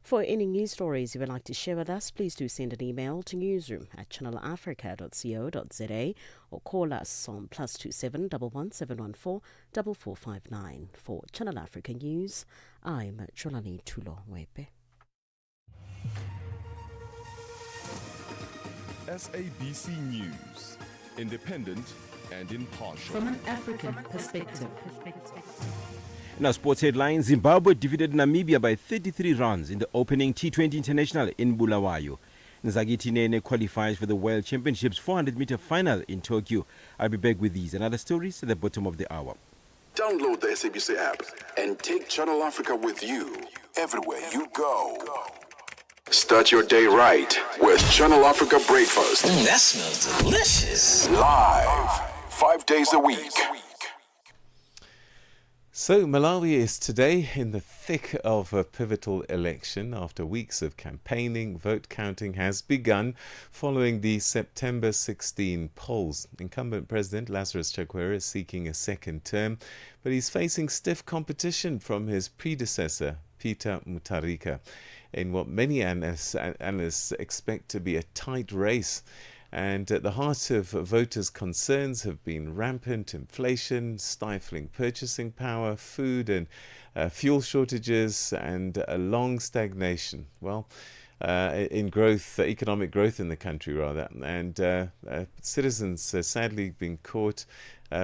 For any news stories you would like to share with us, please do send an email to newsroom@channelafrica.co.za or call us on +27 11714 4459. For Channel Africa News, I'm Jolani Tulo Wepe. SABC News, independent and impartial. From an African perspective. In our sports headlines, Zimbabwe defeated Namibia by 33 runs in the opening T20 International in Bulawayo. Nzagi Tinene qualifies for the World Championships 400-meter final in Tokyo. I'll be back with these and other stories at the bottom of the hour. Download the SABC app and take Channel Africa with you everywhere you go. Start your day right with Channel Africa Breakfast. That smells delicious. Live, 5 days a week. So Malawi is today in the thick of a pivotal election. After weeks of campaigning, vote counting has begun following the September 16 polls. Incumbent President Lazarus Chakwera is seeking a second term, but he's facing stiff competition from his predecessor, Peter Mutharika, in what many analysts expect to be a tight race. And at the heart of voters' concerns have been rampant inflation, stifling purchasing power, food and fuel shortages, and a long stagnation. Well, in growth, economic growth in the country, rather. And citizens sadly been caught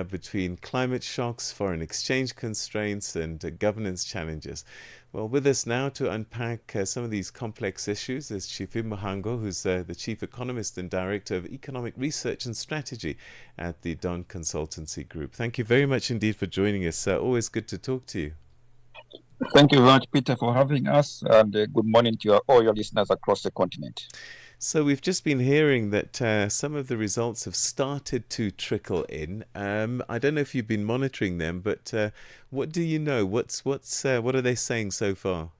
between climate shocks, foreign exchange constraints, and governance challenges. Well, with us now to unpack some of these complex issues is Chifi Muhango, who's the Chief Economist and Director of Economic Research and Strategy at the Don Consultancy Group. Thank you very much indeed for joining us. Always good to talk to you. Thank you very much, Peter, for having us, and good morning to all your listeners across the continent. So we've just been hearing that some of the results have started to trickle in. I don't know if you've been monitoring them, but what do you know? What are they saying so far?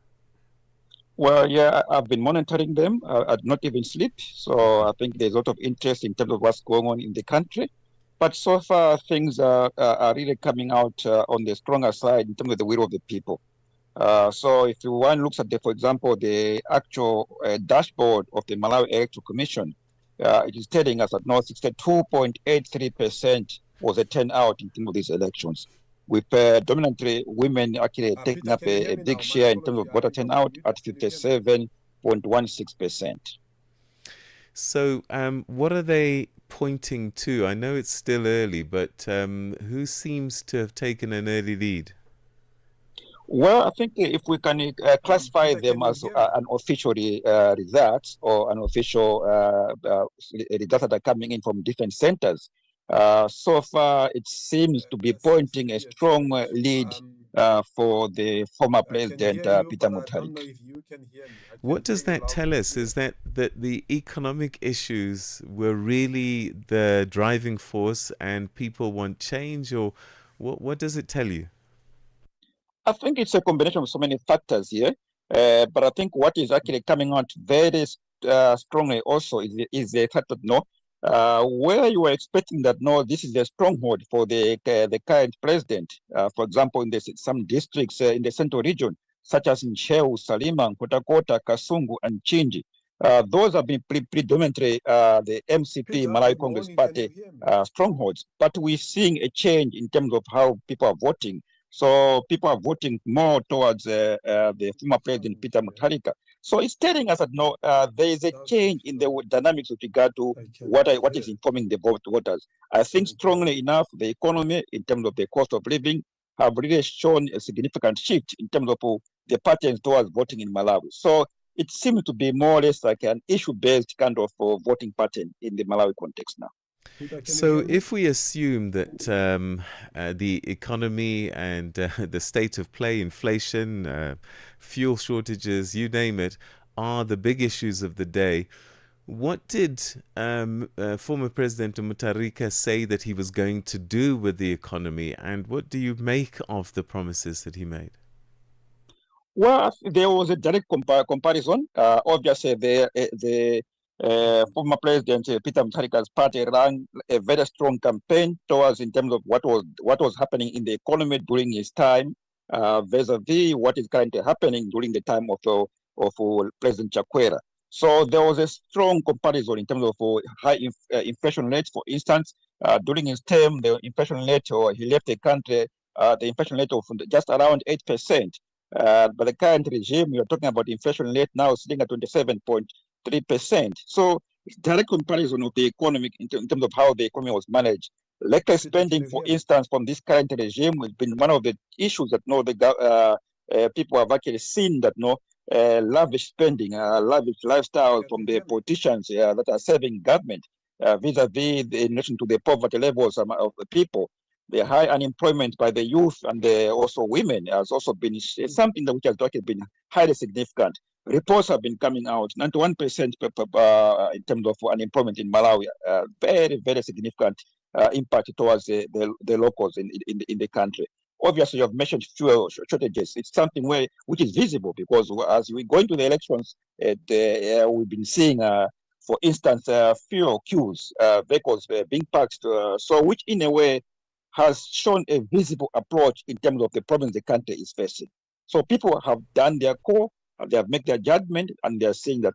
Well, yeah, I've been monitoring them. I did not even sleep, so I think there's a lot of interest in terms of what's going on in the country. But so far, things are really coming out on the stronger side in terms of the will of the people. So if one looks at, for example, the actual dashboard of the Malawi Electoral Commission, it is telling us that now 62.83% was a turnout in terms of these elections, with dominantly women actually taking up a big share in terms of voter turnout at 57.16%. So what are they pointing to? I know it's still early, but who seems to have taken an early lead? Well, I think if we can classify them as an official results or an official results that are coming in from different centers, so far it seems to be pointing a strong lead for the former president Peter Mutharika. What does that tell us? Is that the economic issues were really the driving force and people want change, or what does it tell you? I think it's a combination of so many factors here, but I think what is actually coming out very strongly also is the fact that where you were expecting that this is a stronghold for the current president. For example, in some districts in the central region, such as in Shehu, Salima, Kotakota, Kasungu, and Chinji. Those have been predominantly the MCP, Malawi Congress Party strongholds. But we're seeing a change in terms of how people are voting. So people are voting more towards the former president Peter Mutharika. So it's telling us that there is a change in the dynamics with regard to what is informing the voters. I think strongly enough the economy in terms of the cost of living have really shown a significant shift in terms of the patterns towards voting in Malawi. So it seems to be more or less like an issue-based kind of voting pattern in the Malawi context now. So if we assume that the economy and the state of play, inflation, fuel shortages, you name it, are the big issues of the day, what did former President Mutharika say that he was going to do with the economy, and what do you make of the promises that he made? Well, there was a direct comparison. Obviously, the former President Peter Mutharika's party ran a very strong campaign towards in terms of what was happening in the economy during his time, vis-a-vis what is currently happening during the time of President Chakwera. So there was a strong comparison in terms of high inflation rates. For instance, during his term, the inflation rate, or he left the country, the inflation rate of just around 8%. But the current regime, we are talking about inflation rate now sitting at 27.3%. So direct comparison of the economy in terms of how the economy was managed. Reckless spending, for instance, from this current regime has been one of the issues that people have actually seen that lavish spending, lavish lifestyle from the politicians that are serving government vis-a-vis in relation to the poverty levels of the people. The high unemployment by the youth and also women has also been something which has actually been highly significant. Reports have been coming out, 91% in terms of unemployment in Malawi, very, very significant impact towards the locals in the country. Obviously, you have mentioned fuel shortages. It's something which is visible because as we go into the elections, we've been seeing, for instance, fuel queues, vehicles being parked, so which in a way has shown a visible approach in terms of the problems the country is facing. So people have done their call, they have made their judgment, and they are saying that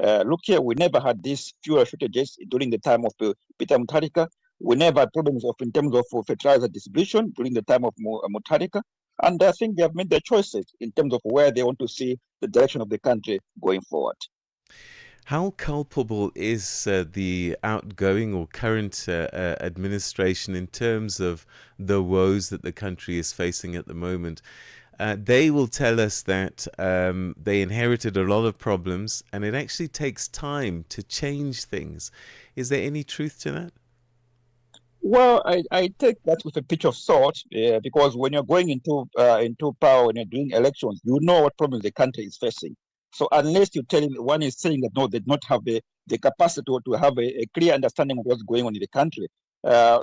Look here, we never had these fuel shortages during the time of Peter Mutharika. We never had problems in terms of fertilizer distribution during the time of Mutharika. And I think they have made their choices in terms of where they want to see the direction of the country going forward. How culpable is the outgoing or current administration in terms of the woes that the country is facing at the moment? They will tell us that they inherited a lot of problems and it actually takes time to change things. Is there any truth to that? Well, I take that with a pinch of salt because when you're going into power, when you're doing elections, you know what problems the country is facing. So unless you tell one is saying that no, they do not have the capacity to have a clear understanding of what's going on in the country.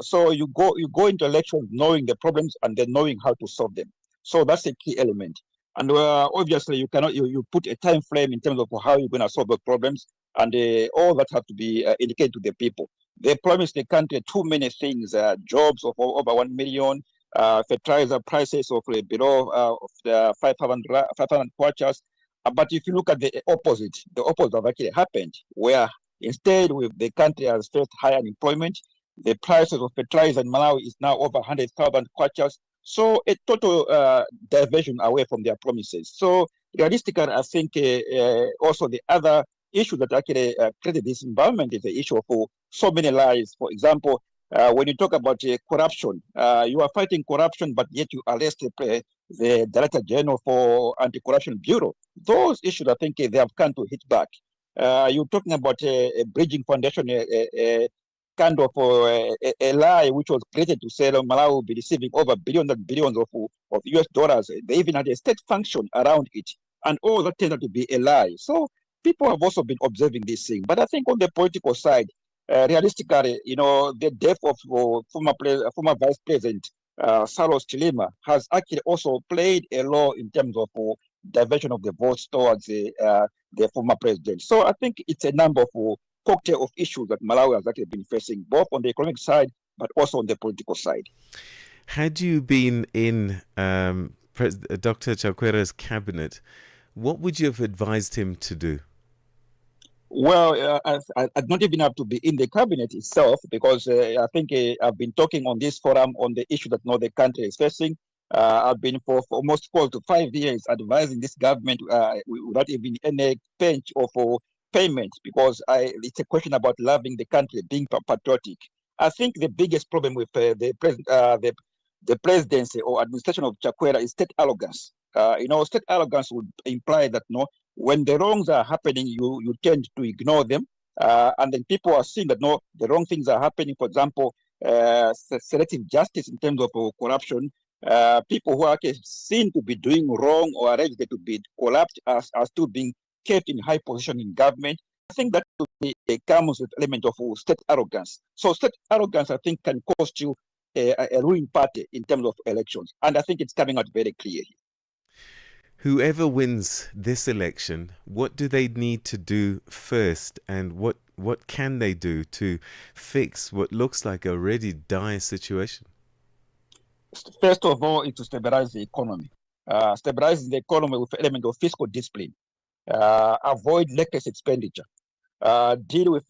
So you go into elections knowing the problems and then knowing how to solve them. So that's a key element. And obviously you cannot you put a time frame in terms of how you're going to solve the problems, and all that have to be indicated to the people. They promised the country too many things: jobs of over 1 million, fertilizer prices of below of the 500 kwachas. But if you look at the opposite have actually happened, where instead the country has faced high unemployment. The prices of fertilizer in Malawi is now over 100,000 kwachas. So a total diversion away from their promises. So realistically, I think also the other issue that actually created this environment is the issue of so many lies. For example, when you talk about corruption, you are fighting corruption, but yet you arrest the Director General for Anti-Corruption Bureau. Those issues, I think, they have come to hit back. You're talking about a bridging foundation, kind of a lie which was created to say that Malawi will be receiving over billions and billions of US dollars. They even had a state function around it. And all that turned out to be a lie. So people have also been observing this thing. But I think on the political side, realistically, the death of former Vice President Salos Chilima has actually also played a role in terms of diversion of the votes towards the former president. So I think it's a number of cocktail of issues that Malawi has actually been facing, both on the economic side, but also on the political side. Had you been in Dr. Chakwera's cabinet, what would you have advised him to do? Well, I'd not even have to be in the cabinet itself, because I think I've been talking on this forum on the issue that the country is facing. I've been for almost 4 to 5 years advising this government without even any pinch of payment, because it's a question about loving the country, being patriotic. I think the biggest problem with the presidency or administration of Chakwera is state arrogance. State arrogance would imply that when the wrongs are happening, you tend to ignore them, and then people are seeing that the wrong things are happening. For example, selective justice in terms of corruption. People who are seen to be doing wrong or alleged to be corrupt are still being kept in high position in government. I think that comes with element of state arrogance. So state arrogance, I think, can cost you a ruling party in terms of elections. And I think it's coming out very clear here. Whoever wins this election, what do they need to do first, and what can they do to fix what looks like a already dire situation? First of all, is to stabilize the economy. Stabilizing the economy with element of fiscal discipline. Avoid reckless expenditure. Deal with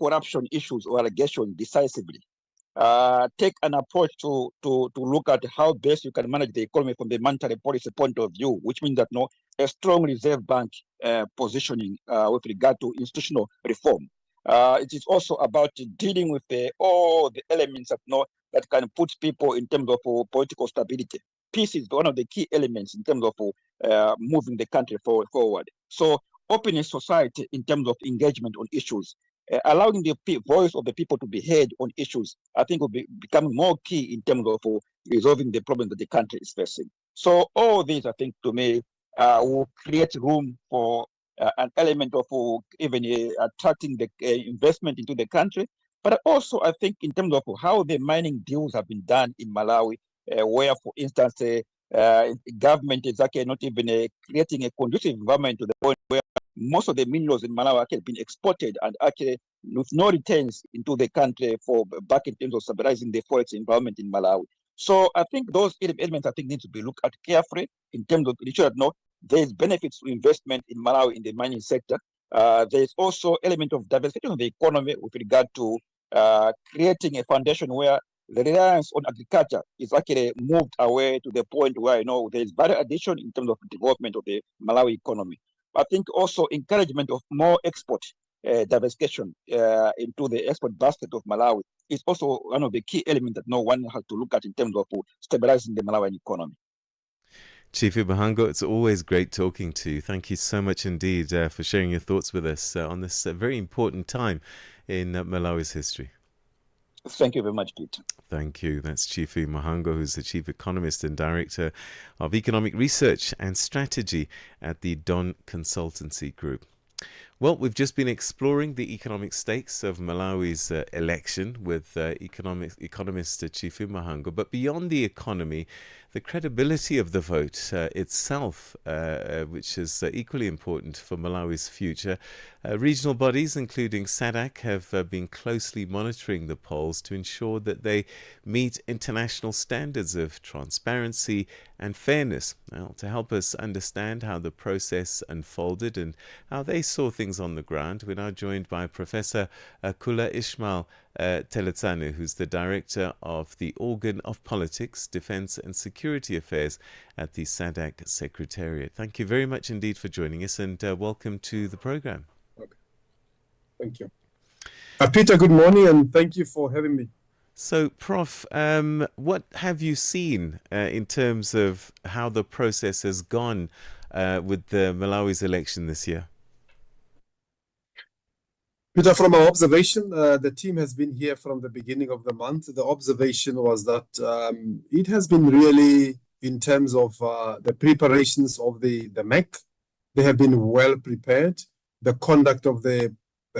corruption issues or allegations decisively. Take an approach to look at how best you can manage the economy from the monetary policy point of view, which means that a strong reserve bank positioning with regard to institutional reform. It is also about dealing with all the elements that can put people in terms of political stability. Peace is one of the key elements in terms of moving the country forward. So opening society in terms of engagement on issues, allowing the voice of the people to be heard on issues, I think will be becoming more key in terms of resolving the problems that the country is facing. So all these, I think, to me, will create room for an element of even attracting the investment into the country. But also, I think, in terms of how the mining deals have been done in Malawi, where, for instance, government is actually not even creating a conducive environment to the point where most of the minerals in Malawi actually been exported and actually with no returns into the country for back in terms of stabilizing the forest environment in Malawi. So I think those elements need to be looked at carefully in terms of ensuring that there is benefits to investment in Malawi in the mining sector. There is also element of diversification of the economy with regard to creating a foundation where the reliance on agriculture is actually moved away to the point where there is value addition in terms of development of the Malawi economy. I think also encouragement of more export diversification into the export basket of Malawi is also one of the key elements that no one has to look at in terms of stabilizing the Malawian economy. Chief Mahango, it's always great talking to you. Thank you so much indeed for sharing your thoughts with us on this very important time in Malawi's history. Thank you very much, Peter. Thank you. That's Chief Mahango, who's the Chief Economist and Director of Economic Research and Strategy at the Don Consultancy Group. Well, we've just been exploring the economic stakes of Malawi's election with economist Chief Mahango. But beyond the economy, the credibility of the vote itself, which is equally important for Malawi's future. Regional bodies, including SADC, have been closely monitoring the polls to ensure that they meet international standards of transparency and fairness. Now, to help us understand how the process unfolded and how they saw things on the ground, we're now joined by Professor Kula Ishmael Teletsanu, who's the Director of the Organ of Politics, Defence and Security Affairs at the SADC Secretariat. Thank you very much indeed for joining us, and welcome to the programme. Okay. Thank you. Peter, good morning, and thank you for having me. So, Prof, what have you seen in terms of how the process has gone with the Malawi's election this year? Peter, from our observation, the team has been here from the beginning of the month. The observation was that it has been really, in terms of the preparations of the MEC, they have been well prepared. The conduct of the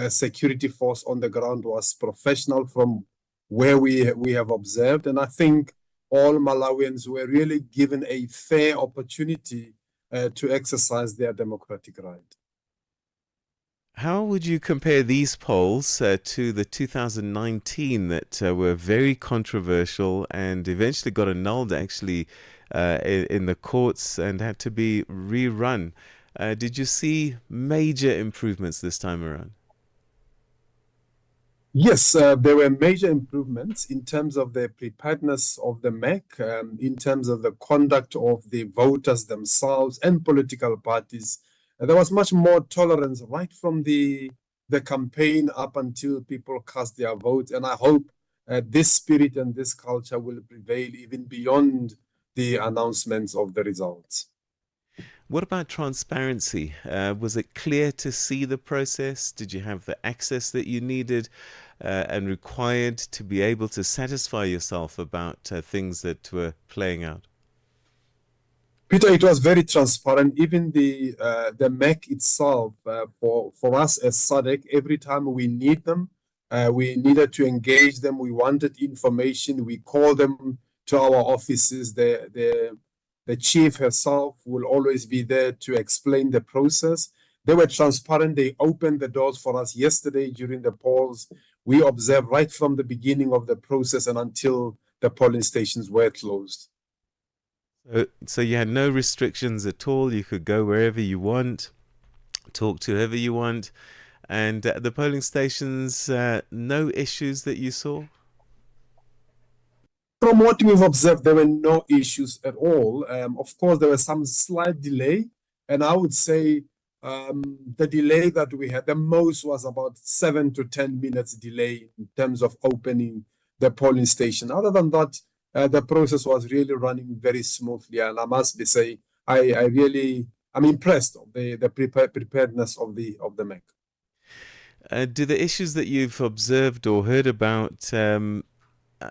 security force on the ground was professional from where we have observed. And I think all Malawians were really given a fair opportunity to exercise their democratic right. How would you compare these polls to the 2019 that were very controversial and eventually got annulled actually in the courts and had to be rerun? Did you see major improvements this time around? Yes, there were major improvements in terms of the preparedness of the MEC, in terms of the conduct of the voters themselves and political parties. There was much more tolerance right from the campaign up until people cast their vote. And I hope this spirit and this culture will prevail even beyond the announcements of the results. What about transparency? Was it clear to see the process? Did you have the access that you needed and required to be able to satisfy yourself about things that were playing out? Peter, it was very transparent. Even the MEC itself, for us as SADC, every time we need them, we needed to engage them. We wanted information. We called them to our offices. The chief herself will always be there to explain the process. They were transparent. They opened the doors for us yesterday during the polls. We observed right from the beginning of the process and until the polling stations were closed. So you had no restrictions at all. You could go wherever you want, talk to whoever you want. And at the polling stations, no issues that you saw? From what we've observed, there were no issues at all. Of course, there was some slight delay. And I would say the delay that we had, the most was about 7 to 10 minutes delay in terms of opening the polling station. Other than that, the process was really running very smoothly, and I must say, I'm impressed of the preparedness of the MEC. Do the issues that you've observed or heard about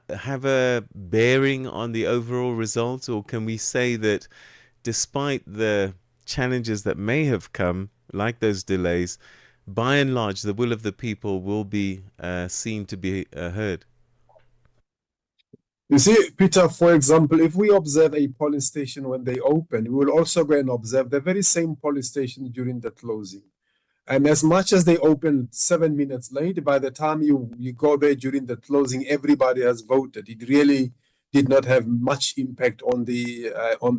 have a bearing on the overall result, or can we say that despite the challenges that may have come, like those delays, by and large, the will of the people will be seen to be heard? You see, Peter, for example, if we observe a polling station when they open, we will also go and observe the very same polling station during the closing. And as much as they open 7 minutes late, by the time you go there during the closing, everybody has voted. It really did not have much impact on the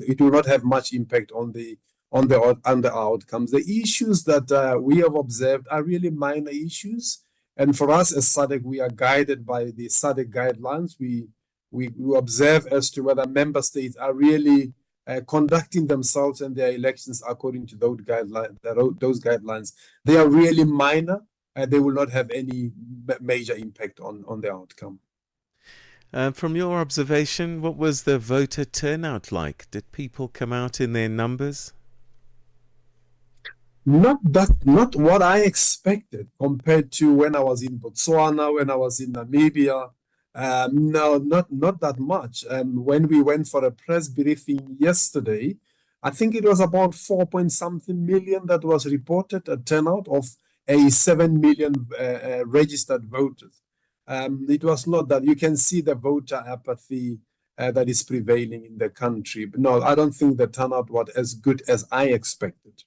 it will not have much impact on the on the outcomes. The issues that we have observed are really minor issues, and for us as SADC, we are guided by the SADC guidelines. We observe as to whether member states are really conducting themselves and their elections according to those guidelines. They are really minor, and they will not have any major impact on the outcome. From your observation, what was the voter turnout like? Did people come out in their numbers? Not what I expected compared to when I was in Botswana, when I was in Namibia. No, not that much. When we went for a press briefing yesterday, I think it was about 4-point-something million that was reported, a turnout of 7 million registered voters. It was not that. You can see the voter apathy that is prevailing in the country. But no, I don't think the turnout was as good as I expected.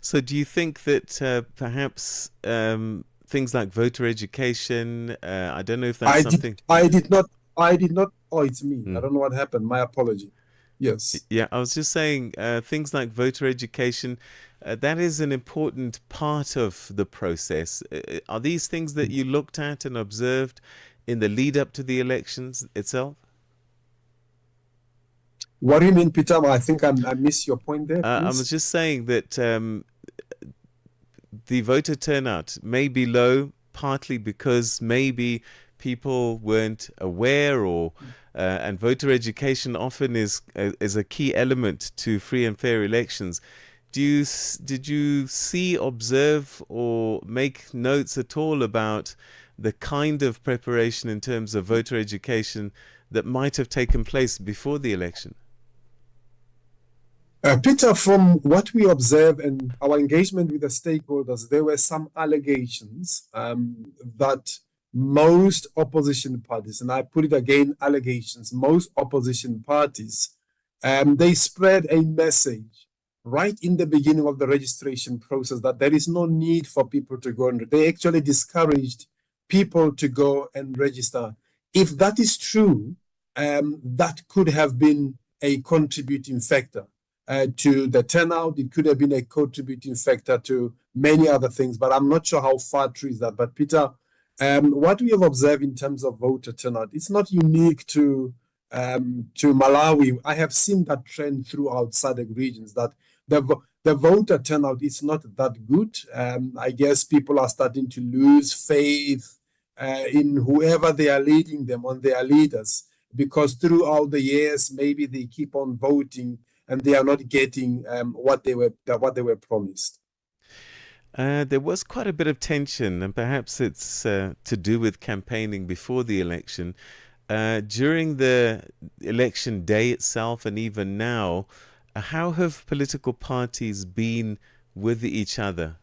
So do you think that perhaps things like voter education, I don't know if that's something... I did not. Oh, it's me. I don't know what happened. My apology. Yes. Yeah, I was just saying things like voter education, that is an important part of the process. Are these things that you looked at and observed in the lead up to the elections itself? What do you mean, Peter? I think I missed your point there. I was just saying that the voter turnout may be low, partly because maybe people weren't aware, or and voter education often is a key element to free and fair elections. Did you see, observe, or make notes at all about the kind of preparation in terms of voter education that might have taken place before the election? Peter, from what we observe and our engagement with the stakeholders, there were some allegations that most opposition parties, and I put it again, allegations, most opposition parties, they spread a message right in the beginning of the registration process that there is no need for people to go, and they actually discouraged people to go and register. If that is true, that could have been a contributing factor to the turnout. It could have been a contributing factor to many other things, but I'm not sure how far true is that. But Peter, what we have observed in terms of voter turnout, it's not unique to Malawi. I have seen that trend throughout SADC regions, that the voter turnout is not that good. I guess people are starting to lose faith in whoever they are leading them, on their leaders, because throughout the years, maybe they keep on voting and they are not getting what they were promised. There was quite a bit of tension, and perhaps it's to do with campaigning before the election. During the election day itself, and even now, how have political parties been with each other?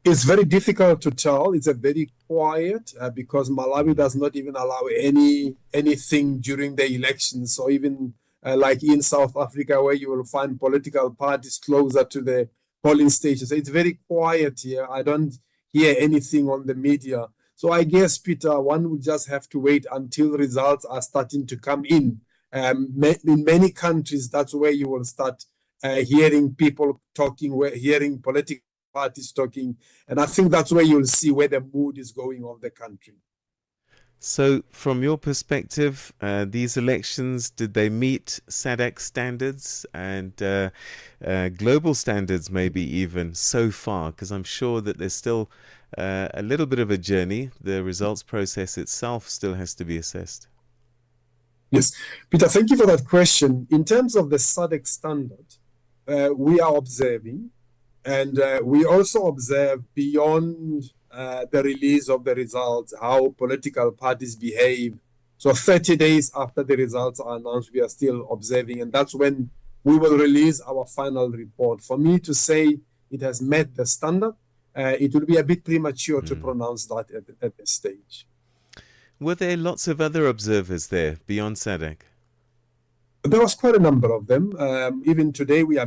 It's very difficult to tell. It's a very quiet because Malawi does not even allow anything during the elections. So even like in South Africa, where you will find political parties closer to the polling stations, it's very quiet here. I don't hear anything on the media. So I guess, Peter, one would just have to wait until results are starting to come in. In many countries, that's where you will start hearing people talking, hearing political parties talking, and I think that's where you'll see where the mood is going of the country. So from your perspective, these elections, did they meet SADC standards and global standards, maybe even so far? Because I'm sure that there's still a little bit of a journey. The results process itself still has to be assessed. Yes, Peter, thank you for that question. In terms of the SADC standard, we are observing, and we also observe beyond the release of the results, how political parties behave. So 30 days after the results are announced, we are still observing, and that's when we will release our final report. For me to say it has met the standard, it will be a bit premature to pronounce that at this stage. Were there lots of other observers there beyond SADC? There was quite a number of them. Even today we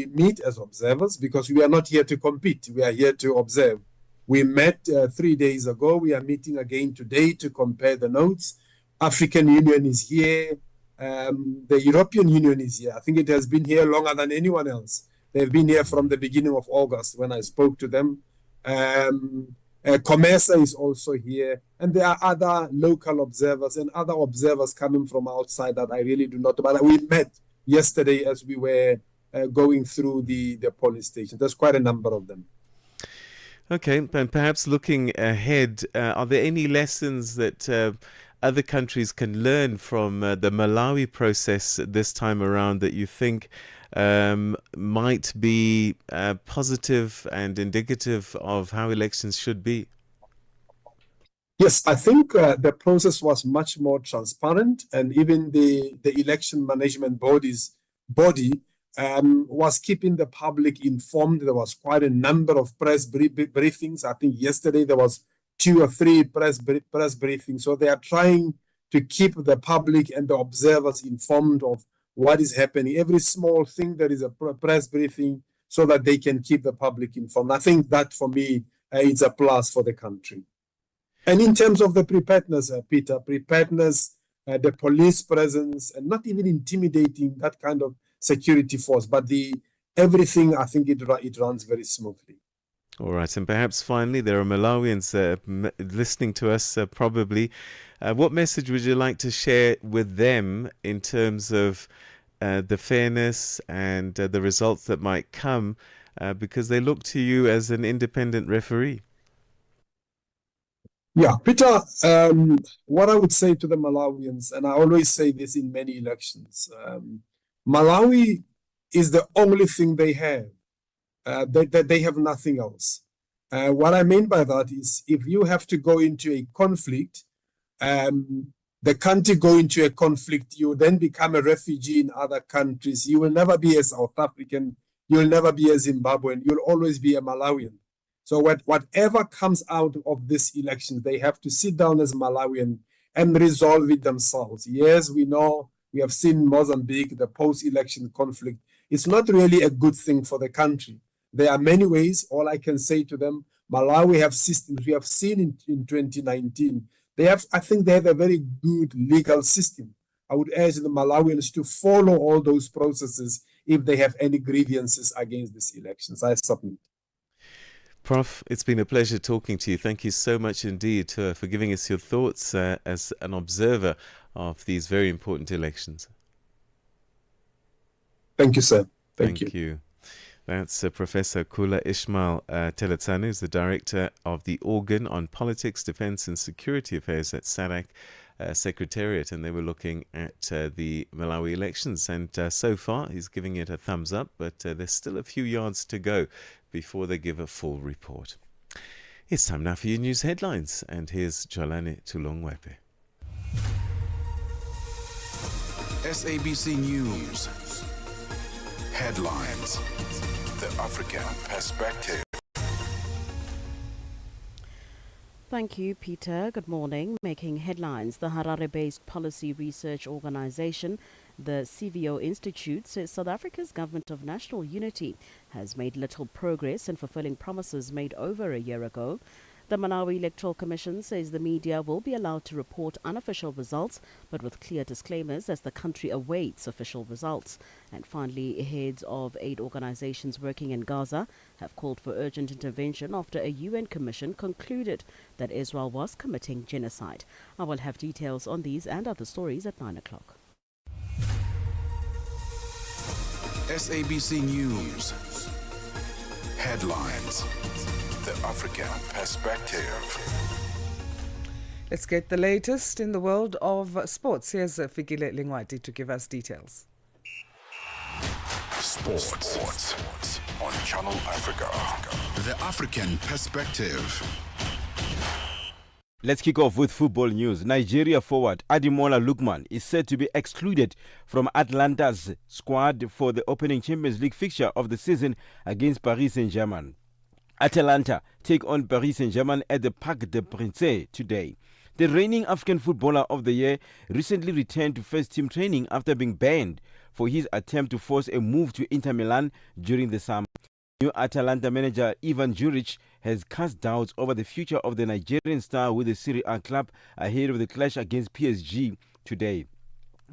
meet as observers because we are not here to compete. We are here to observe. We met 3 days ago. We are meeting again today to compare the notes. African Union is here. The European Union is here. I think it has been here longer than anyone else. They've been here from the beginning of August when I spoke to them. Comesa is also here. And there are other local observers and other observers coming from outside that I really do not. But we met yesterday as we were going through the polling station. There's quite a number of them. Okay, and perhaps looking ahead, are there any lessons that other countries can learn from the Malawi process this time around that you think might be positive and indicative of how elections should be? Yes, I think the process was much more transparent, and even the election management body was keeping the public informed. There was quite a number of press briefings. I think yesterday there was 2 or 3 press briefings. So they are trying to keep the public and the observers informed of what is happening. Every small thing there is a press briefing so that they can keep the public informed. I think that for me is a plus for the country. And in terms of the preparedness, Peter, the police presence, and not even intimidating that kind of security force, but everything, I think it runs very smoothly. All right, and perhaps finally, there are Malawians listening to us probably. What message would you like to share with them in terms of the fairness and the results that might come, because they look to you as an independent referee? Yeah, Peter, what I would say to the Malawians, and I always say this in many elections, Malawi is the only thing they have. They have nothing else. What I mean by that is if you have to go into a conflict, the country go into a conflict, you then become a refugee in other countries. You will never be a South African. You will never be a Zimbabwean. You'll always be a Malawian. So whatever comes out of this election, they have to sit down as Malawian and resolve it themselves. Yes, we know, we have seen Mozambique, the post-election conflict. It's not really a good thing for the country. There are many ways. All I can say to them, Malawi have systems. We have seen in 2019. I think they have a very good legal system. I would urge the Malawians to follow all those processes if they have any grievances against these elections. I submit. Prof, it's been a pleasure talking to you. Thank you so much indeed for giving us your thoughts as an observer of these very important elections. Thank you, sir. Thank you. That's Professor Kula Ishmael Teletsane, who's the Director of the Organ on Politics, Defence and Security Affairs at SADC Secretariat, and they were looking at the Malawi elections, and so far he's giving it a thumbs up, but there's still a few yards to go before they give a full report. It's time now for your news headlines, and here's Jolane Tulongwepe. SABC News headlines. The African Perspective. Thank you, Peter. Good morning. Making headlines, the Harare-based policy research organization, the CVO Institute, says South Africa's government of national unity has made little progress in fulfilling promises made over a year ago. The Malawi Electoral Commission says the media will be allowed to report unofficial results, but with clear disclaimers as the country awaits official results. And finally, heads of 8 organizations working in Gaza have called for urgent intervention after a UN commission concluded that Israel was committing genocide. I will have details on these and other stories at 9 o'clock. SABC News headlines. The African Perspective. Let's get the latest in the world of sports. Here's Fikile Lingwati to give us details. Sports on Channel Africa. The African Perspective. Let's kick off with football news. Nigeria forward Ademola Lookman is said to be excluded from Atlanta's squad for the opening Champions League fixture of the season against Paris Saint-Germain. Atalanta take on Paris Saint-Germain at the Parc des Princes today. The reigning African Footballer of the Year recently returned to first-team training after being banned for his attempt to force a move to Inter Milan during the summer. New Atalanta manager Ivan Juric has cast doubts over the future of the Nigerian star with the Serie A club ahead of the clash against PSG today.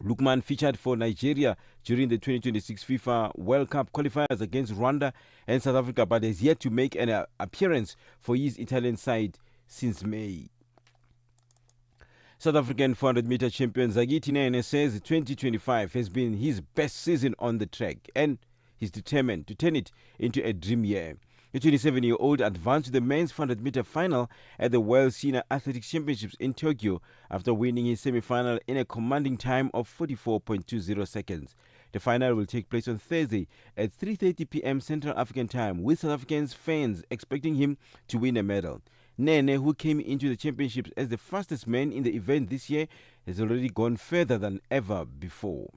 Lukman featured for Nigeria during the 2026 FIFA World Cup qualifiers against Rwanda and South Africa, but has yet to make an appearance for his Italian side since May. South African 400-meter champion Zagiti Nene says 2025 has been his best season on the track and he's determined to turn it into a dream year. The 27-year-old advanced to the men's 400-meter final at the World Senior Athletics Championships in Tokyo after winning his semi-final in a commanding time of 44.20 seconds. The final will take place on Thursday at 3:30 p.m. Central African Time, with South African fans expecting him to win a medal. Nene, who came into the championships as the fastest man in the event this year, has already gone further than ever before.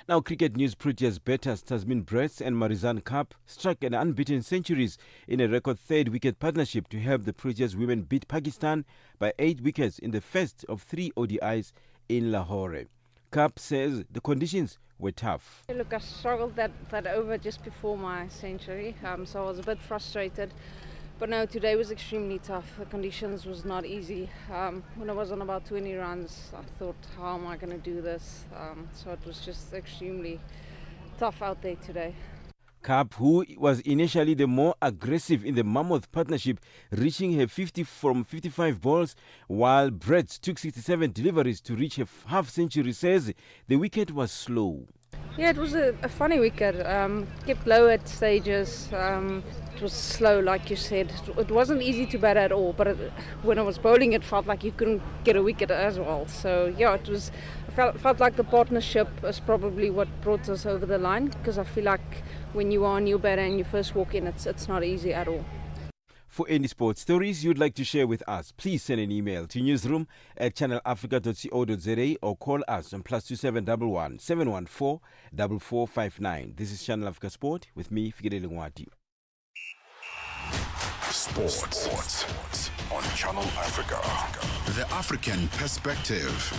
Now, cricket news. Proteas Beta, Tasmin Brett and Marizanne Kapp struck an unbeaten centuries in a record third wicket partnership to help the Proteas women beat Pakistan by 8 wickets in the first of 3 ODIs in Lahore. Kapp says the conditions were tough. Look, I struggled that over just before my century, so I was a bit frustrated. But no, today was extremely tough. The conditions was not easy. When I was on about 20 runs, I thought, how am I going to do this? So it was just extremely tough out there today. Kapp, who was initially the more aggressive in the Mammoth partnership, reaching her 50 from 55 balls, while Brett took 67 deliveries to reach a half century, says the wicket was slow. Yeah, it was a funny wicket. Kept low at stages. It was slow, like you said. It wasn't easy to bat at all, but when I was bowling, it felt like you couldn't get a wicket as well. So yeah, it was. Felt like the partnership is probably what brought us over the line, because I feel like when you are a new batter and you first walk in, it's not easy at all. For any sports stories you'd like to share with us, please send an email to newsroom@channelafrica.co.za or call us on +2711 714 4459. This is Channel Africa Sport with me, Fikile Ngwati. Sports on Channel Africa. The African Perspective.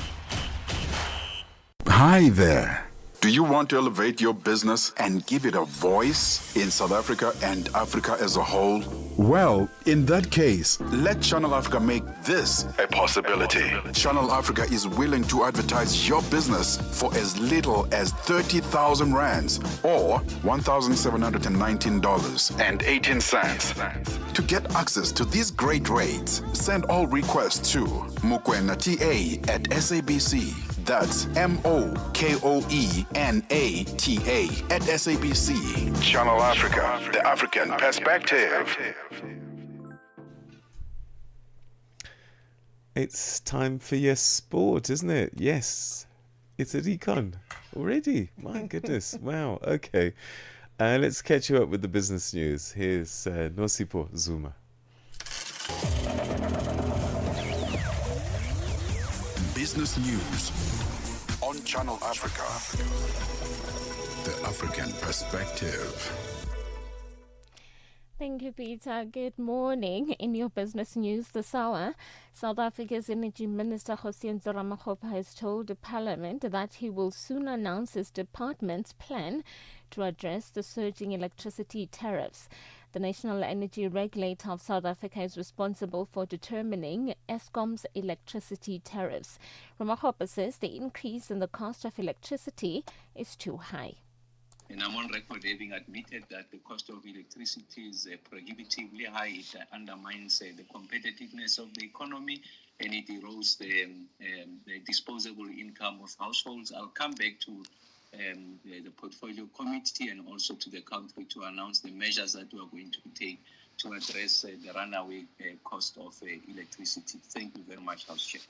Hi there. Do you want to elevate your business and give it a voice in South Africa and Africa as a whole? Well, in that case, let Channel Africa make this a possibility. Channel Africa is willing to advertise your business for as little as 30,000 rands or $1,719.18. To get access to these great rates, send all requests to mokoenata@SABC. That's MOKOENATA@SABC. Channel Africa, the African Perspective. It's time for your sport, isn't it? Yes. It's a decon already. My goodness. Wow. Okay. Let's catch you up with the business news. Here's Nosipo Zuma. Business news on Channel Africa. The African Perspective. Thank you, Peter. Good morning. In your business news this hour, South Africa's Energy Minister Ndoro has told the Parliament that he will soon announce his department's plan to address the surging electricity tariffs. The National Energy Regulator of South Africa is responsible for determining Eskom's electricity tariffs. Ramaphosa says the increase in the cost of electricity is too high. And I'm on record having admitted that the cost of electricity is prohibitively high. It undermines the competitiveness of the economy and it erodes the disposable income of households. I'll come back to the portfolio committee and also to the country to announce the measures that we are going to take to address the runaway cost of electricity. Thank you very much, House Chair.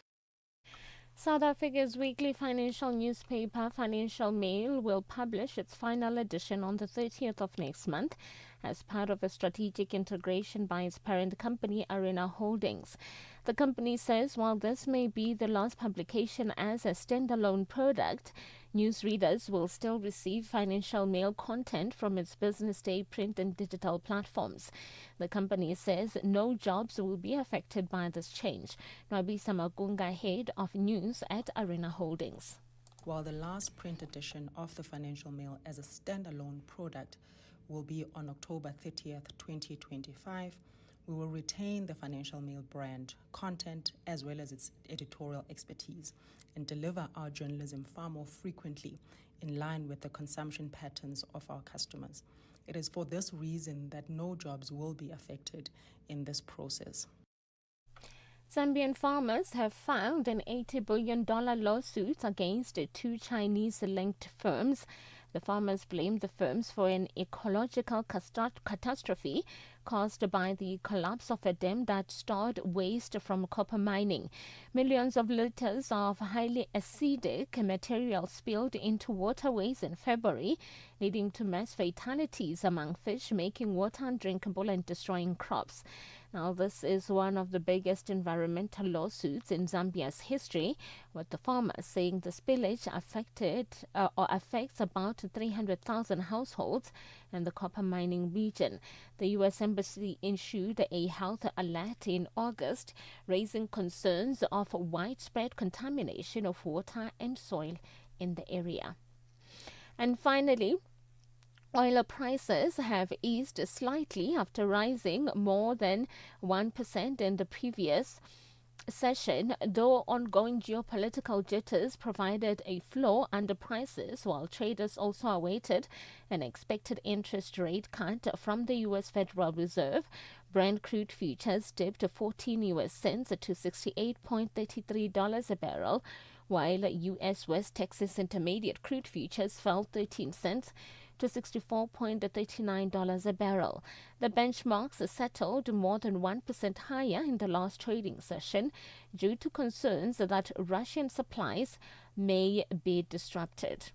South Africa's weekly financial newspaper, Financial Mail, will publish its final edition on the 30th of next month as part of a strategic integration by its parent company, Arena Holdings. The company says while this may be the last publication as a standalone product, newsreaders will still receive Financial Mail content from its Business Day print and digital platforms. The company says no jobs will be affected by this change. Nwabisa Magunga, head of news at Arena Holdings. While the last print edition of the Financial Mail as a standalone product will be on October 30th, 2025, we will retain the Financial Mail brand, content, as well as its editorial expertise, and deliver our journalism far more frequently in line with the consumption patterns of our customers. It is for this reason that no jobs will be affected in this process. Zambian farmers have filed an $80 billion lawsuit against two Chinese-linked firms. The farmers blame the firms for an ecological catastrophe caused by the collapse of a dam that stored waste from copper mining. Millions of liters of highly acidic material spilled into waterways in February, leading to mass fatalities among fish, making water undrinkable and destroying crops. Now, this is one of the biggest environmental lawsuits in Zambia's history, with the farmers saying the spillage affects about 300,000 households in the copper mining region. The U.S. Embassy issued a health alert in August, raising concerns of widespread contamination of water and soil in the area. And finally, oil prices have eased slightly after rising more than 1% in the previous session, though ongoing geopolitical jitters provided a floor under prices, while traders also awaited an expected interest rate cut from the U.S. Federal Reserve. Brent crude futures dipped 14 U.S. cents to $68.33 a barrel, while U.S. West Texas Intermediate crude futures fell 13 cents to $64.39 a barrel. The benchmarks settled more than 1% higher in the last trading session due to concerns that Russian supplies may be disrupted.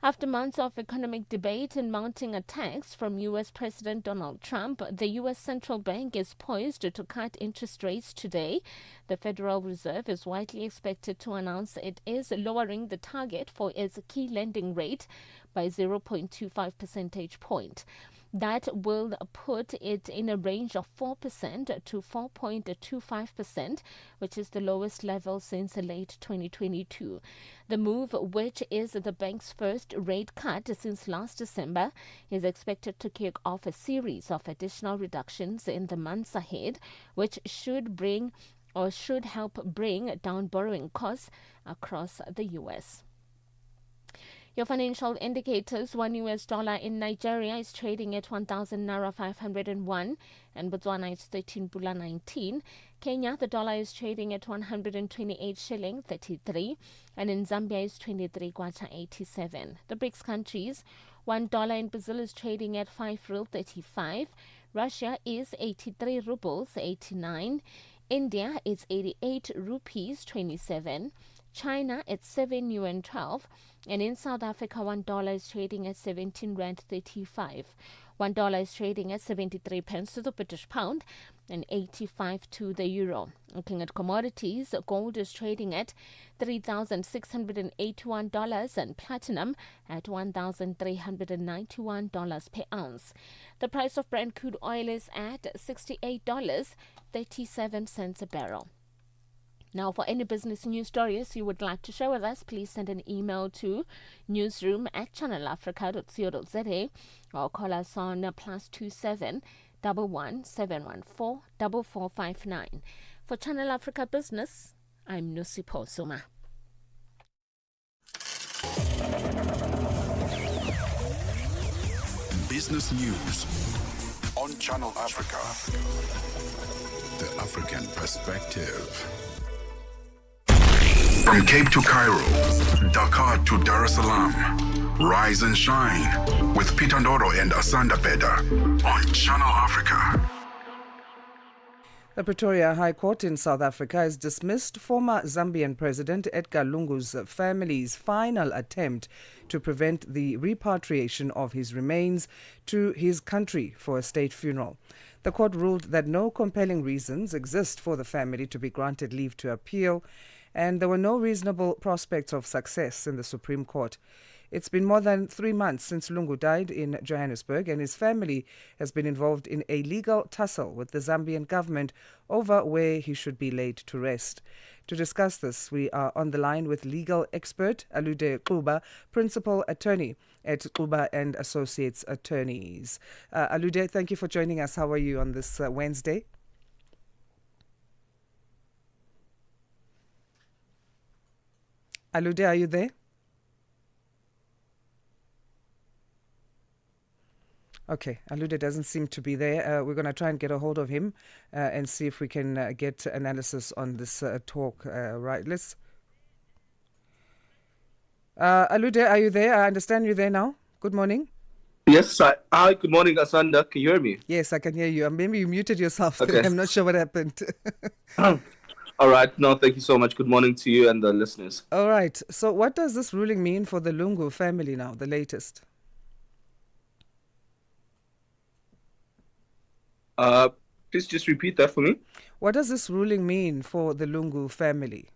After months of economic debate and mounting attacks from U.S. President Donald Trump, the U.S. Central Bank is poised to cut interest rates today. The Federal Reserve is widely expected to announce it is lowering the target for its key lending rate by 0.25 percentage point. That will put it in a range of 4% to 4.25%, which is the lowest level since late 2022. The move, which is the bank's first rate cut since last December, is expected to kick off a series of additional reductions in the months ahead, which should help bring down borrowing costs across the U.S. Your financial indicators: $1 US in Nigeria is trading at 1,000 Naira 501, and Botswana is 13 Pula 19. Kenya, the dollar is trading at 128 shilling 33, and in Zambia is 23 kwacha 87. The BRICS countries: $1 in Brazil is trading at 5 real 35. Russia is 83 rubles 89. India is 88 rupees 27. China at 7 yuan 12, and in South Africa $1 is trading at 17 rand 35. $1 is trading at 73 pence to the British pound and 85 to the euro. Looking at commodities, gold is trading at $3,681 and platinum at $1,391 per ounce. The price of Brent crude oil is at $68.37 a barrel. Now, for any business news stories you would like to share with us, please send an email to newsroom@channelafrica.co.za or call us on +27 11 714 4459. For Channel Africa Business, I'm Nosipo Suma. Business news on Channel Africa. The African perspective. From Cape to Cairo, Dakar to Dar es Salaam, rise and shine with Peter Ndoro and Asanda Beda on Channel Africa. The Pretoria High Court in South Africa has dismissed former Zambian President Edgar Lungu's family's final attempt to prevent the repatriation of his remains to his country for a state funeral. The court ruled that no compelling reasons exist for the family to be granted leave to appeal, and there were no reasonable prospects of success in the Supreme Court. It's been more than 3 months since Lungu died in Johannesburg, and his family has been involved in a legal tussle with the Zambian government over where he should be laid to rest. To discuss this, we are on the line with legal expert Alude Kuba, principal attorney at Kuba and Associates Attorneys. Alude, thank you for joining us. How are you on this Wednesday? Alude, are you there? Okay, Alude doesn't seem to be there. We're going to try and get a hold of him and see if we can get analysis on this talk. Right, let's... Alude, are you there? I understand you're there now. Good morning. Yes, hi, good morning, Asanda. Can you hear me? Yes, I can hear you. Maybe you muted yourself. Okay. I'm not sure what happened. All right. No, thank you so much. Good morning to you and the listeners. All right. So what does this ruling mean for the Lungu family now, the latest? Please just repeat that for me. What does this ruling mean for the Lungu family?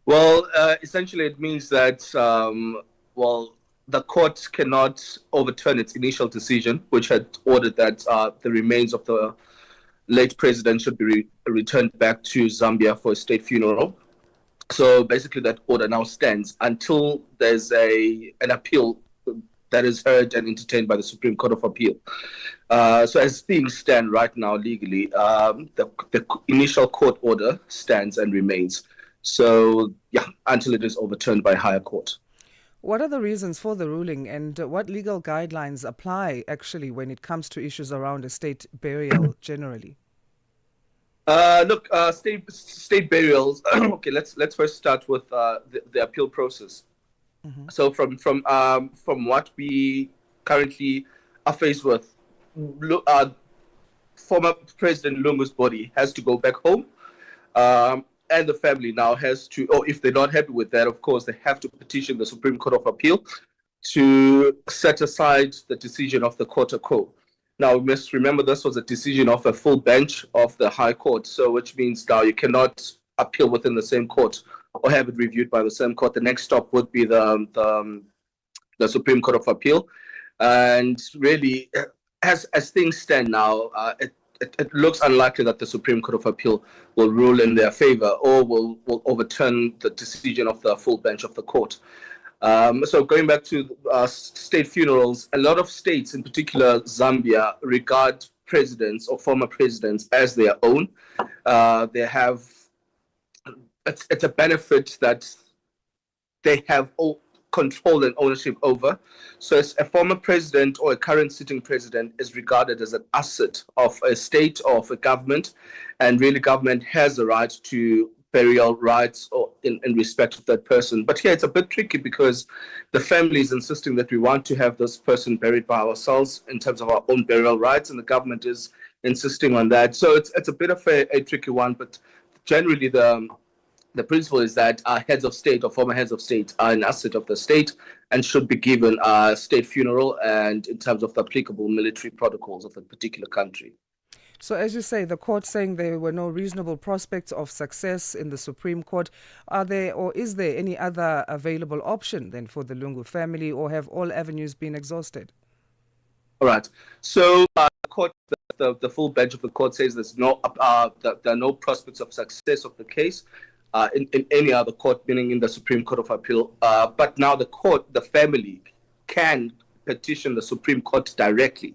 Well, essentially it means that, the court cannot overturn its initial decision, which had ordered that the remains of the late president should be returned back to Zambia for a state funeral. So basically that order now stands until there's an appeal that is heard and entertained by the Supreme Court of Appeal. So as things stand right now legally, the initial court order stands and remains. So, until it is overturned by higher court. What are the reasons for the ruling, and what legal guidelines apply actually when it comes to issues around estate burial generally? State burials. Okay, let's first start with the appeal process. Mm-hmm. So from what we currently are faced with, former President Lungu's body has to go back home. And the family now has to, or if they're not happy with that, of course, they have to petition the Supreme Court of Appeal to set aside the decision of the Court of Appeal. Now, we must remember this was a decision of a full bench of the High Court, so which means now you cannot appeal within the same court or have it reviewed by the same court. The next stop would be the Supreme Court of Appeal. And really, as things stand now, it looks unlikely that the Supreme Court of Appeal will rule in their favor or will overturn the decision of the full bench of the court. So going back to state funerals, a lot of states, in particular Zambia, regard presidents or former presidents as their own. They have, it's a benefit that they have all control and ownership over. So as a former president or a current sitting president is regarded as an asset of a state or of a government, and really government has the right to burial rights or in respect of that person. But here it's a bit tricky because the family is insisting that we want to have this person buried by ourselves in terms of our own burial rights, and the government is insisting on that. So it's a bit of a tricky one, but generally the principle is that heads of state or former heads of state are an asset of the state and should be given a state funeral and in terms of the applicable military protocols of a particular country. So as you say, the court saying there were no reasonable prospects of success in the Supreme Court. Are there or is there any other available option then for the Lungu family, or have all avenues been exhausted? All right. So the full bench of the court says there are no prospects of success of the case. In any other court, meaning in the Supreme Court of Appeal. But now the family can petition the Supreme Court directly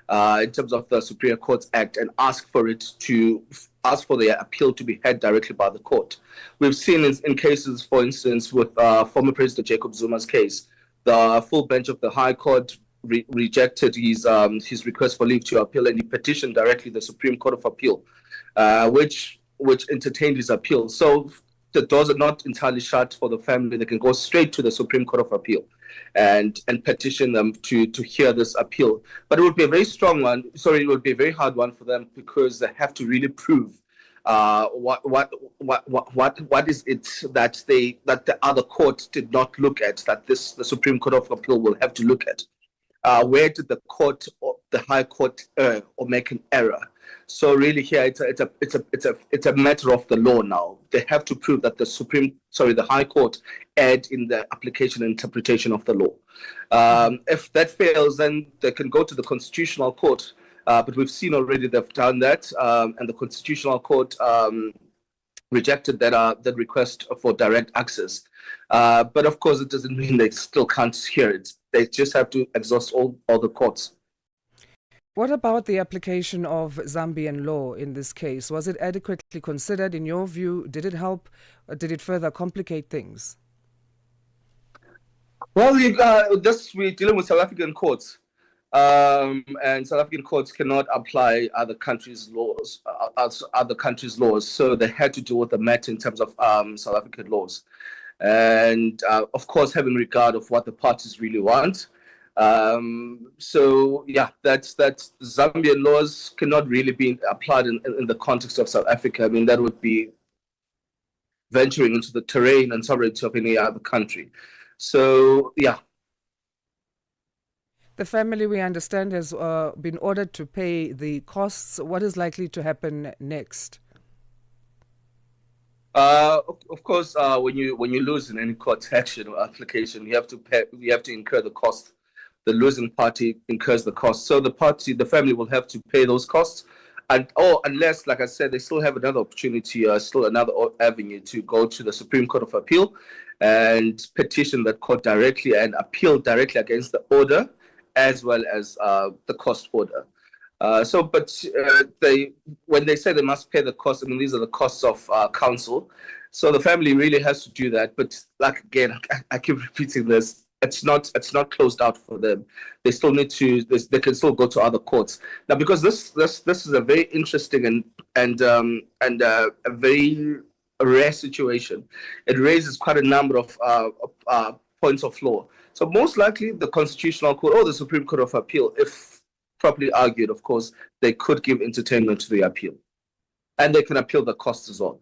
in terms of the Superior Courts Act and ask for their appeal to be heard directly by the court. We've seen in cases, for instance, with former President Jacob Zuma's case, the full bench of the High Court rejected his request for leave to appeal, and he petitioned directly the Supreme Court of Appeal, which entertained his appeal. So the doors are not entirely shut for the family. They can go straight to the Supreme Court of Appeal and petition them to hear this appeal. But it would be a very strong one. Sorry, it would be a very hard one for them because they have to really prove what is it that the other court did not look at, that the Supreme Court of Appeal will have to look at. Where did the High Court err or make an error? So really here it's a matter of the law now. They have to prove that the High Court erred in the application and interpretation of the law. If that fails, then they can go to the Constitutional Court. But we've seen already they've done that, and the Constitutional Court rejected that request for direct access. But of course, it doesn't mean they still can't hear it. They just have to exhaust all the courts. What about the application of Zambian law in this case? Was it adequately considered in your view? Did it help? Or did it further complicate things? Well, we're dealing with South African courts. And South African courts cannot apply other countries' laws. So they had to deal with the matter in terms of South African laws, and of course having regard of what the parties really want. So yeah, that Zambian laws cannot really be applied in the context of South Africa. I mean, that would be venturing into the terrain and sovereignty of any other country. So yeah. The family, we understand, has been ordered to pay the costs. What is likely to happen next? Of course, when you lose in any court action or application, you have to incur the cost. The losing party incurs the cost. So the family will have to pay those costs, unless, like I said, they still have another opportunity, still another avenue to go to the Supreme Court of Appeal and petition that court directly and appeal directly against the order, as well as the cost order. When they say they must pay the cost, I mean, these are the costs of counsel. So the family really has to do that. But like again, I keep repeating this. It's not closed out for them. They still need to. They can still go to other courts now, because this is a very interesting and a very rare situation. It raises quite a number of points of law. So most likely the Constitutional Court or the Supreme Court of Appeal, if properly argued, of course, they could give entertainment to the appeal. And they can appeal the costs as well.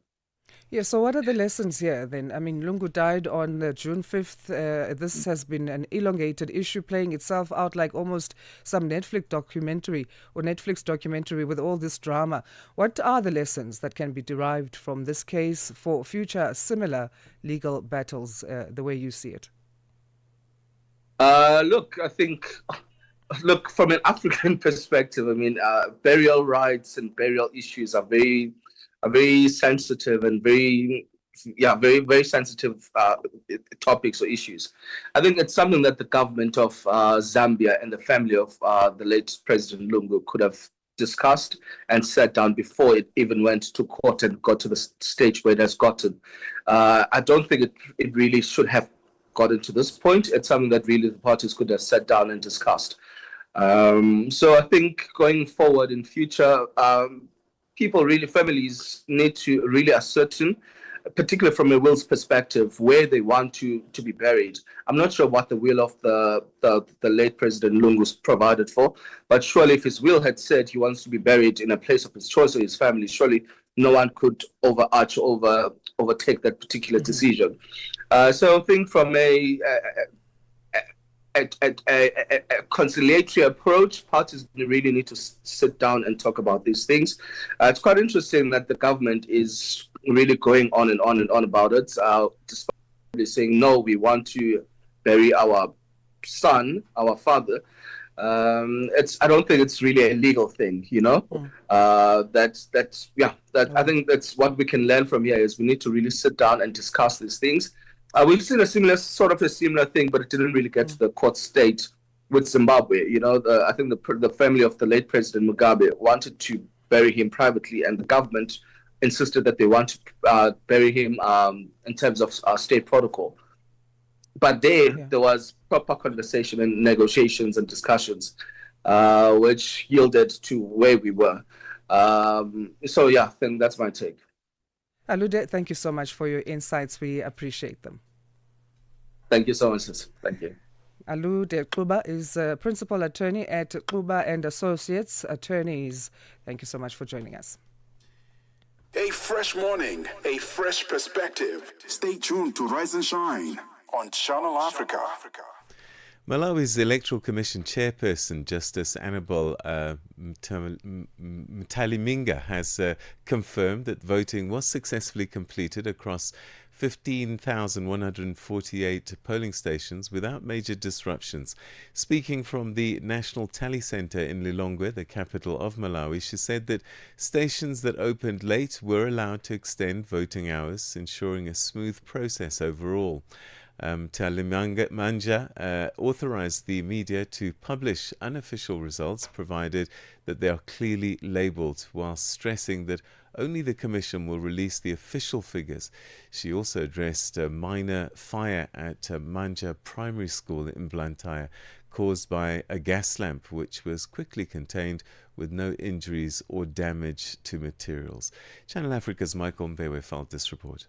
Yeah, so what are the lessons here then? I mean, Lungu died on June 5th. This has been an elongated issue playing itself out like almost some Netflix documentary with all this drama. What are the lessons that can be derived from this case for future similar legal battles, the way you see it? I think from an African perspective, I mean, burial rights and burial issues are very sensitive and very sensitive topics or issues. I think it's something that the government of Zambia and the family of the late President Lungu could have discussed and sat down before it even went to court and got to the stage where it has gotten. I don't think it really should have gotten to this point. It's something that really the parties could have sat down and discussed. So I think going forward in future, families need to really ascertain, particularly from a will's perspective, where they want to be buried. I'm not sure what the will of the late President Lungu provided for, but surely if his will had said he wants to be buried in a place of his choice or his family, surely no one could overtake that particular decision. So I think from a conciliatory approach, parties really need to sit down and talk about these things. It's quite interesting that the government is really going on and on and on about it, despite saying, no, we want to bury our son, our father. I don't think it's really a legal thing, you know. I think that's what we can learn from here is we need to really sit down and discuss these things. We've seen a similar thing, but it didn't really get to the court state with Zimbabwe. You know, I think the family of the late President Mugabe wanted to bury him privately, and the government insisted that they want to bury him in terms of state protocol. But there was proper conversation and negotiations and discussions, which yielded to where we were. So yeah, I think that's my take. Alude, thank you so much for your insights. We appreciate them. Thank you so much, sis. Thank you. Alude Kuba is a principal attorney at Kuba and Associates Attorneys. Thank you so much for joining us. A fresh morning, a fresh perspective. Stay tuned to Rise and Shine on Channel Africa. Malawi's Electoral Commission chairperson, Justice Annabel Mtaliminga, has confirmed that voting was successfully completed across 15,148 polling stations without major disruptions. Speaking from the National Tally Center in Lilongwe, the capital of Malawi, she said that stations that opened late were allowed to extend voting hours, ensuring a smooth process overall. Manja authorized the media to publish unofficial results provided that they are clearly labeled, while stressing that only the Commission will release the official figures. She also addressed a minor fire at Manja Primary School in Blantyre caused by a gas lamp, which was quickly contained with no injuries or damage to materials. Channel Africa's Michael Mbewe filed this report.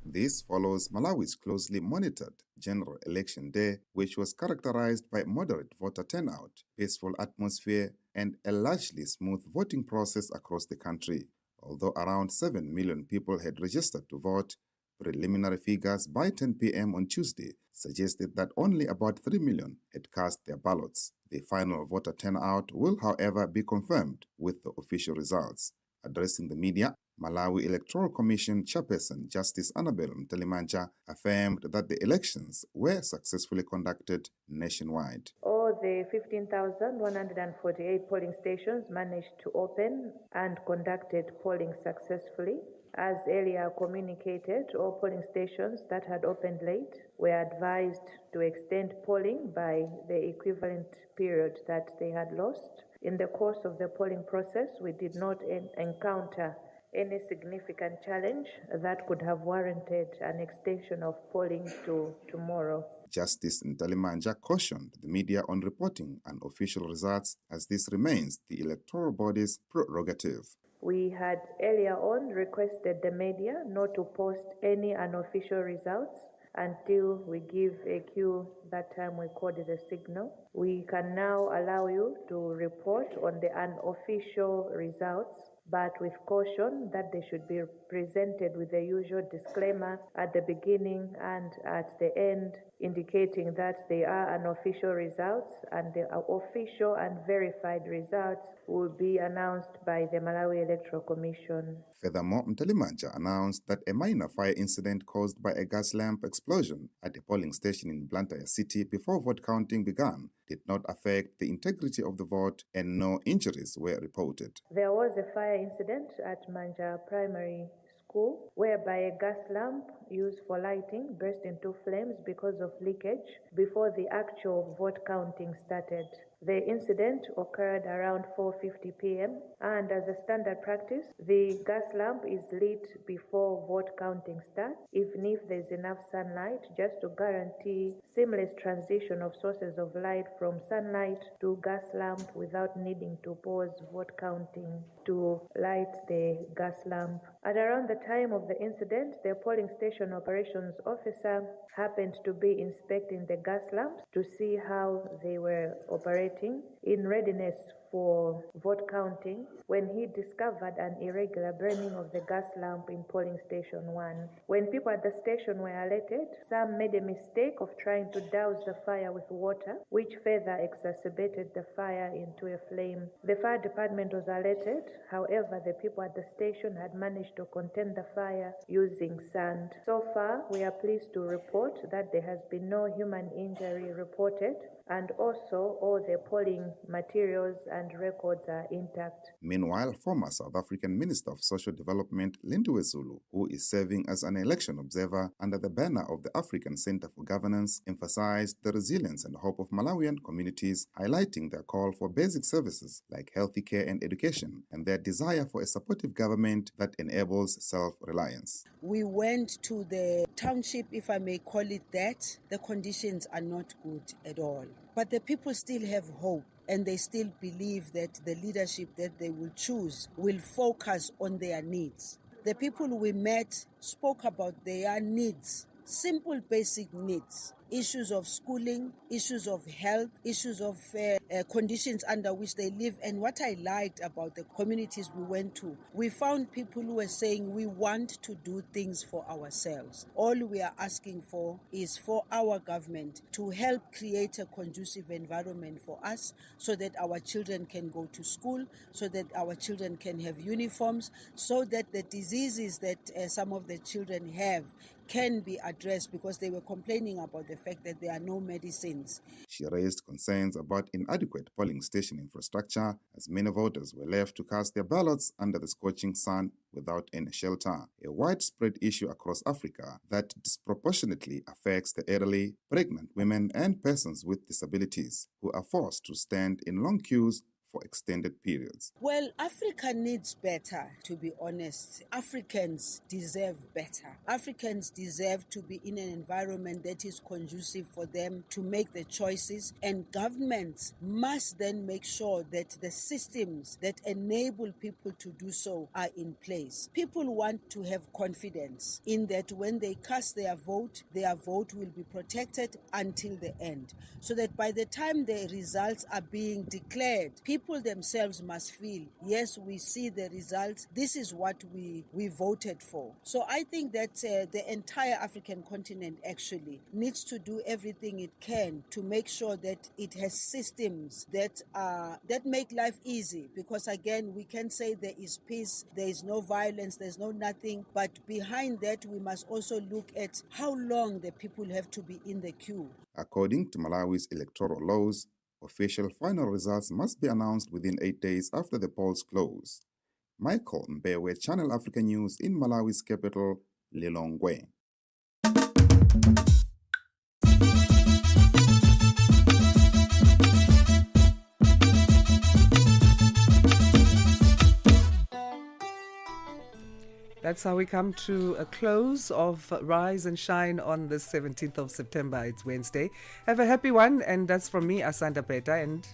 This follows Malawi's closely monitored general election day, which was characterized by moderate voter turnout, peaceful atmosphere, and a largely smooth voting process across the country. Although around 7 million people had registered to vote, preliminary figures by 10 p.m. on Tuesday suggested that only about 3 million had cast their ballots. The final voter turnout will, however, be confirmed with the official results. Addressing the media, Malawi Electoral Commission chairperson Justice Annabel Mtalimanja affirmed that the elections were successfully conducted nationwide. All the 15,148 polling stations managed to open and conducted polling successfully. As earlier communicated, all polling stations that had opened late were advised to extend polling by the equivalent period that they had lost. In the course of the polling process, we did not encounter any significant challenge that could have warranted an extension of polling to tomorrow. Justice Ntalimanja cautioned the media on reporting unofficial results, as this remains the electoral body's prerogative. We had earlier on requested the media not to post any unofficial results until we give a cue. That time we called it a signal. We can now allow you to report on the unofficial results, but with caution that they should be presented with the usual disclaimer at the beginning and at the end, indicating that they are unofficial results, and the official and verified results will be announced by the Malawi Electoral Commission. Furthermore, Mtalimanja announced that a minor fire incident caused by a gas lamp explosion at a polling station in Blantyre City before vote counting began did not affect the integrity of the vote, and no injuries were reported. There was a fire incident at Manja Primary School whereby a gas lamp used for lighting burst into flames because of leakage before the actual vote counting started. The incident occurred around 4:50 p.m. and as a standard practice, the gas lamp is lit before vote counting starts, even if there's enough sunlight, just to guarantee seamless transition of sources of light from sunlight to gas lamp without needing to pause vote counting to light the gas lamp. At around the time of the incident, the polling station operations officer happened to be inspecting the gas lamps to see how they were operating in readiness for vote counting when he discovered an irregular burning of the gas lamp in polling station 1. When people at the station were alerted, some made a mistake of trying to douse the fire with water, which further exacerbated the fire into a flame. The fire department was alerted. However, the people at the station had managed to contain the fire using sand. So far, we are pleased to report that there has been no human injury reported, and also all the polling materials and records are intact. Meanwhile, former South African Minister of Social Development Lindiwe Zulu, who is serving as an election observer under the banner of the African Center for Governance, emphasized the resilience and hope of Malawian communities, highlighting their call for basic services like healthy care and education, and their desire for a supportive government that enables self-reliance. We went to the township, if I may call it that. The conditions are not good at all. But the people still have hope, and they still believe that the leadership that they will choose will focus on their needs. The people we met spoke about their needs, simple basic needs. issues of schooling, issues of health, issues of conditions under which they live. And what I liked about the communities we went to, we found people who were saying we want to do things for ourselves. All we are asking for is for our government to help create a conducive environment for us so that our children can go to school, so that our children can have uniforms, so that the diseases that some of the children have can be addressed, because they were complaining about the fact that there are no medicines. She raised concerns about inadequate polling station infrastructure, as many voters were left to cast their ballots under the scorching sun without any shelter, a widespread issue across Africa that disproportionately affects the elderly, pregnant women, and persons with disabilities who are forced to stand in long queues for extended periods. Well, Africa needs better, to be honest. Africans deserve better. Africans deserve to be in an environment that is conducive for them to make the choices, and governments must then make sure that the systems that enable people to do so are in place. People want to have confidence in that when they cast their vote will be protected until the end, so that by the time the results are being declared, people themselves must feel, yes, we see the results, this is what we voted for. So I think that the entire African continent actually needs to do everything it can to make sure that it has systems that make life easy, because again, we can say there is peace, there is no violence, there's no nothing, but behind that we must also look at how long the people have to be in the queue. According to Malawi's electoral laws, official final results must be announced within 8 days after the polls close. Michael Mbewe, Channel Africa News in Malawi's capital, Lilongwe. That's how we come to a close of Rise and Shine on the 17th of September. It's Wednesday. Have a happy one. And that's from me, Asanda, Beda, and...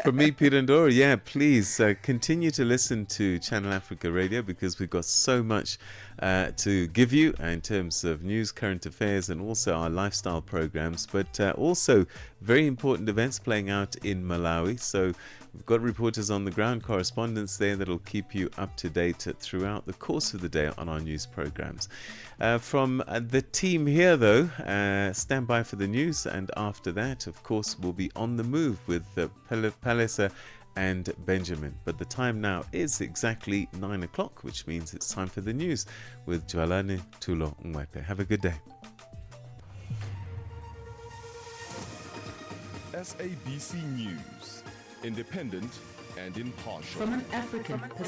From me, Peter Ndoro. Yeah, please continue to listen to Channel Africa Radio, because we've got so much to give you in terms of news, current affairs, and also our lifestyle programs, but also very important events playing out in Malawi. So we've got reporters on the ground, correspondents there that'll keep you up to date throughout the course of the day on our news programs. From the team here, though, stand by for the news, and after that, of course, we'll be on the move with Palesa and Benjamin. But the time now is exactly 9 o'clock, which means it's time for the news with Jwalane Tulo Ngwepe. Have a good day. SABC News, independent and impartial. From an African perspective.